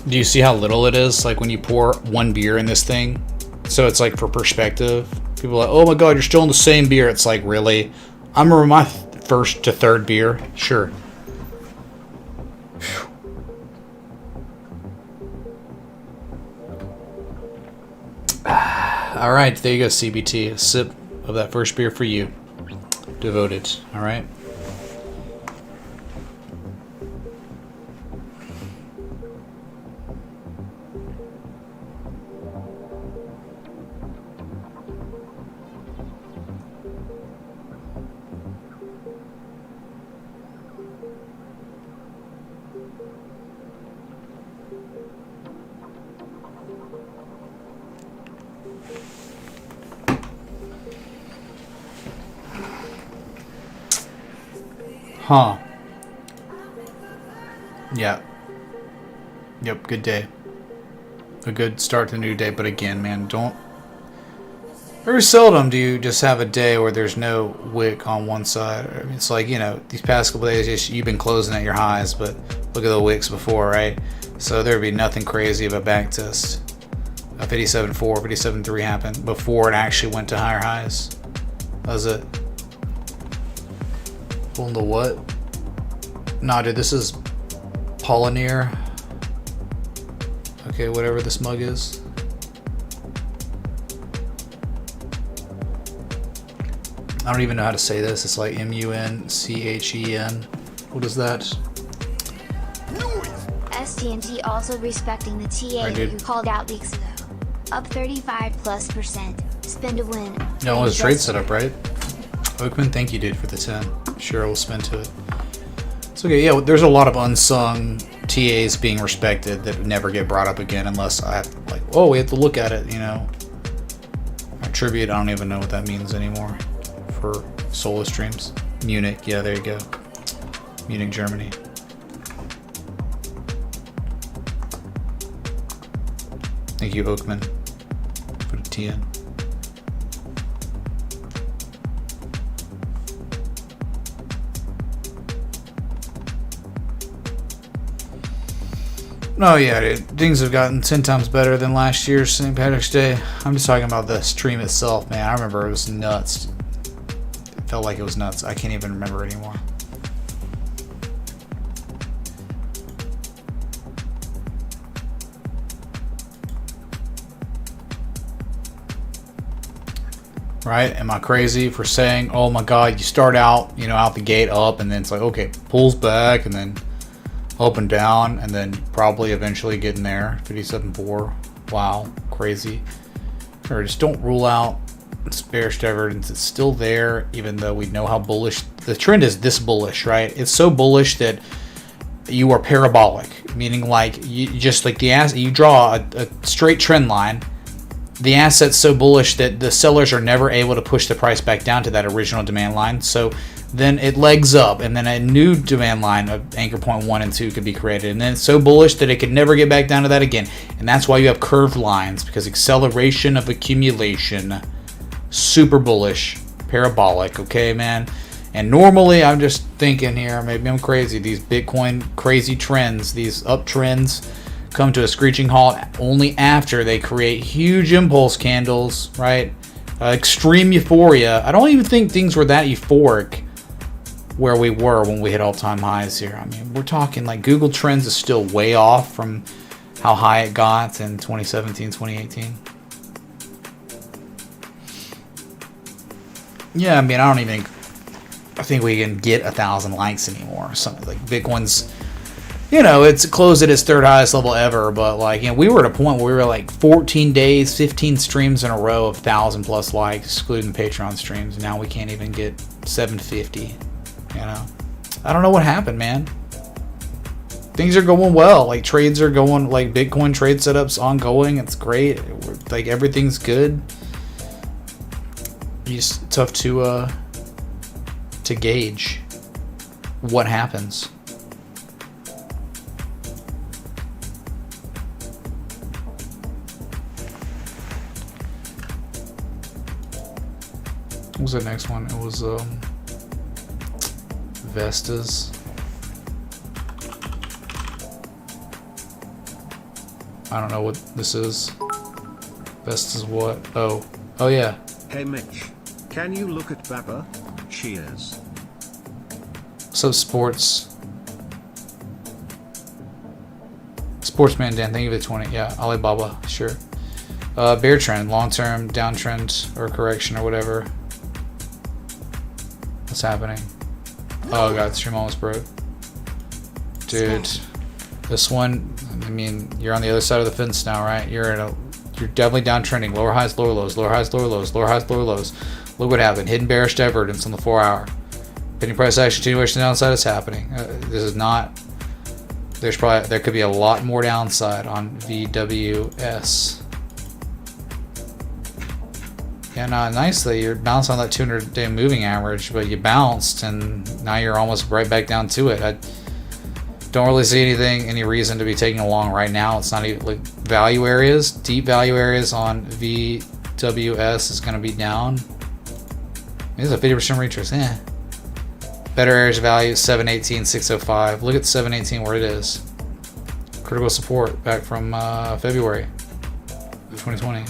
B: Do you see how little it is? Like when you pour one beer in this thing, so it's like for perspective. People are like, oh my god, you're still in the same beer. It's like, really? I remember my first to third beer. Sure. All right, there you go, CBT. A sip of that first beer for you. Devoted. All right. Huh. Yeah. Yep, good day. A good start to the new day, but again, man, don't... Very seldom do you just have a day where there's no wick on one side. I mean, it's like, you know, these past couple days, you've been closing at your highs, but look at the wicks before, right? So there'd be nothing crazy of a back test. A 57.4, 57.3 happened before it actually went to higher highs. That was it. On the what? Nah, dude, this is Polynir. Okay, whatever this mug is. I don't even know how to say this. It's like M-U-N-C-H-E-N. What is that?
C: STNT also respecting the TA
B: Right,
C: that you called out weeks ago. Up 35+%. Spin to win.
B: No, it was a trade setup, right? Oakman, thank you, dude, for the 10. Sure, we'll spin to it. It's okay, yeah, there's a lot of unsung TAs being respected that never get brought up again unless I have to, like, oh, we have to look at it, you know. Tribute, I don't even know what that means anymore for solo streams. Munich, yeah, there you go. Munich, Germany. Thank you, Oakman. Put a T in. Oh yeah, dude. Things have gotten 10 times better than last year's St. Patrick's Day. I'm just talking about the stream itself, man. I remember it was nuts. It felt like it was nuts. I can't even remember anymore. Right? Am I crazy for saying, oh my god, you start out, you know, out the gate up, and then it's like, okay, pulls back, and then up and down, and then probably eventually getting there. 57.4. Wow, crazy. Or just don't rule out bearish divergence. It's still there, even though we know how bullish the trend is. This bullish, right? It's so bullish that you are parabolic, meaning like you just like the asset. You draw a straight trend line. The asset's so bullish that the sellers are never able to push the price back down to that original demand line. So then it legs up, and then a new demand line of anchor point 1 and 2 could be created. And then it's so bullish that it could never get back down to that again. And that's why you have curved lines, because acceleration of accumulation, super bullish, parabolic, okay, man? And normally, I'm just thinking here, maybe I'm crazy, these Bitcoin crazy trends, these uptrends, come to a screeching halt only after they create huge impulse candles, right? Extreme euphoria. I don't even think things were that euphoric where we were when we hit all-time highs here. I mean, we're talking like Google Trends is still way off from how high it got in 2017, 2018. Yeah, I mean, I think we can get 1,000 likes anymore. Something like Bitcoin's, you know, it's closed at its third highest level ever, but like, you know, we were at a point where we were like 14 days, 15 streams in a row of 1,000 plus likes, excluding Patreon streams. And now we can't even get 750. You know, I don't know what happened, man. Things are going well. Like trades are going, like Bitcoin trade setups ongoing. It's great. Like everything's good. It's tough to gauge what happens. What was the next one? It was Vestas. I don't know what this is. Vestas what? Oh yeah.
D: Hey Mitch, can you look at Baba? Cheers.
B: So sportsman Dan, thank you for the 20. Yeah, Alibaba, sure. Bear trend, long-term downtrend or correction or whatever. What's happening? Oh god, stream almost broke. Dude, this one, I mean, you're on the other side of the fence now, right? You're definitely downtrending. Lower highs, lower lows, lower highs, lower lows, lower highs, lower lows. Look what happened. Hidden bearish divergence on the 4 hour. Pending price action continuation downside is happening. This is not. There could be a lot more downside on VWS. Yeah, no, nicely. You're bouncing on that 200-day moving average, but you bounced, and now you're almost right back down to it. I don't really see any reason to be taking a long right now. It's not even like value areas, deep value areas on VWS is going to be down. This is a 50% retrace. Better areas of value 718, 605. Look at 718 where it is. Critical support back from February of 2020.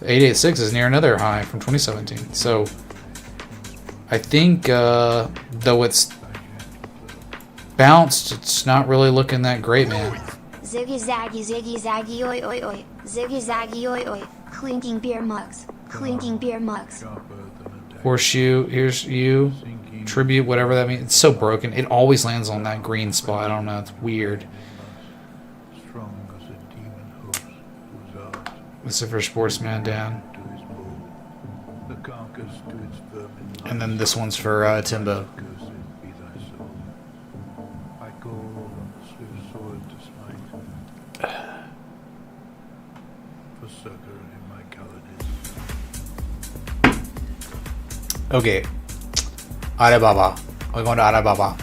B: 886 is near another high from 2017. So I think though it's bounced, it's not really looking that great, man.
C: Ziggy zaggy, oi oi oi. Ziggy zaggy, oi oi. Clinking beer mugs. Clinking beer mugs.
B: Horseshoe, here's you. Tribute, whatever that means. It's so broken. It always lands on that green spot. I don't know. It's weird. This is for Sportsman Dan. And then this one's for Timbo. Okay. Alibaba. We're going to Alibaba.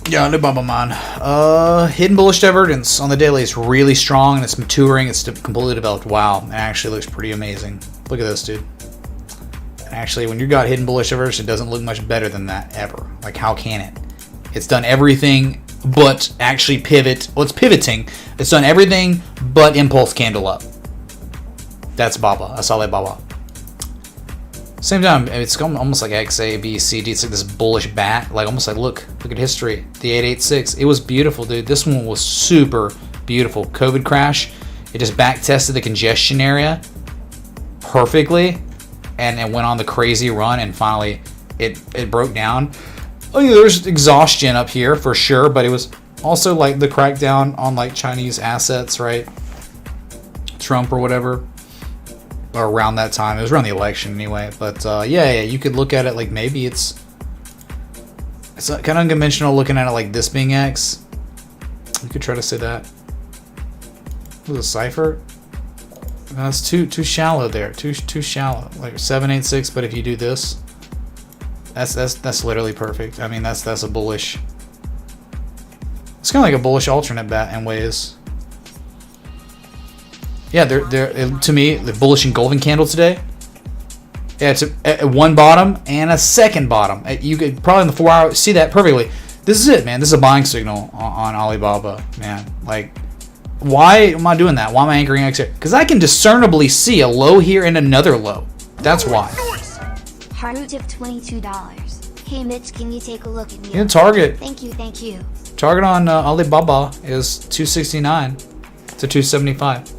B: Yeah, no bubble man. Hidden bullish divergence on the daily is really strong and it's maturing. It's completely developed. Wow, it actually looks pretty amazing. Look at this, dude. Actually, when you got hidden bullish divergence, it doesn't look much better than that ever. Like, how can it? It's done everything but actually pivot. Well, it's pivoting. It's done everything but impulse candle up. That's Baba. That's Alibaba. Same time, it's almost like XA, B, C, D. It's like this bullish bat. Like, almost like, look at history. The 886. It was beautiful, dude. This one was super beautiful. COVID crash. It just back tested the congestion area perfectly. And it went on the crazy run. And finally, it broke down. Oh, yeah, there's exhaustion up here for sure. But it was also like the crackdown on like Chinese assets, right? Trump or whatever. Or around that time. It was around the election anyway. But yeah, you could look at it like maybe it's kind of unconventional looking at it like this being X. You could try to say that. Was it a cipher? That's too shallow there. Too shallow. Like 786. But if you do this, that's literally perfect. I mean that's a bullish. It's kind of like a bullish alternate bat in ways. Yeah, they're to me the bullish engulfing candle today. Yeah, it's a one bottom and a second bottom. You could probably in the 4 hour see that perfectly. This is it, man. This is a buying signal on Alibaba, man. Like, why am I doing that? Why am I anchoring X here? Because I can discernibly see a low here and another low. That's why.
C: Haru tip $22. Hey Mitch, can you take a look at me?
B: Yeah, target.
C: Thank you.
B: Target on Alibaba is 269 to 275.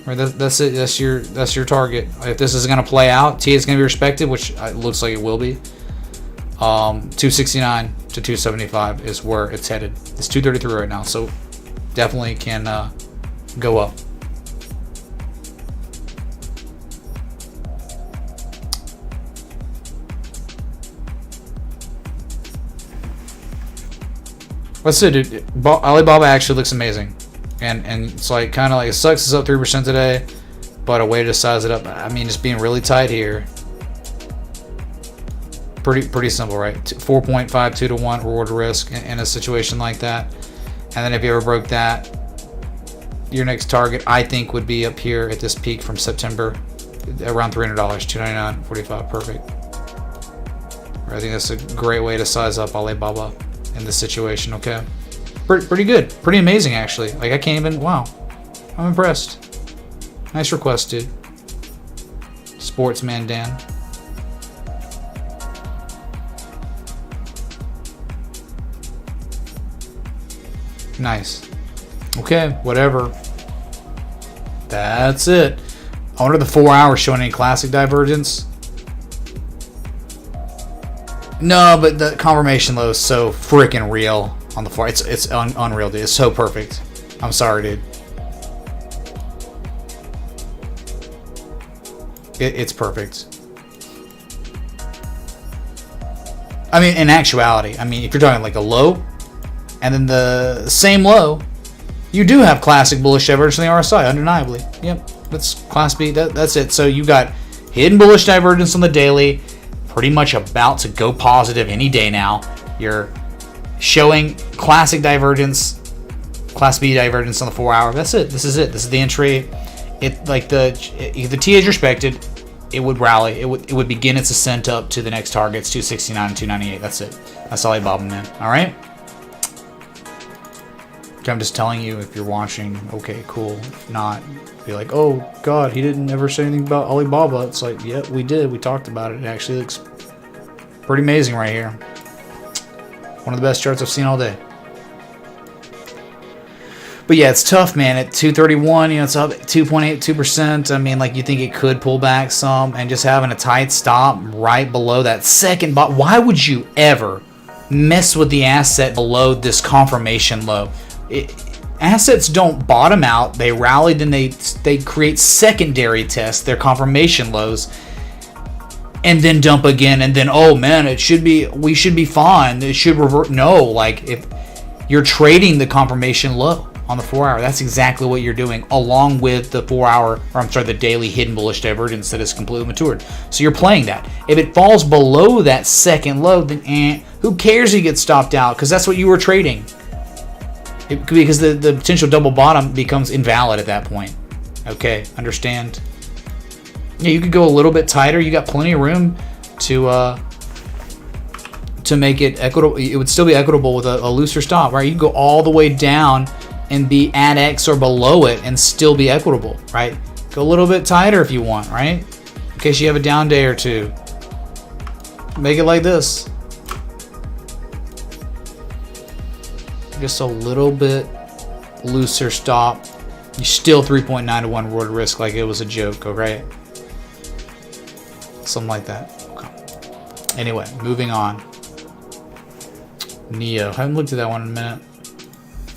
B: Right, that's it. That's your target. If this is gonna play out, T is gonna be respected, which it looks like it will be. 269 to 275 is where it's headed. It's 233 right now, so definitely can go up. That's it, dude. Alibaba actually looks amazing. And it's like kind of like it sucks. It's up 3% today, but a way to size it up. I mean, just being really tight here. Pretty simple, right? 4.5, 2 to 1 reward to risk in a situation like that. And then if you ever broke that, your next target I think would be up here at this peak from September, around $300, $299.45. Perfect. I think that's a great way to size up Alibaba in this situation. Okay. Pretty good. Pretty amazing, actually. Like, I can't even... Wow. I'm impressed. Nice request, dude. Sportsman Dan. Nice. Okay, whatever. That's it. I wonder the 4 hours showing any classic divergence. No, but the confirmation low is so freaking real. On the floor, it's unreal, dude. It's so perfect. I'm sorry, dude. It's perfect. I mean, in actuality, I mean, if you're talking like a low, and then the same low, you do have classic bullish divergence in the RSI, undeniably. Yep, that's Class B. That's it. So you got hidden bullish divergence on the daily, pretty much about to go positive any day now. You're showing classic divergence, Class B divergence on the 4 hour. That's it. This is it. This is the entry. It like the T is respected. It would rally. It would begin its ascent up to the next targets, 269 and 298. That's it. That's Alibaba, man. All right. Okay, I'm just telling you if you're watching. Okay, cool. If not, be like, oh God, he didn't ever say anything about Alibaba. It's like, yeah, we did. We talked about it. It actually looks pretty amazing right here. One of the best charts I've seen all day. But yeah, it's tough, man. At 231, it's up 2.82%. I mean, like, you think it could pull back some, and just having a tight stop right below that second bot. Why would you ever mess with the asset below this confirmation low? Assets don't bottom out. They rally, then they create secondary tests, their confirmation lows, and then dump again, and then, oh man, we should be fine. It should revert. No, like, if you're trading the confirmation low, on the 4 hour. That's exactly what you're doing, along with the 4 hour, or I'm sorry, the daily hidden bullish divergence that is completely matured. So you're playing that. If it falls below that second low, then who cares if you get stopped out? Because that's what you were trading. Because the potential double bottom becomes invalid at that point. Okay, understand? Yeah, you could go a little bit tighter. You got plenty of room to make it equitable. It would still be equitable with a looser stop, right? You can go all the way down and be at X or below it and still be equitable, right? Go a little bit tighter if you want, right? In case you have a down day or two. Make it like this. Just a little bit looser stop. You still 3.9 to 1 reward risk like it was a joke, okay? Something like that. Okay. Anyway, moving on. Neo. Haven't looked at that one in a minute.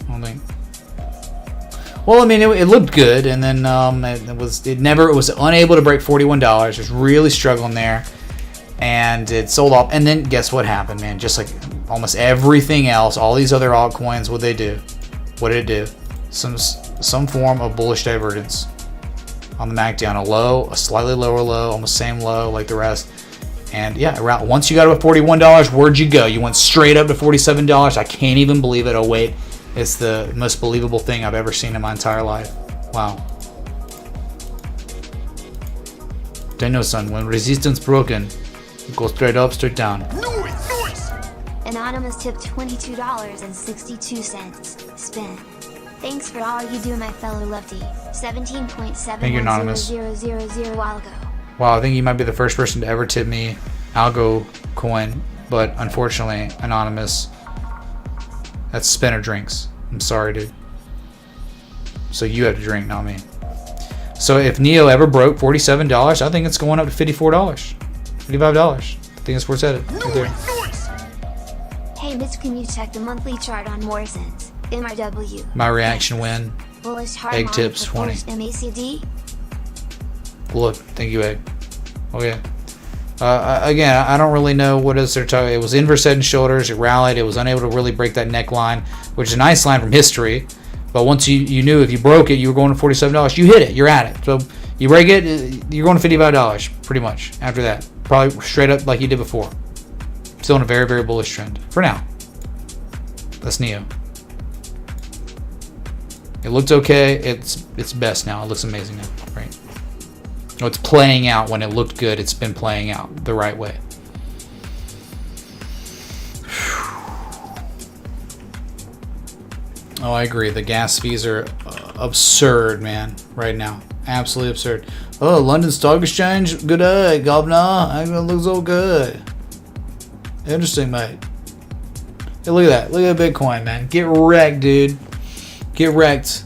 B: I don't think. Well, I mean, it looked good, and then it was unable to break $41. It was really struggling there, and it sold off. And then guess what happened, man? Just like almost everything else, all these other altcoins, what they do? What did it do? Some form of bullish divergence on the MACD on a low, a slightly lower low, almost same low like the rest. And yeah, around once you got to $41, where'd you go? You went straight up to $47. I can't even believe it. Oh wait, it's the most believable thing I've ever seen in my entire life. Wow. Dino son, when resistance broken, it goes straight up, straight down.
C: Anonymous tipped $22.62. Spin. Thanks for all you do, my fellow lefty. 17.7 while ago.
B: Wow, I think you might be the first person to ever tip me algo coin, but unfortunately, Anonymous, that's spinner drinks. I'm sorry, dude. So you have to drink, not me. So if Neo ever broke $47, I think it's going up to $54, $55. I think that's where it's headed. Right there.
C: Hey Mitch, can you check the monthly chart on Morrison's? MRW.
B: My reaction win.
C: Bullish
B: Egg tips 20.
C: MACD.
B: Look, thank you, Egg. Okay. Again, I don't really know what is their target. It was inverse head and shoulders. It rallied. It was unable to really break that neckline, which is a nice line from history. But once you knew if you broke it, you were going to $47. You hit it. You're at it. So you break it, you're going to $55 pretty much after that. Probably straight up like you did before. Still in a very, very bullish trend for now. That's Neo. It looked okay. It's best now. It looks amazing now, right? No, it's playing out when it looked good. It's been playing out the right way. Oh, I agree. The gas fees are absurd, man, right now. Absolutely absurd. Oh, London Stock Exchange, good day, governor. It looks so good. Interesting, mate. Hey, look at that. Look at Bitcoin, man. Get wrecked, dude. Get wrecked.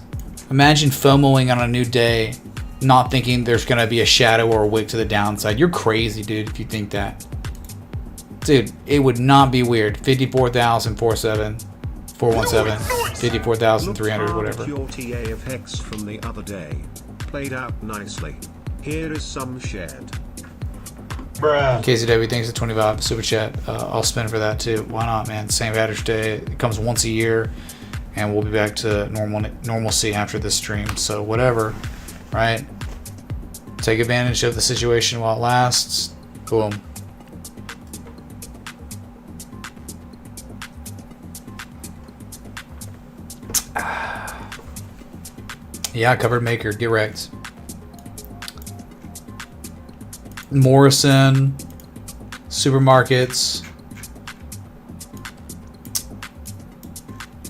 B: Imagine FOMOing on a new day, not thinking there's going to be a shadow or a wick to the downside. You're crazy, dude, if you think that. Dude, it would not be weird. 54,417, 54,300, whatever.
D: Your TA of Hex from the other day played out nicely. Here is some shared.
B: Bruh. KCW, thanks for 25 super chat. I'll spend for that too. Why not, man? St. Patrick's Day. It comes once a year, and we'll be back to normalcy after this stream. So whatever, right? Take advantage of the situation while it lasts. Boom. Yeah, covered maker. Get wrecked. Morrison, supermarkets.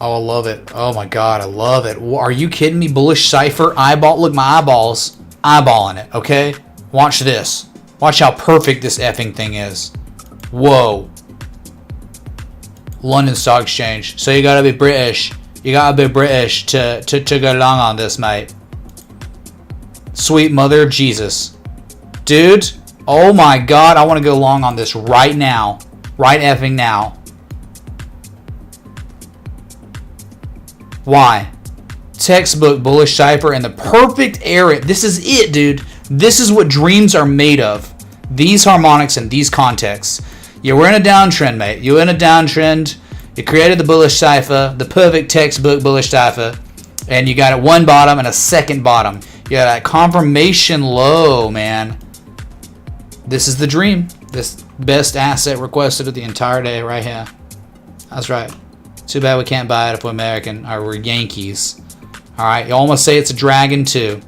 B: Oh, I love it. Oh my god, I love it. Are you kidding me? Bullish cipher eyeball. Look, my eyeballs. Eyeballing it, okay? Watch this. Watch how perfect this effing thing is. Whoa. London Stock Exchange. So you gotta be British. You gotta be British to go along on this, mate. Sweet mother of Jesus. Dude. Oh my god, I want to go long on this right now. Right effing now. Why? Textbook bullish cipher and the perfect area. This is it, dude. This is what dreams are made of. These harmonics and these contexts. Yeah, we're in a downtrend, mate. You're in a downtrend. You created the bullish cipher, the perfect textbook bullish cipher. And you got a one bottom and a second bottom. You got a confirmation low, man. This is the dream. This best asset requested of the entire day right here. That's right. Too bad we can't buy it if we're American or we're Yankees. Alright, you almost say it's a dragon too.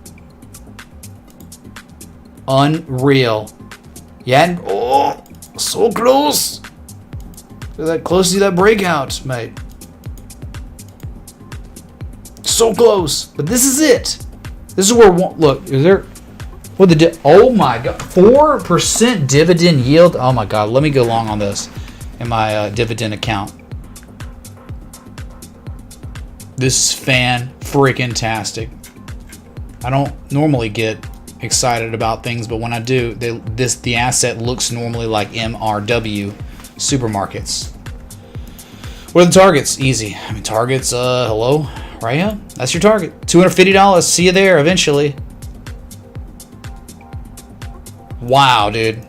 B: Unreal. Yeah, oh, so close. That close to that breakout, mate. So close. But this is it. This is where, look, is there, what oh my god, 4% dividend yield. Oh my god, let me go long on this in my dividend account. This is fan-freaking-tastic. I don't normally get excited about things, but when I do, the asset looks normally like MRW supermarkets. What are the targets? Easy. I mean, targets, hello? Right here? That's your target. $250. See you there eventually. Wow, dude.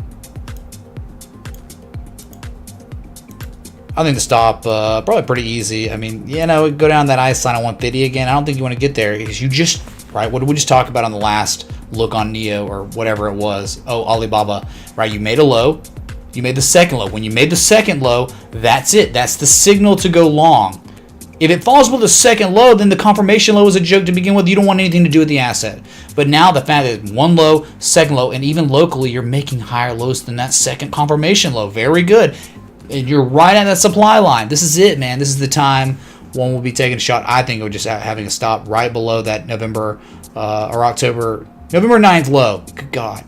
B: I think the stop, probably pretty easy. I mean, you know, go down that ice line at 150 again. I don't think you want to get there because you just, right, what did we just talk about on the last look on Neo or whatever it was? Oh, Alibaba, right? You made a low. You made the second low. When you made the second low, that's it. That's the signal to go long. If it falls below the second low, then the confirmation low is a joke to begin with. You don't want anything to do with the asset. But now the fact that one low, second low, and even locally, you're making higher lows than that second confirmation low. Very good. And you're right at that supply line. This is it, man. This is the time one will be taking a shot. I think we're just having a stop right below that November or October, November 9th low. Good God.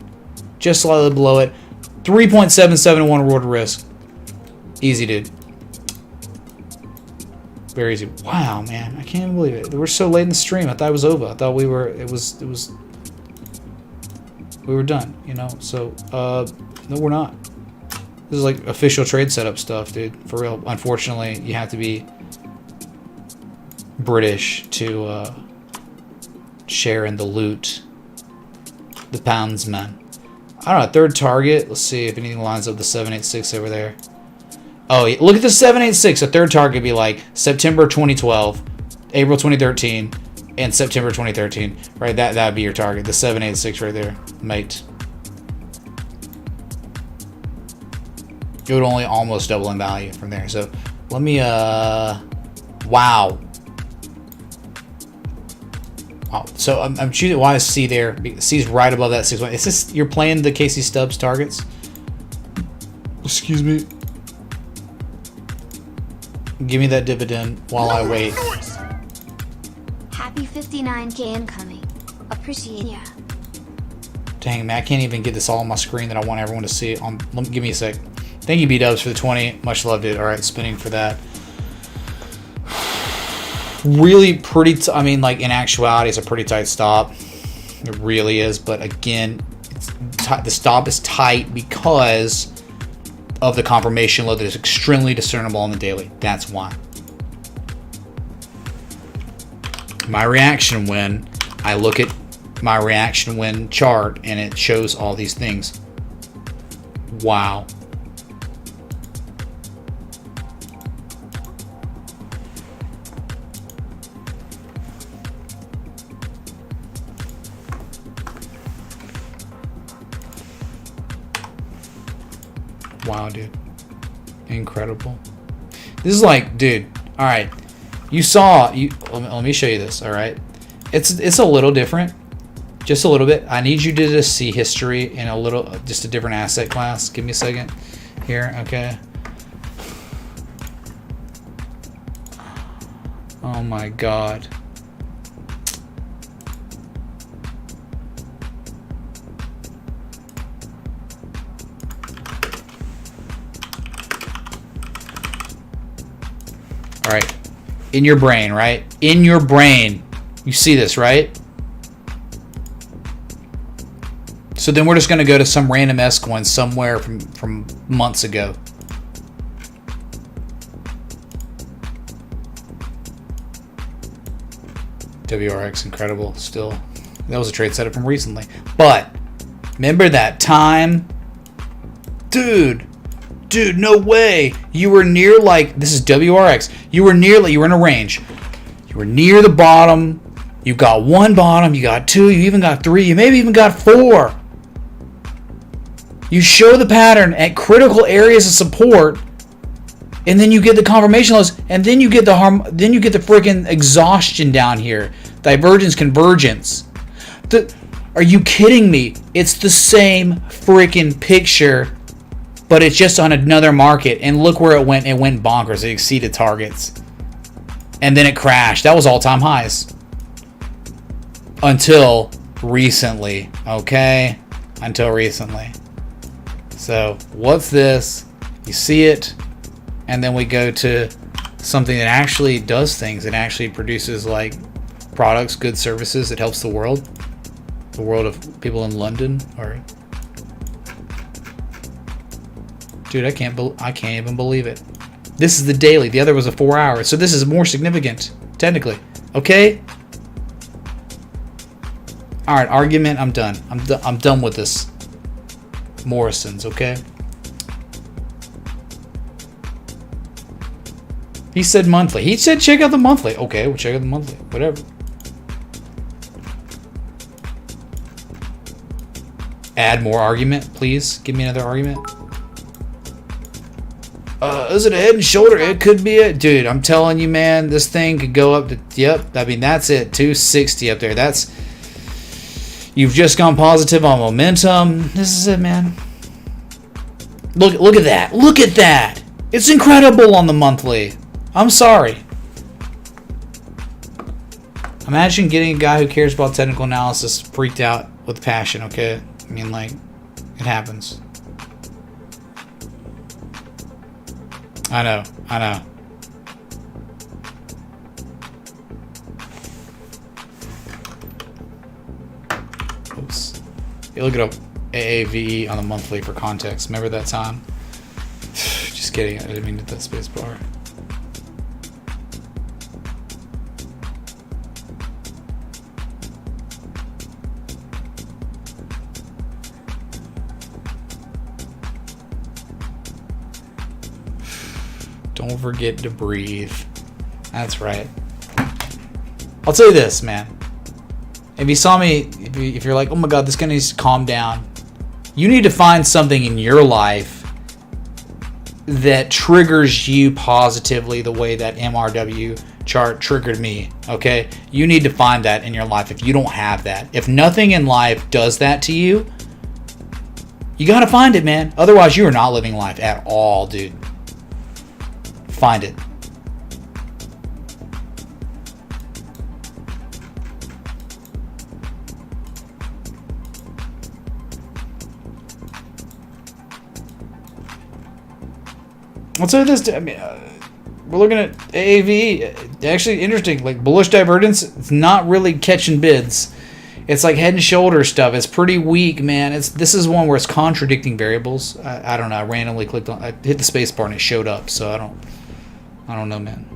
B: Just slightly below it. 3.771 reward risk. Easy, dude. Very easy. Wow, man. I can't believe it. We're so late in the stream. I thought it was over. I thought we were, we were done, you know? So, no, we're not. This is like official trade setup stuff, dude. For real. Unfortunately, you have to be British to share in the loot. The pounds, man. I don't know. Third target. Let's see if anything lines up the 786 over there. Oh, look at the 786. A third target would be like September 2012, April 2013, and September 2013. Right? That would be your target. The 786 right there, mate. It would only almost double in value from there. So let me wow. Oh, so I'm choosing why is C there? C's right above that 6-1. Is this you're playing the Casey Stubbs targets? Excuse me. Give me that dividend while I wait.
C: Happy 59K incoming. Appreciate ya.
B: Dang, man, I can't even get this all on my screen that I want everyone to see. Give me a sec. Thank you, B-Dubs, for the 20. Much loved it. All right, spinning for that. Really pretty, I mean, like, in actuality, it's a pretty tight stop. It really is. But, again, the stop is tight because of the confirmation low that is extremely discernible on the daily. That's why. My reaction when I look at my reaction when chart and it shows all these things. Wow. Wow, dude. Incredible. This is like, dude, all right. You saw, let me show you this, all right? It's a little different. Just a little bit. I need you to just see history in a little, just a different asset class. Give me a second here, okay? Oh my God. All right, in your brain, right? In your brain, you see this, right? So then we're just gonna go to some random S coin somewhere from months ago. WRX, incredible, still. That was a trade setup from recently. But, remember that time? Dude, no way. You were near, like, this is WRX. You were near, you were in a range. You were near the bottom. You got 1 bottom, you got 2, you even got 3, you maybe even got 4. You show the pattern at critical areas of support, and then you get the confirmation lows, and then you get the freaking exhaustion down here. Divergence, convergence. Are you kidding me? It's the same freaking picture, but it's just on another market. And look where it went. It went bonkers. It exceeded targets. And then it crashed. That was all-time highs. Until recently. Okay? Until recently. So, what's this? You see it. And then we go to something that actually does things. It actually produces, like, products, goods, services. It helps the world. The world of people in London. Or... Dude, I can't even believe it. This is the daily. The other was a 4 hour. So this is more significant, technically. Okay? Alright, argument, I'm done. I'm done with this. Morrison's, okay? He said monthly. He said check out the monthly. Okay, we'll check out the monthly. Whatever. Add more argument, please. Give me another argument. Is it a head and shoulder? It could be it. Dude, I'm telling you, man, this thing could go up to, yep, I mean, that's it. 260 up there. That's, you've just gone positive on momentum. This is it, man. Look at that. Look at that. It's incredible on the monthly. I'm sorry. Imagine getting a guy who cares about technical analysis freaked out with passion, okay? I mean, like, it happens. I know. Oops. You look it up AAVE on the monthly for context. Remember that time? Just kidding. I didn't mean to hit that space bar. Don't forget to breathe. That's right. I'll tell you this, man. If you saw me, if you're like, oh my god, this guy needs to calm down. You need to find something in your life that triggers you positively the way that MRW chart triggered me, okay? You need to find that in your life if you don't have that. If nothing in life does that to you, you gotta find it, man. Otherwise, you are not living life at all, dude. Find it. I'll tell you this. I mean, we're looking at AAV. Actually, interesting. Like bullish divergence, it's not really catching bids. It's like head and shoulder stuff. It's pretty weak, man. This is one where it's contradicting variables. I don't know. I randomly clicked on. I hit the space bar and it showed up. So I don't know, man.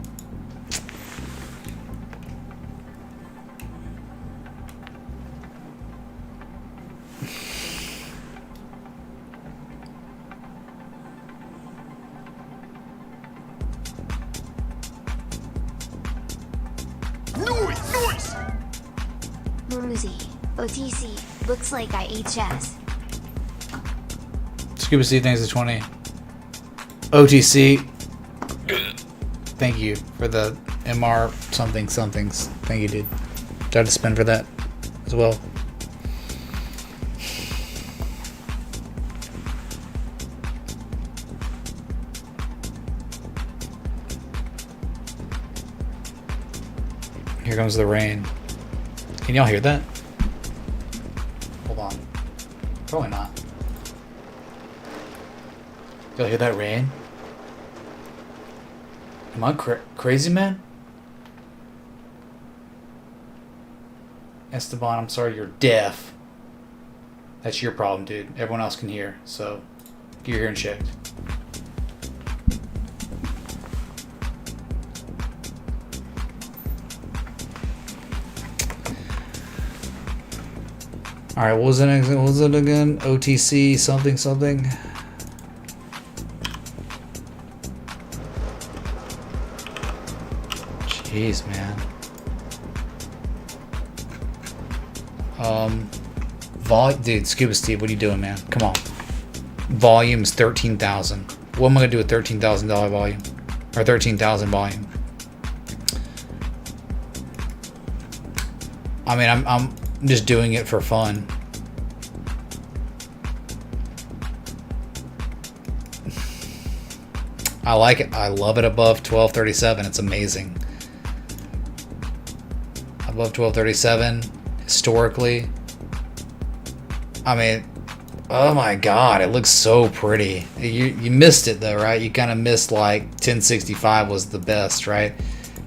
C: Noise! Maruzi, OTC, looks like IHS.
B: Scuba C thanks to 20. OTC. Thank you for the MR somethings. Thank you, dude. Tried to spend for that as well. Here comes the rain. Can y'all hear that? Hold on. Probably not. Y'all hear that rain? Am I crazy, man? Esteban, I'm sorry you're deaf. That's your problem, dude. Everyone else can hear, so get your hearing checked. Alright, what was it again? OTC something. Jeez, man. Dude, Scuba Steve, what are you doing, man? Come on. Volume's 13,000. What am I gonna do with $13,000 volume? Or 13,000 volume? I mean, I'm just doing it for fun. I like it. I love it above 1237. It's amazing. Above 1237, historically. I mean, oh my god, it looks so pretty. You missed it though, right? You kind of missed like 1065 was the best, right?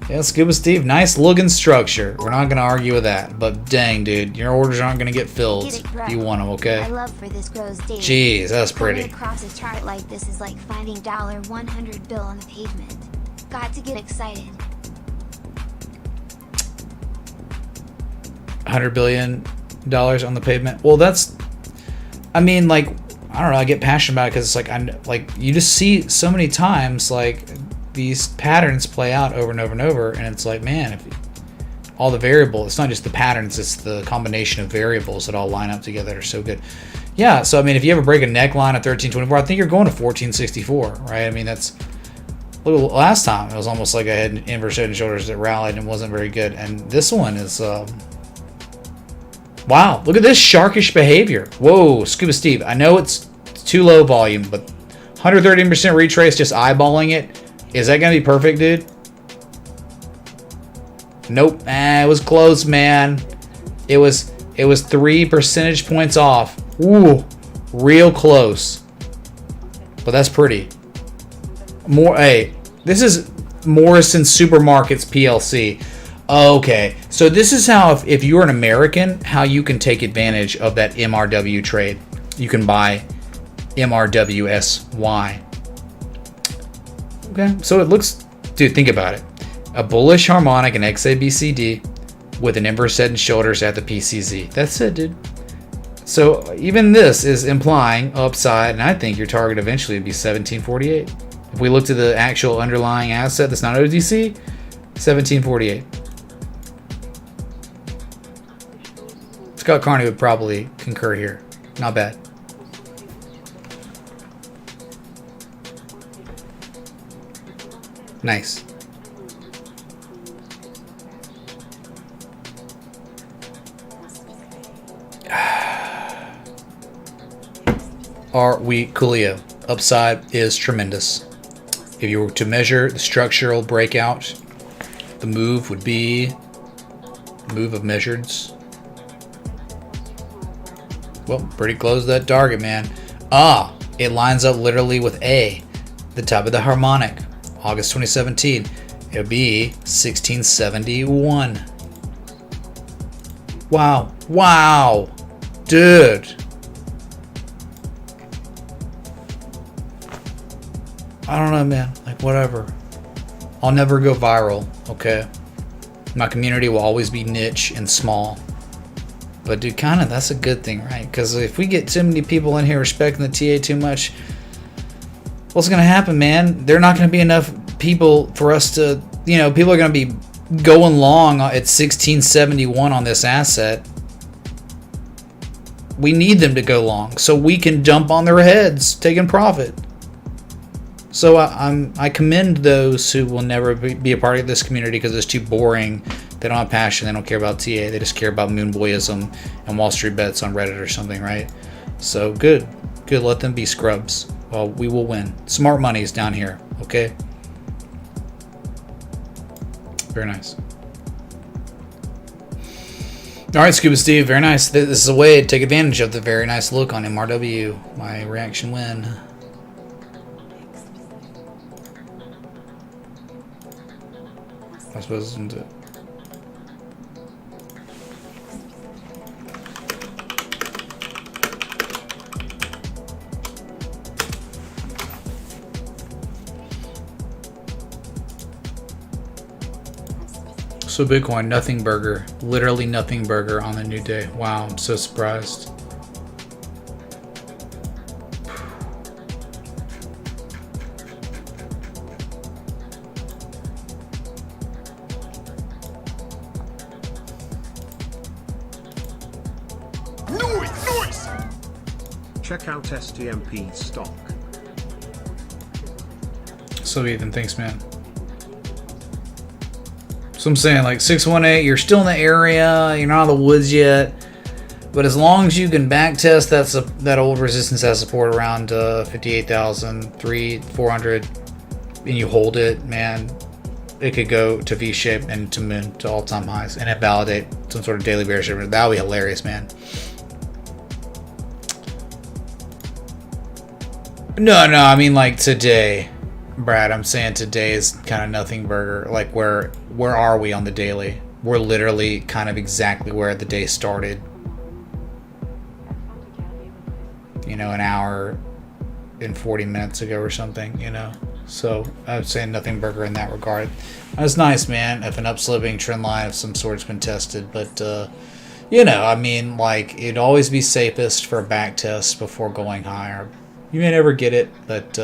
B: Yeah, Scuba Steve, nice looking structure. We're not gonna argue with that, but dang, dude, your orders aren't gonna get filled. If you want them, okay?
C: I love for this grows daily.
B: Jeez, that's pretty.
C: Coming across a chart like this is like finding $100 bill on the pavement. Got to get excited.
B: $100 billion on the pavement. Well, that's, I mean, like, I don't know. I get passionate about it because it's like you just see so many times like these patterns play out over and over and over, and it's like, man, if all the variables, it's not just the patterns, it's the combination of variables that all line up together that are so good. Yeah, so I mean, if you ever break a neckline at 1324, I think you're going to 1464, right? I mean, that's, look, last time it was almost like I had inverse head and shoulders that rallied and wasn't very good, and this one is wow, look at this sharkish behavior. Whoa, Scuba Steve, I know it's too low volume, but 113% retrace, just eyeballing it. Is that going to be perfect, dude? Nope. It was close, man. It was 3 percentage points off. Ooh, real close. But that's pretty. Hey, this is Morrison Supermarkets PLC. Okay, so this is how, if you're an American, how you can take advantage of that MRW trade. You can buy MRWSY. Okay, so it looks, dude, think about it. A bullish harmonic in XABCD with an inverse head and shoulders at the PCZ. That's it, dude. So even this is implying upside, and I think your target eventually would be 1748. If we look to the actual underlying asset that's not OTC, 1748. Scott Carney would probably concur here. Not bad. Nice. Are we coolio? Upside is tremendous. If you were to measure the structural breakout, the move would be move of measureds. Well, pretty close to that target, man. It lines up literally with A, the top of the harmonic. August 2017. It'll be 1671. Wow. Wow. Dude. I don't know, man. Like, whatever. I'll never go viral, okay? My community will always be niche and small. But, dude, kind of, that's a good thing, right? Because if we get too many people in here respecting the TA too much, what's going to happen, man? There are not going to be enough people for us to, people are going to be going long at 1671 on this asset. We need them to go long so we can jump on their heads, taking profit. So I commend those who will never be a part of this community because it's too boring. They don't have passion. They don't care about TA. They just care about moonboyism and Wall Street bets on Reddit or something, right? So good. Let them be scrubs. Well, we will win. Smart money is down here, okay? Very nice. All right, Scuba Steve, very nice. This is a way to take advantage of the very nice look on MRW. My reaction win. I suppose isn't it? So Bitcoin, nothing burger. Literally nothing burger on the new day. Wow, I'm so surprised.
D: Check out STMP stock.
B: So Ethan, thanks, man. So I'm saying, like, 618, you're still in the area, you're not out of the woods yet, but as long as you can back test that old resistance has support around 58,000, 400, and you hold it, man, it could go to V-shape and to moon to all-time highs and invalidate some sort of daily bearish. That would be hilarious, man. No, I mean, like, today, Brad, I'm saying today is kind of nothing burger. Like, where are we on the daily? We're literally kind of exactly where the day started. You know, an hour and 40 minutes ago or something, you know? So, I'm saying nothing burger in that regard. That's nice, man, if an upslipping trend line of some sort's been tested. But, you know, I mean, like, it'd always be safest for a back test before going higher. You may never get it, but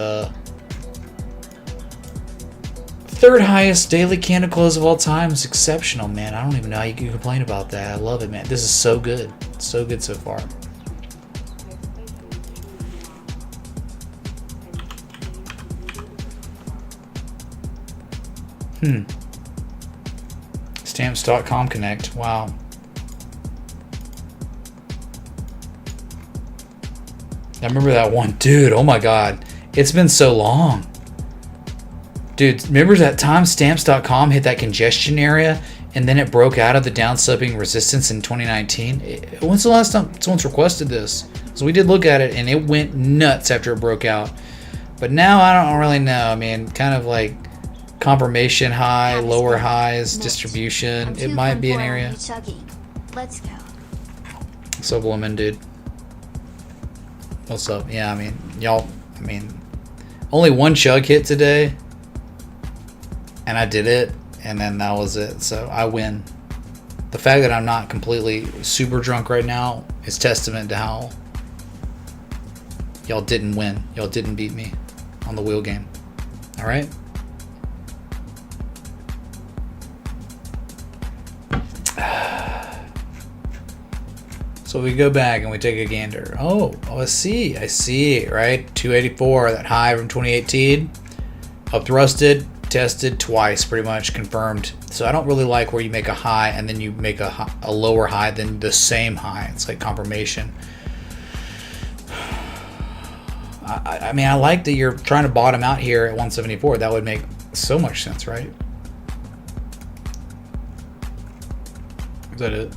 B: third highest daily candle close of all time is exceptional, man. I don't even know how you can complain about that. I love it, man. This is so good. So good so far. Stamps.com Connect. Wow. I remember that one. Dude, oh my god. It's been so long. Dude, remember that time Stamps.com hit that congestion area and then it broke out of the down-slipping resistance in 2019? When's the last time someone's requested this? So we did look at it and it went nuts after it broke out. But now I don't really know. I mean, kind of like confirmation high, lower highs, distribution. It might be an area.
C: Let's go.
B: What's up, woman, dude? What's up? Yeah, I mean, y'all, I mean, only one chug hit today, and I did it, and then that was it, so I win. The fact that I'm not completely super drunk right now is testament to how y'all didn't win. Y'all didn't beat me on the wheel game. All right? So we go back and we take a gander. Oh, I see, right? 284, that high from 2018. Up thrusted, tested twice, pretty much confirmed. So I don't really like where you make a high and then you make a lower high than the same high. It's like confirmation. I mean, I like that you're trying to bottom out here at 174. That would make so much sense, right? Is that it?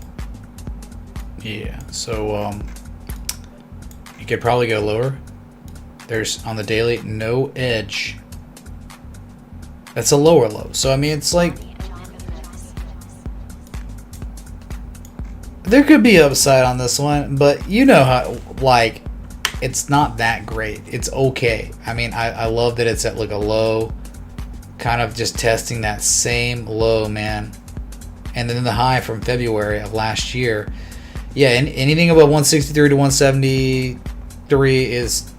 B: Yeah, so you could probably go lower. There's on the daily no edge. That's a lower low. So I mean, it's like there could be upside on this one, but you know how, like, it's not that great. It's okay. I mean, I love that it's at like a low, kind of just testing that same low, man. And then the high from February of last year. Yeah, and anything above 163 to 173 is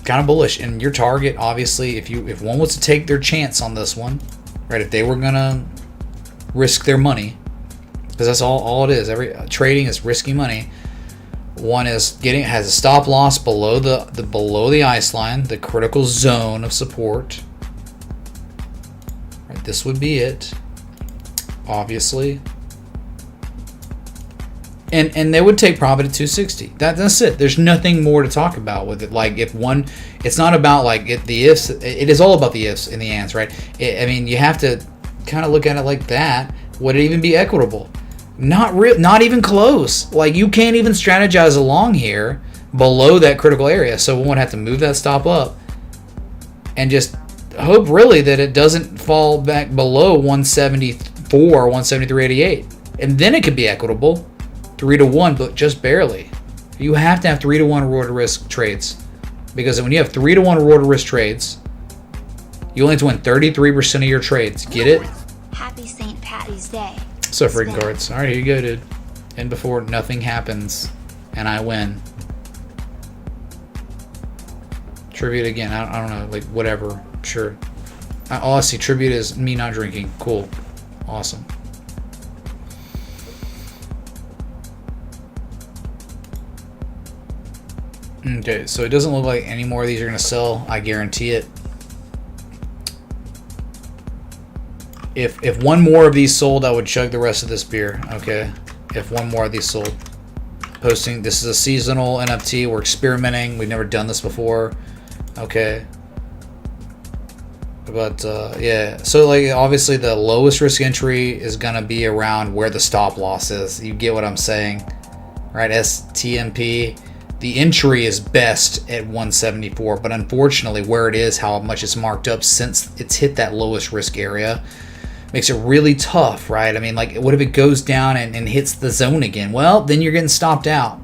B: kind of bullish. And your target, obviously, if one was to take their chance on this one, right? If they were gonna risk their money, because that's all it is. Every trading is risky money. One is has a stop loss below the ice line, the critical zone of support. Right, this would be it, obviously. And they would take profit at 260. That's it. There's nothing more to talk about with it. Like, if one, it's not about like the ifs. It is all about the ifs and the ands, right? I mean, you have to kind of look at it like that. Would it even be equitable? Not even close. Like, you can't even strategize along here below that critical area. So one would have to move that stop up and just hope really that it doesn't fall back below 174, 173.88, and then it could be equitable. 3-to-1, but just barely. You have to have 3-to-1 reward to risk trades, because when you have 3-to-1 reward to risk trades, you only have to win 33% of your trades. Get it?
C: Happy St. Patty's Day.
B: So freaking cards. All right, here you go, dude. And before nothing happens, and I win. Tribute again. I don't know, like whatever. Sure. All I see tribute is me not drinking. Cool. Awesome. Okay, so it doesn't look like any more of these are going to sell. I guarantee it. If one more of these sold, I would chug the rest of this beer. Okay, if one more of these sold. Posting, this is a seasonal NFT. We're experimenting. We've never done this before. Okay. But yeah, so like obviously the lowest risk entry is gonna be around where the stop loss is. You get what I'm saying, right? STMP. The entry is best at 174, but unfortunately, where it is, how much it's marked up since it's hit that lowest risk area, makes it really tough, right? I mean, like, what if it goes down and hits the zone again? Well, then you're getting stopped out.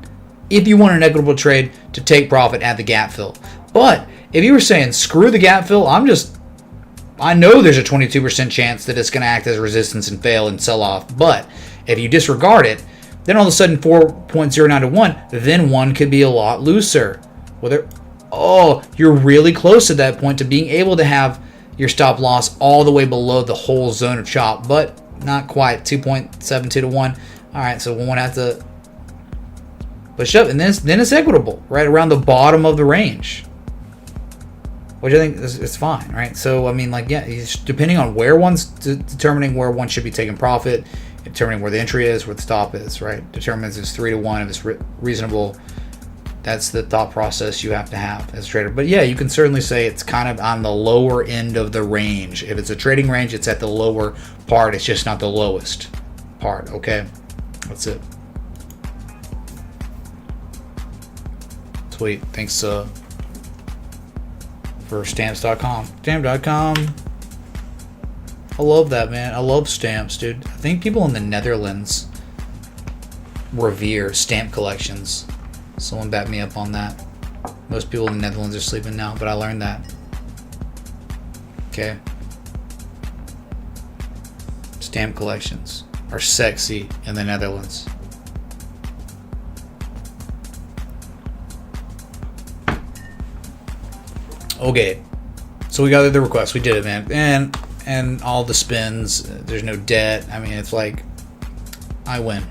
B: If you want an equitable trade to take profit at the gap fill, but if you were saying screw the gap fill, I know there's a 22% chance that it's going to act as resistance and fail and sell off. But if you disregard it, then all of a sudden 4.09 to 1, then 1 could be a lot looser. You're really close at that point to being able to have your stop loss all the way below the whole zone of chop, but not quite. 2.72 to 1. All right, so one would have to push up, and then it's equitable, right around the bottom of the range. Which I think is fine, right? So, I mean, like, yeah, depending on where one's determining where one should be taking profit, determining where the entry is, where the stop is, right? Determines if it's 3 to 1, if it's reasonable. That's the thought process you have to have as a trader. But yeah, you can certainly say it's kind of on the lower end of the range. If it's a trading range, it's at the lower part. It's just not the lowest part, okay? That's it. Sweet. Thanks, for stamps.com. Stamp.com. I love that, man. I love stamps, dude. I think people in the Netherlands revere stamp collections. Someone back me up on that. Most people in the Netherlands are sleeping now, but I learned that. Okay. Stamp collections are sexy in the Netherlands. Okay, so we got the request. We did it, man. And all the spins. There's no debt. I mean, it's like I win.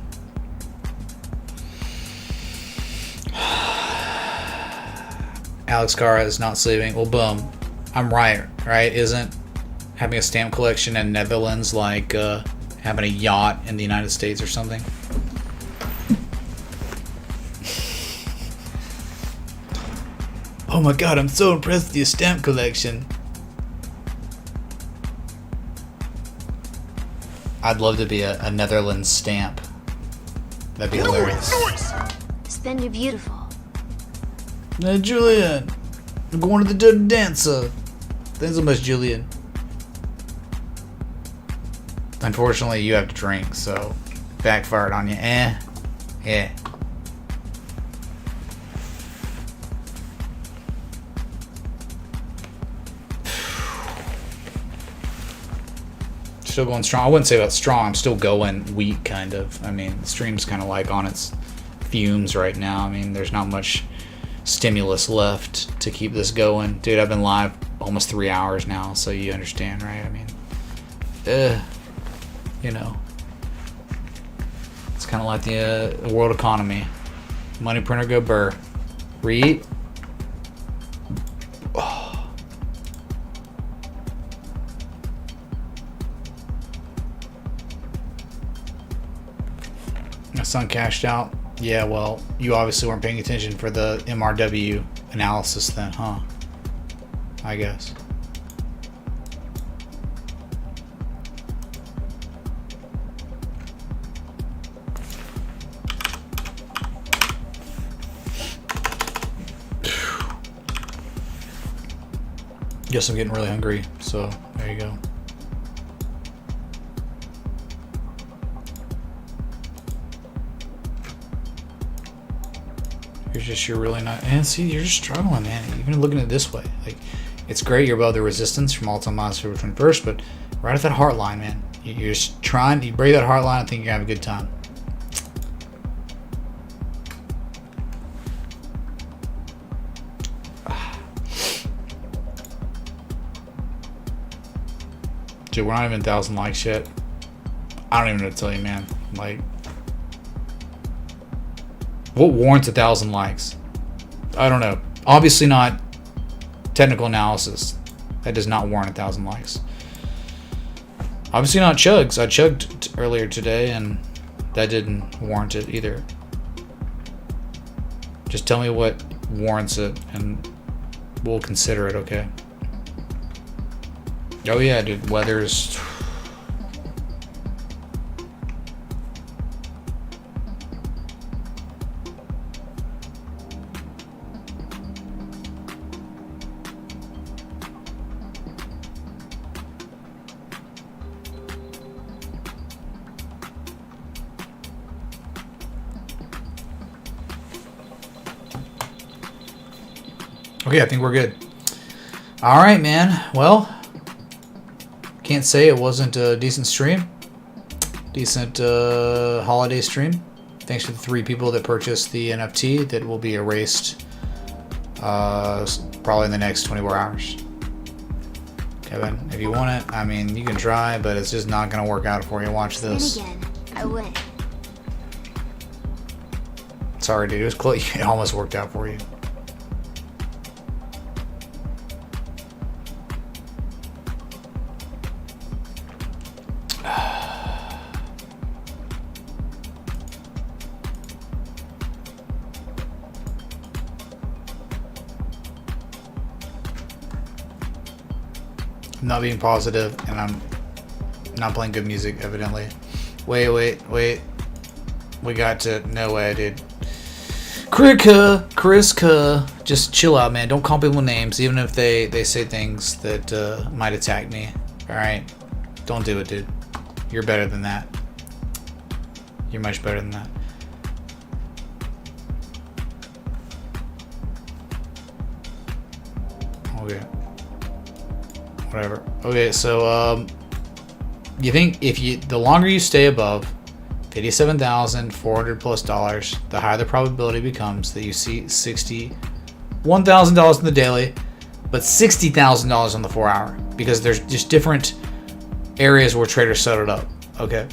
B: Alex Cara is not sleeping. Well, boom. I'm right? Isn't having a stamp collection in Netherlands like having a yacht in the United States or something? Oh my god, I'm so impressed with your stamp collection. I'd love to be a Netherlands stamp. That'd be hilarious.
C: Spend you're beautiful.
B: Hey, Julian. I'm going to the Dirty Dancer. Thanks so much, Julian. Unfortunately, you have to drink, so backfired on you. Yeah. Still going strong. I wouldn't say that's strong. I'm still going weak, kind of. I mean, the stream's kind of like on its fumes right now. I mean, there's not much stimulus left to keep this going. Dude, I've been live almost 3 hours now, so you understand, right? I mean, you know. It's kind of like the world economy. Money printer go burr. Read. My son cashed out. Yeah, well, you obviously weren't paying attention for the MRW analysis then, huh? I guess. Guess I'm getting really hungry, so there you go. You're really not, and see, you're just struggling, man. Even looking at it this way, like, it's great you're above the resistance from all-time lows for 21st, but right at that heart line, man. You're just trying, you break that heart line, I think you're gonna have a good time. Dude, we're not even 1,000 likes yet. I don't even know what to tell you, man. Like, what warrants 1,000 likes? I don't know. Obviously not technical analysis. That does not warrant 1,000 likes. Obviously not chugs. I chugged earlier today, and that didn't warrant it either. Just tell me what warrants it, and we'll consider it, okay? Oh yeah, dude, weather's... Okay, I think we're good. All right, man. Well, can't say it wasn't a decent stream. Decent holiday stream. Thanks to the 3 people that purchased the NFT that will be erased probably in the next 24 hours. Kevin, if you want it, I mean, you can try, but it's just not going to work out for you. Watch this.
C: Then again, I win.
B: Sorry, dude. It was close. It almost worked out for you. I'm not being positive, and I'm not playing good music, evidently. Wait. We got to... No way, dude. Kriska. Just chill out, man. Don't call people names, even if they say things that might attack me. Alright? Don't do it, dude. You're better than that. You're much better than that. Okay. Whatever. Okay, so you think the longer you stay above $57,400 plus, the higher the probability becomes that you see $61,000 in the daily, but $60,000 on the 4 hour, because there's just different areas where traders set it up. Okay.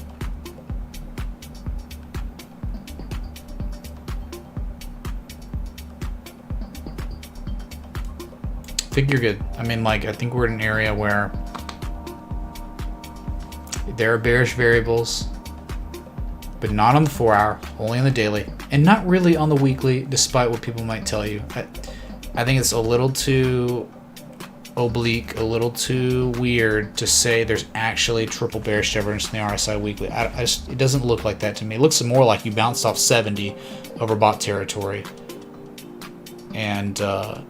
B: I think you're good. I mean, like, I think we're in an area where there are bearish variables, but not on the 4 hour, only on the daily, and not really on the weekly, despite what people might tell you. I think it's a little too oblique, a little too weird to say there's actually triple bearish divergence in the RSI weekly. It doesn't look like that to me. It looks more like you bounced off 70 overbought territory, and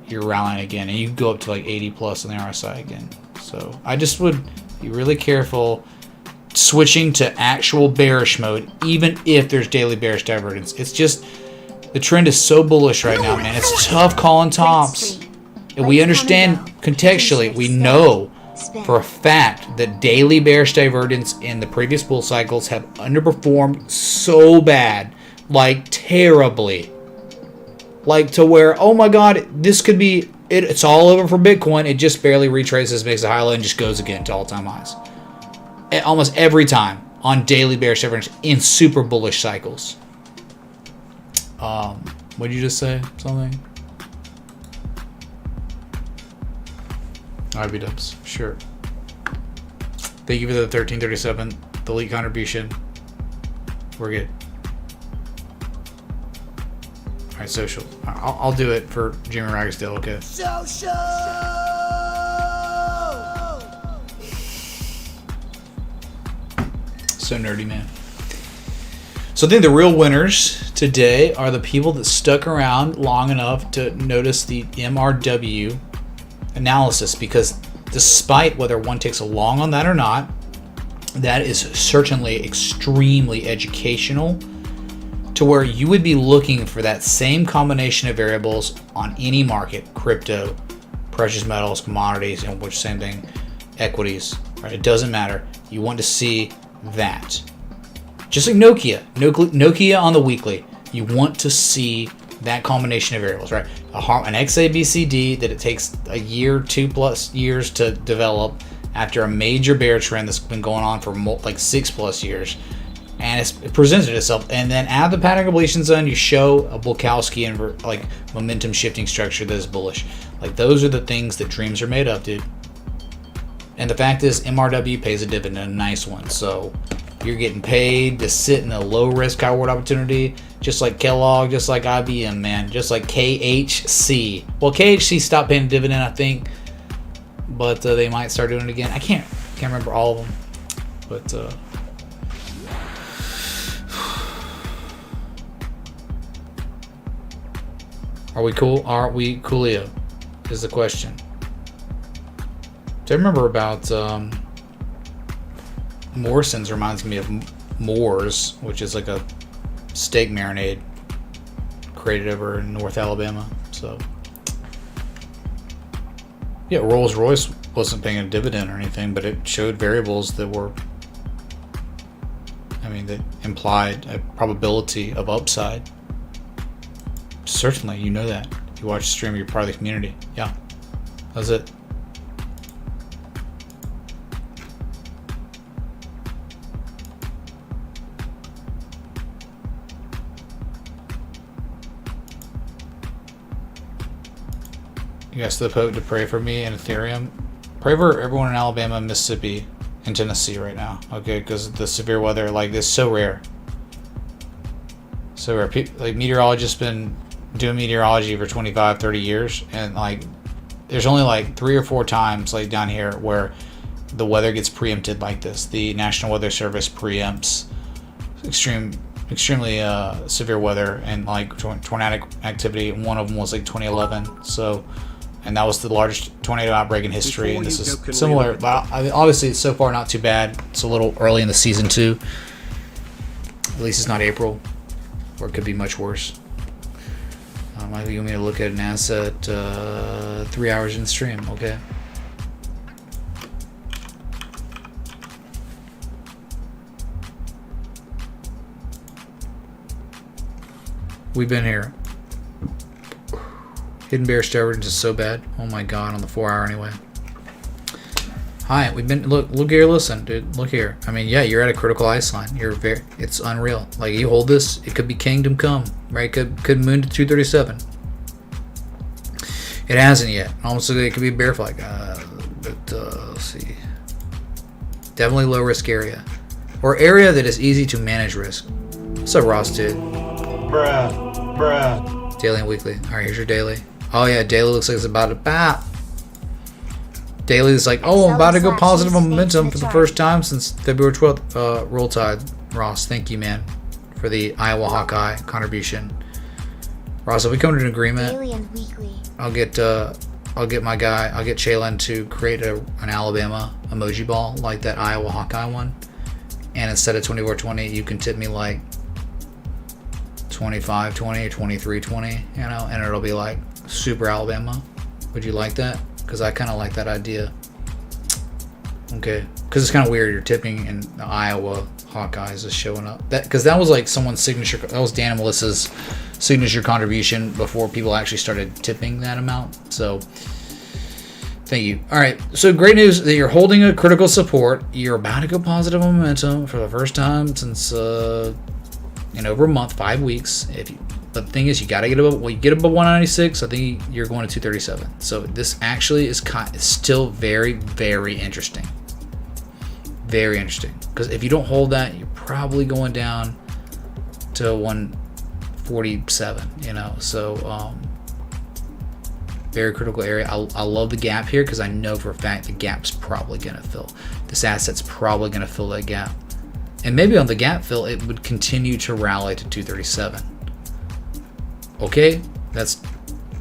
B: you're rallying again, and you go up to like 80 plus in the RSI again. So I just would be really careful switching to actual bearish mode, even if there's daily bearish divergence. It's just, the trend is so bullish right now, man. It's tough calling tops. And we understand contextually, we know for a fact that daily bearish divergence in the previous bull cycles have underperformed so bad, like terribly. Like to where, oh my god, this could be, it's all over for Bitcoin. It just barely retraces, makes a high low, and just goes again to all-time highs. Almost every time on daily bearish divergence in super bullish cycles. What did you just say? Something? IB dubs, sure. Thank you for the 1337, the elite contribution. We're good. Alright, social. I'll do it for Jimmy Ragsdale, okay?
P: Social!
B: So nerdy, man. So I think the real winners today are the people that stuck around long enough to notice the MRW analysis, because despite whether one takes a long on that or not, that is certainly extremely educational, to where you would be looking for that same combination of variables on any market: crypto, precious metals, commodities, and which same thing, equities, right? It doesn't matter. You want to see that. Just like Nokia on the weekly, you want to see that combination of variables, right? An XABCD that it takes a year, 2+ years to develop after a major bear trend that's been going on for like 6+ years, and it presented itself. And then at the pattern completion zone, you show a Bulkowski and like momentum shifting structure that is bullish. Like those are the things that dreams are made of, dude. And the fact is, MRW pays a dividend, a nice one. So you're getting paid to sit in a low risk high reward opportunity, just like Kellogg, just like IBM, man, just like KHC. Well, KHC stopped paying a dividend, I think, but they might start doing it again. I can't remember all of them, but are we cool? Are we coolio? Is the question. Do I remember about Morrison's? Reminds me of Moore's, which is like a steak marinade created over in North Alabama. So yeah, Rolls-Royce wasn't paying a dividend or anything, but it showed variables that were, that implied a probability of upside. Certainly, you know that. You watch the stream, you're part of the community. Yeah, that's it. You asked the Pope to pray for me and Ethereum. Pray for everyone in Alabama, Mississippi, and Tennessee right now. Okay, because the severe weather, like this, so rare. So rare. Like meteorologists been doing meteorology for 25, 30 years, and like there's only like 3 or 4 times like down here where the weather gets preempted like this. The National Weather Service preempts extremely severe weather and like tornadic activity. One of them was like 2011. So. And that was the largest tornado outbreak in history. And this is similar. Obviously, it's so far not too bad. It's a little early in the season, too. At least it's not April, or it could be much worse. Might you want me to look at an asset 3 hours in stream, okay? We've been here. Hidden Bear Steroids is so bad. Oh my god, on the 4 hour anyway. Hi, we've been look here, listen, dude. Look here. Yeah, you're at a critical ice line. It's unreal. Like you hold this, it could be Kingdom Come, right? Could moon to 237. It hasn't yet. Almost like it could be a bear flag. Let's see. Definitely low risk area. Or area that is easy to manage risk. What's up, Ross, dude? Bruh. Daily and weekly. Alright, here's your daily. Oh yeah, daily looks like it's about to bat. Daily is like, oh, I'm about to go positive momentum for the first time since February 12th. Roll Tide. Ross, thank you, man, for the Iowa Hawkeye contribution. Ross, if we come to an agreement, I'll get my guy, I'll get Chaylan to create an Alabama emoji ball like that Iowa Hawkeye one. And instead of 24-20, you can tip me like 25-20 or 23-20, and it'll be like Super Alabama. Would you like that? Because I kind of like that idea. Okay, because it's kind of weird. You're tipping and the Iowa Hawkeyes is showing up. Because that was like someone's signature. That was Dan and Melissa's signature contribution before people actually started tipping that amount. So thank you. All right. So great news that you're holding a critical support. You're about to go positive momentum for the first time since in over a month, 5 weeks. But the thing is, you got to get above. Well, you get above 196. I think you're going to 237. So this actually is still very, very interesting. Very interesting. Because if you don't hold that, you're probably going down to 147. So very critical area. I love the gap here because I know for a fact the gap's probably going to fill. This asset's probably going to fill that gap. And maybe on the gap fill, it would continue to rally to 237. Okay, that's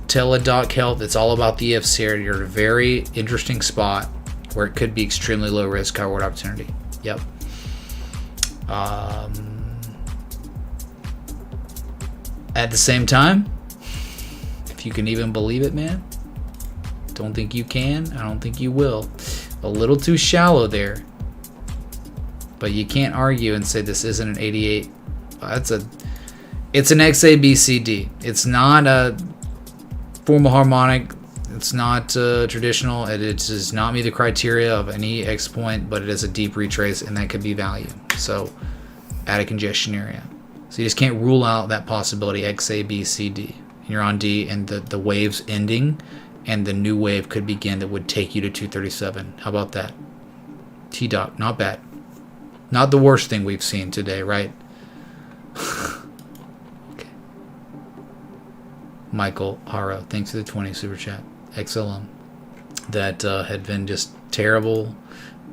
B: Tele.Health. It's all about the ifs here. You're at a very interesting spot where it could be extremely low risk, high reward opportunity. Yep. At the same time, if you can even believe it, man, don't think you can. I don't think you will. A little too shallow there. But you can't argue and say this isn't an 88. It's an XABCD. It's not a formal harmonic. It's not traditional. It does not meet the criteria of any X point, but it is a deep retrace, and that could be value. So at a congestion area. So you just can't rule out that possibility, X, A, B, C, D. And you're on D, and the wave's ending, and the new wave could begin that would take you to 237. How about that? T-Doc, not bad. Not the worst thing we've seen today, right? Okay. Michael Haro, thanks for the 20 super chat. XLM. That had been just terrible.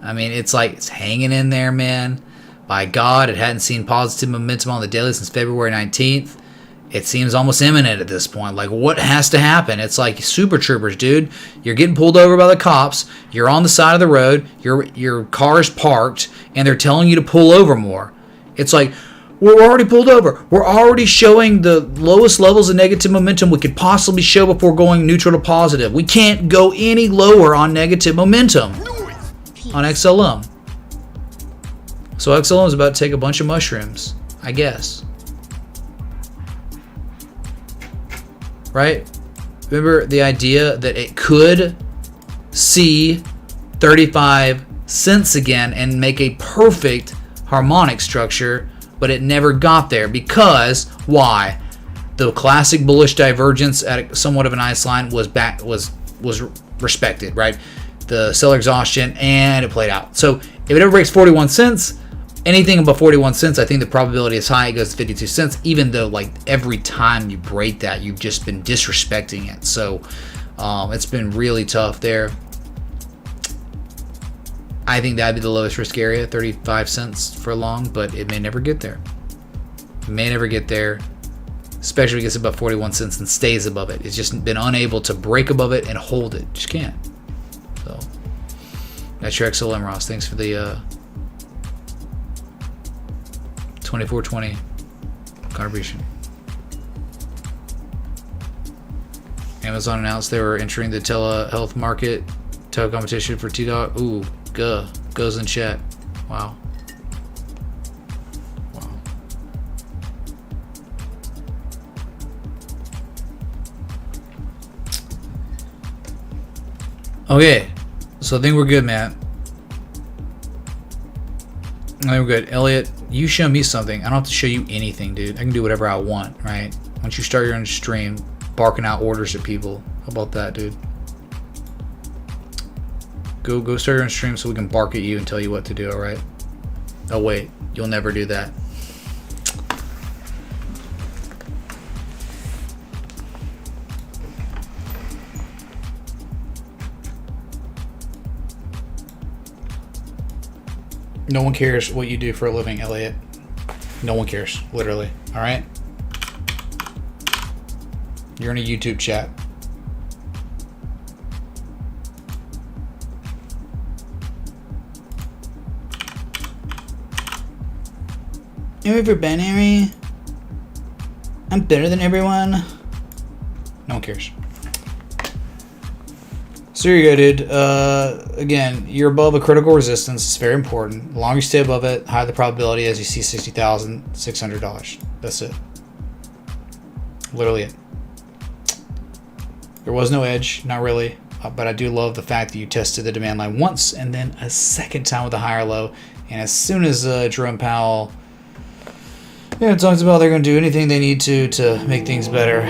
B: I mean, it's like it's hanging in there, man. By God, it hadn't seen positive momentum on the daily since February 19th. It seems almost imminent at this point. Like, what has to happen? It's like Super Troopers, dude. You're getting pulled over by the cops. You're on the side of the road. Your car is parked, and they're telling you to pull over more. It's like, we're already pulled over. We're already showing the lowest levels of negative momentum we could possibly show before going neutral to positive. We can't go any lower on negative momentum on XLM. So XLM is about to take a bunch of mushrooms, I guess. Right? Remember the idea that it could see 35 cents again and make a perfect harmonic structure, but it never got there because why? The classic bullish divergence at somewhat of an ice line was respected, right? The seller exhaustion, and it played out. So if it ever breaks 41 cents, anything above 41 cents, I think the probability is high. It goes to 52 cents, even though like every time you break that, you've just been disrespecting it. So it's been really tough there. I think that'd be the lowest risk area, 35 cents for long, but it may never get there. It may never get there, especially if it gets above 41 cents and stays above it. It's just been unable to break above it and hold it. Just can't. So that's your XLM, Ross. Thanks for the 2420 contribution. Amazon announced they were entering the telehealth market. Competition for T-Doc. Ooh, goes in chat. Wow. Okay, so I think we're good, man. I think we're good. Elliot, you show me something. I don't have to show you anything, dude. I can do whatever I want, right? Once you start your own stream, barking out orders at people. How about that, dude? Go start your own stream so we can bark at you and tell you what to do, alright? Oh wait, you'll never do that. No one cares what you do for a living, Elliot. No one cares, literally, alright? You're in a YouTube chat. Everybody, I'm better than everyone. No one cares. So here you go, dude. Again, you're above a critical resistance. It's very important. The longer you stay above it, the higher the probability as you see $60,600. That's it. Literally it. There was no edge, not really. But I do love the fact that you tested the demand line once and then a second time with a higher low. And as soon as Jerome Powell talks about they're going to do anything they need to make things better,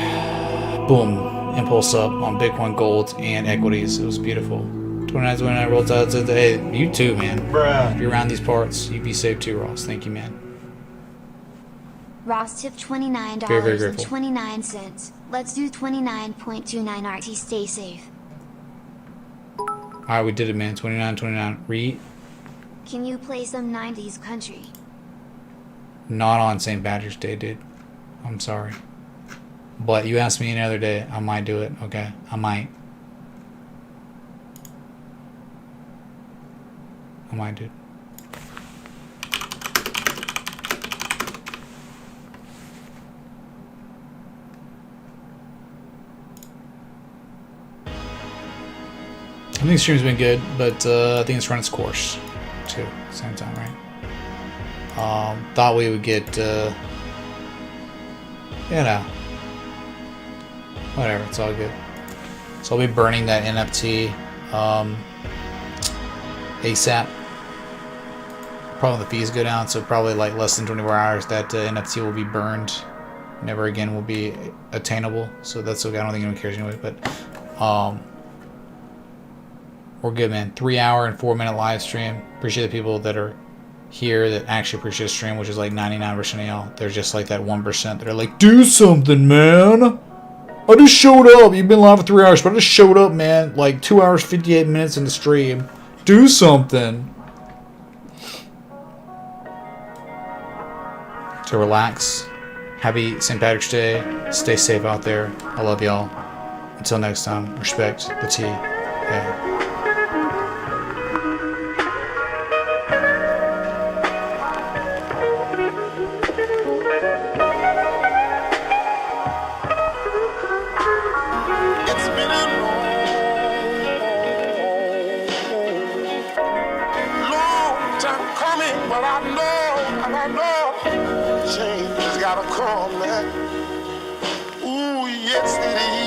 B: boom, impulse up on Bitcoin, gold, and equities. It was beautiful. 29 rolled out. Hey, you too, man. Bruh. If you're around these parts, you be safe too, Ross. Thank you, man.
C: Ross tipped $29.29. Let's do 29.29 RT. Stay safe.
B: Alright, we did it, man. 29.29. Read.
C: Can you play some 90s country?
B: Not on St. Patrick's Day, dude. I'm sorry. But you asked me any other day, I might do it. Okay, I might. Dude. I think the stream's been good, but I think it's run its course too. Same time, right? Thought we would get, whatever. It's all good. So I'll be burning that NFT ASAP. Probably the fees go down, so probably like less than 24 hours that NFT will be burned. Never again will be attainable. So that's okay. I don't think anyone cares anyway. But we're good, man. 3 hour and 4 minute live stream. Appreciate the people that are here that actually appreciate the stream, which is like 99% of y'all. They're just like that 1% that are like, do something, man. I just showed up. You've been live for 3 hours, but I just showed up, man. Like 2 hours, 58 minutes in the stream. Do something. To relax. Happy St. Patrick's Day. Stay safe out there. I love y'all. Until next time, respect the T. Yeah.
M: Ooh, yes it is.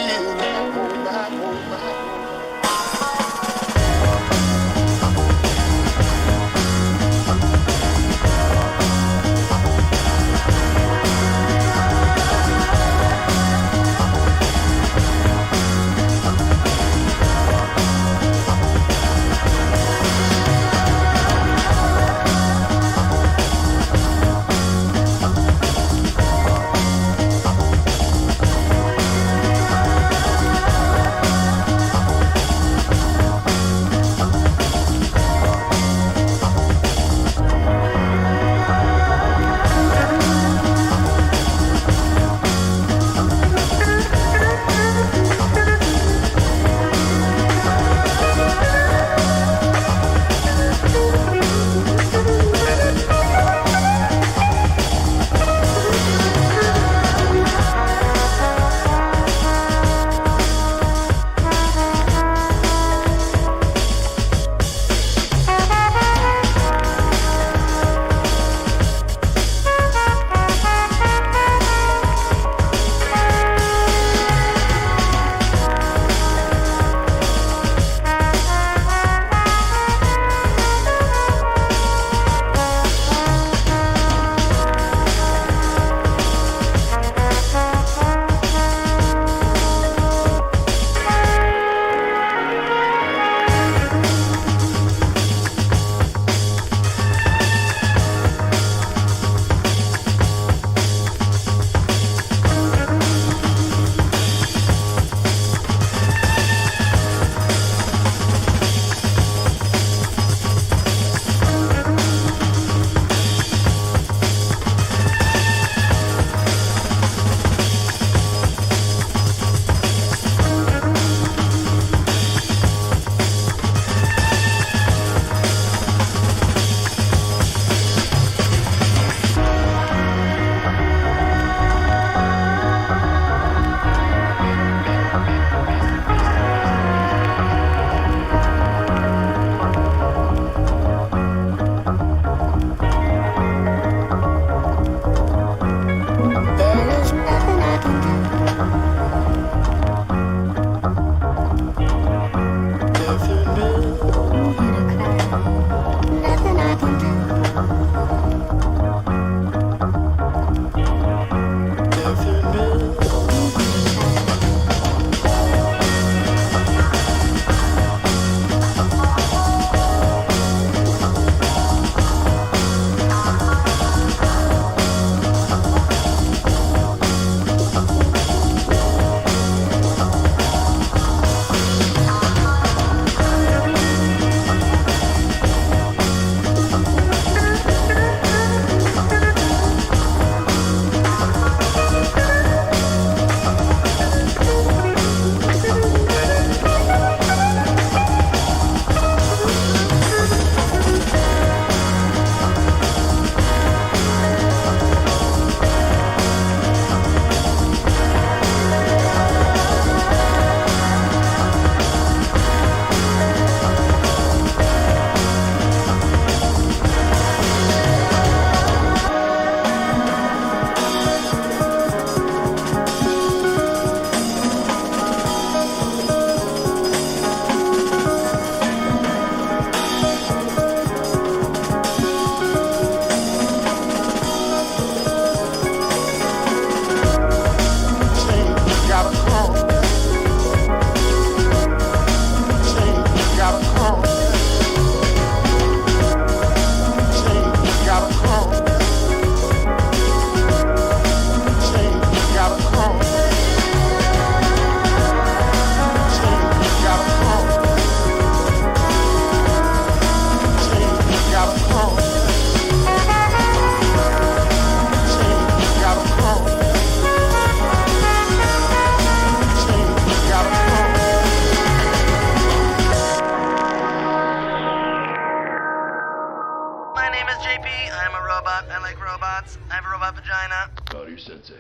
O: is JP. I'm a robot. I like robots. I have a robot vagina.
P: Bow to your sensei.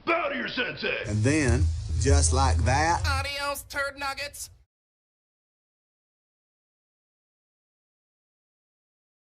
P: Bow to your sensei!
Q: And then, just like that,
N: Adios, turd nuggets.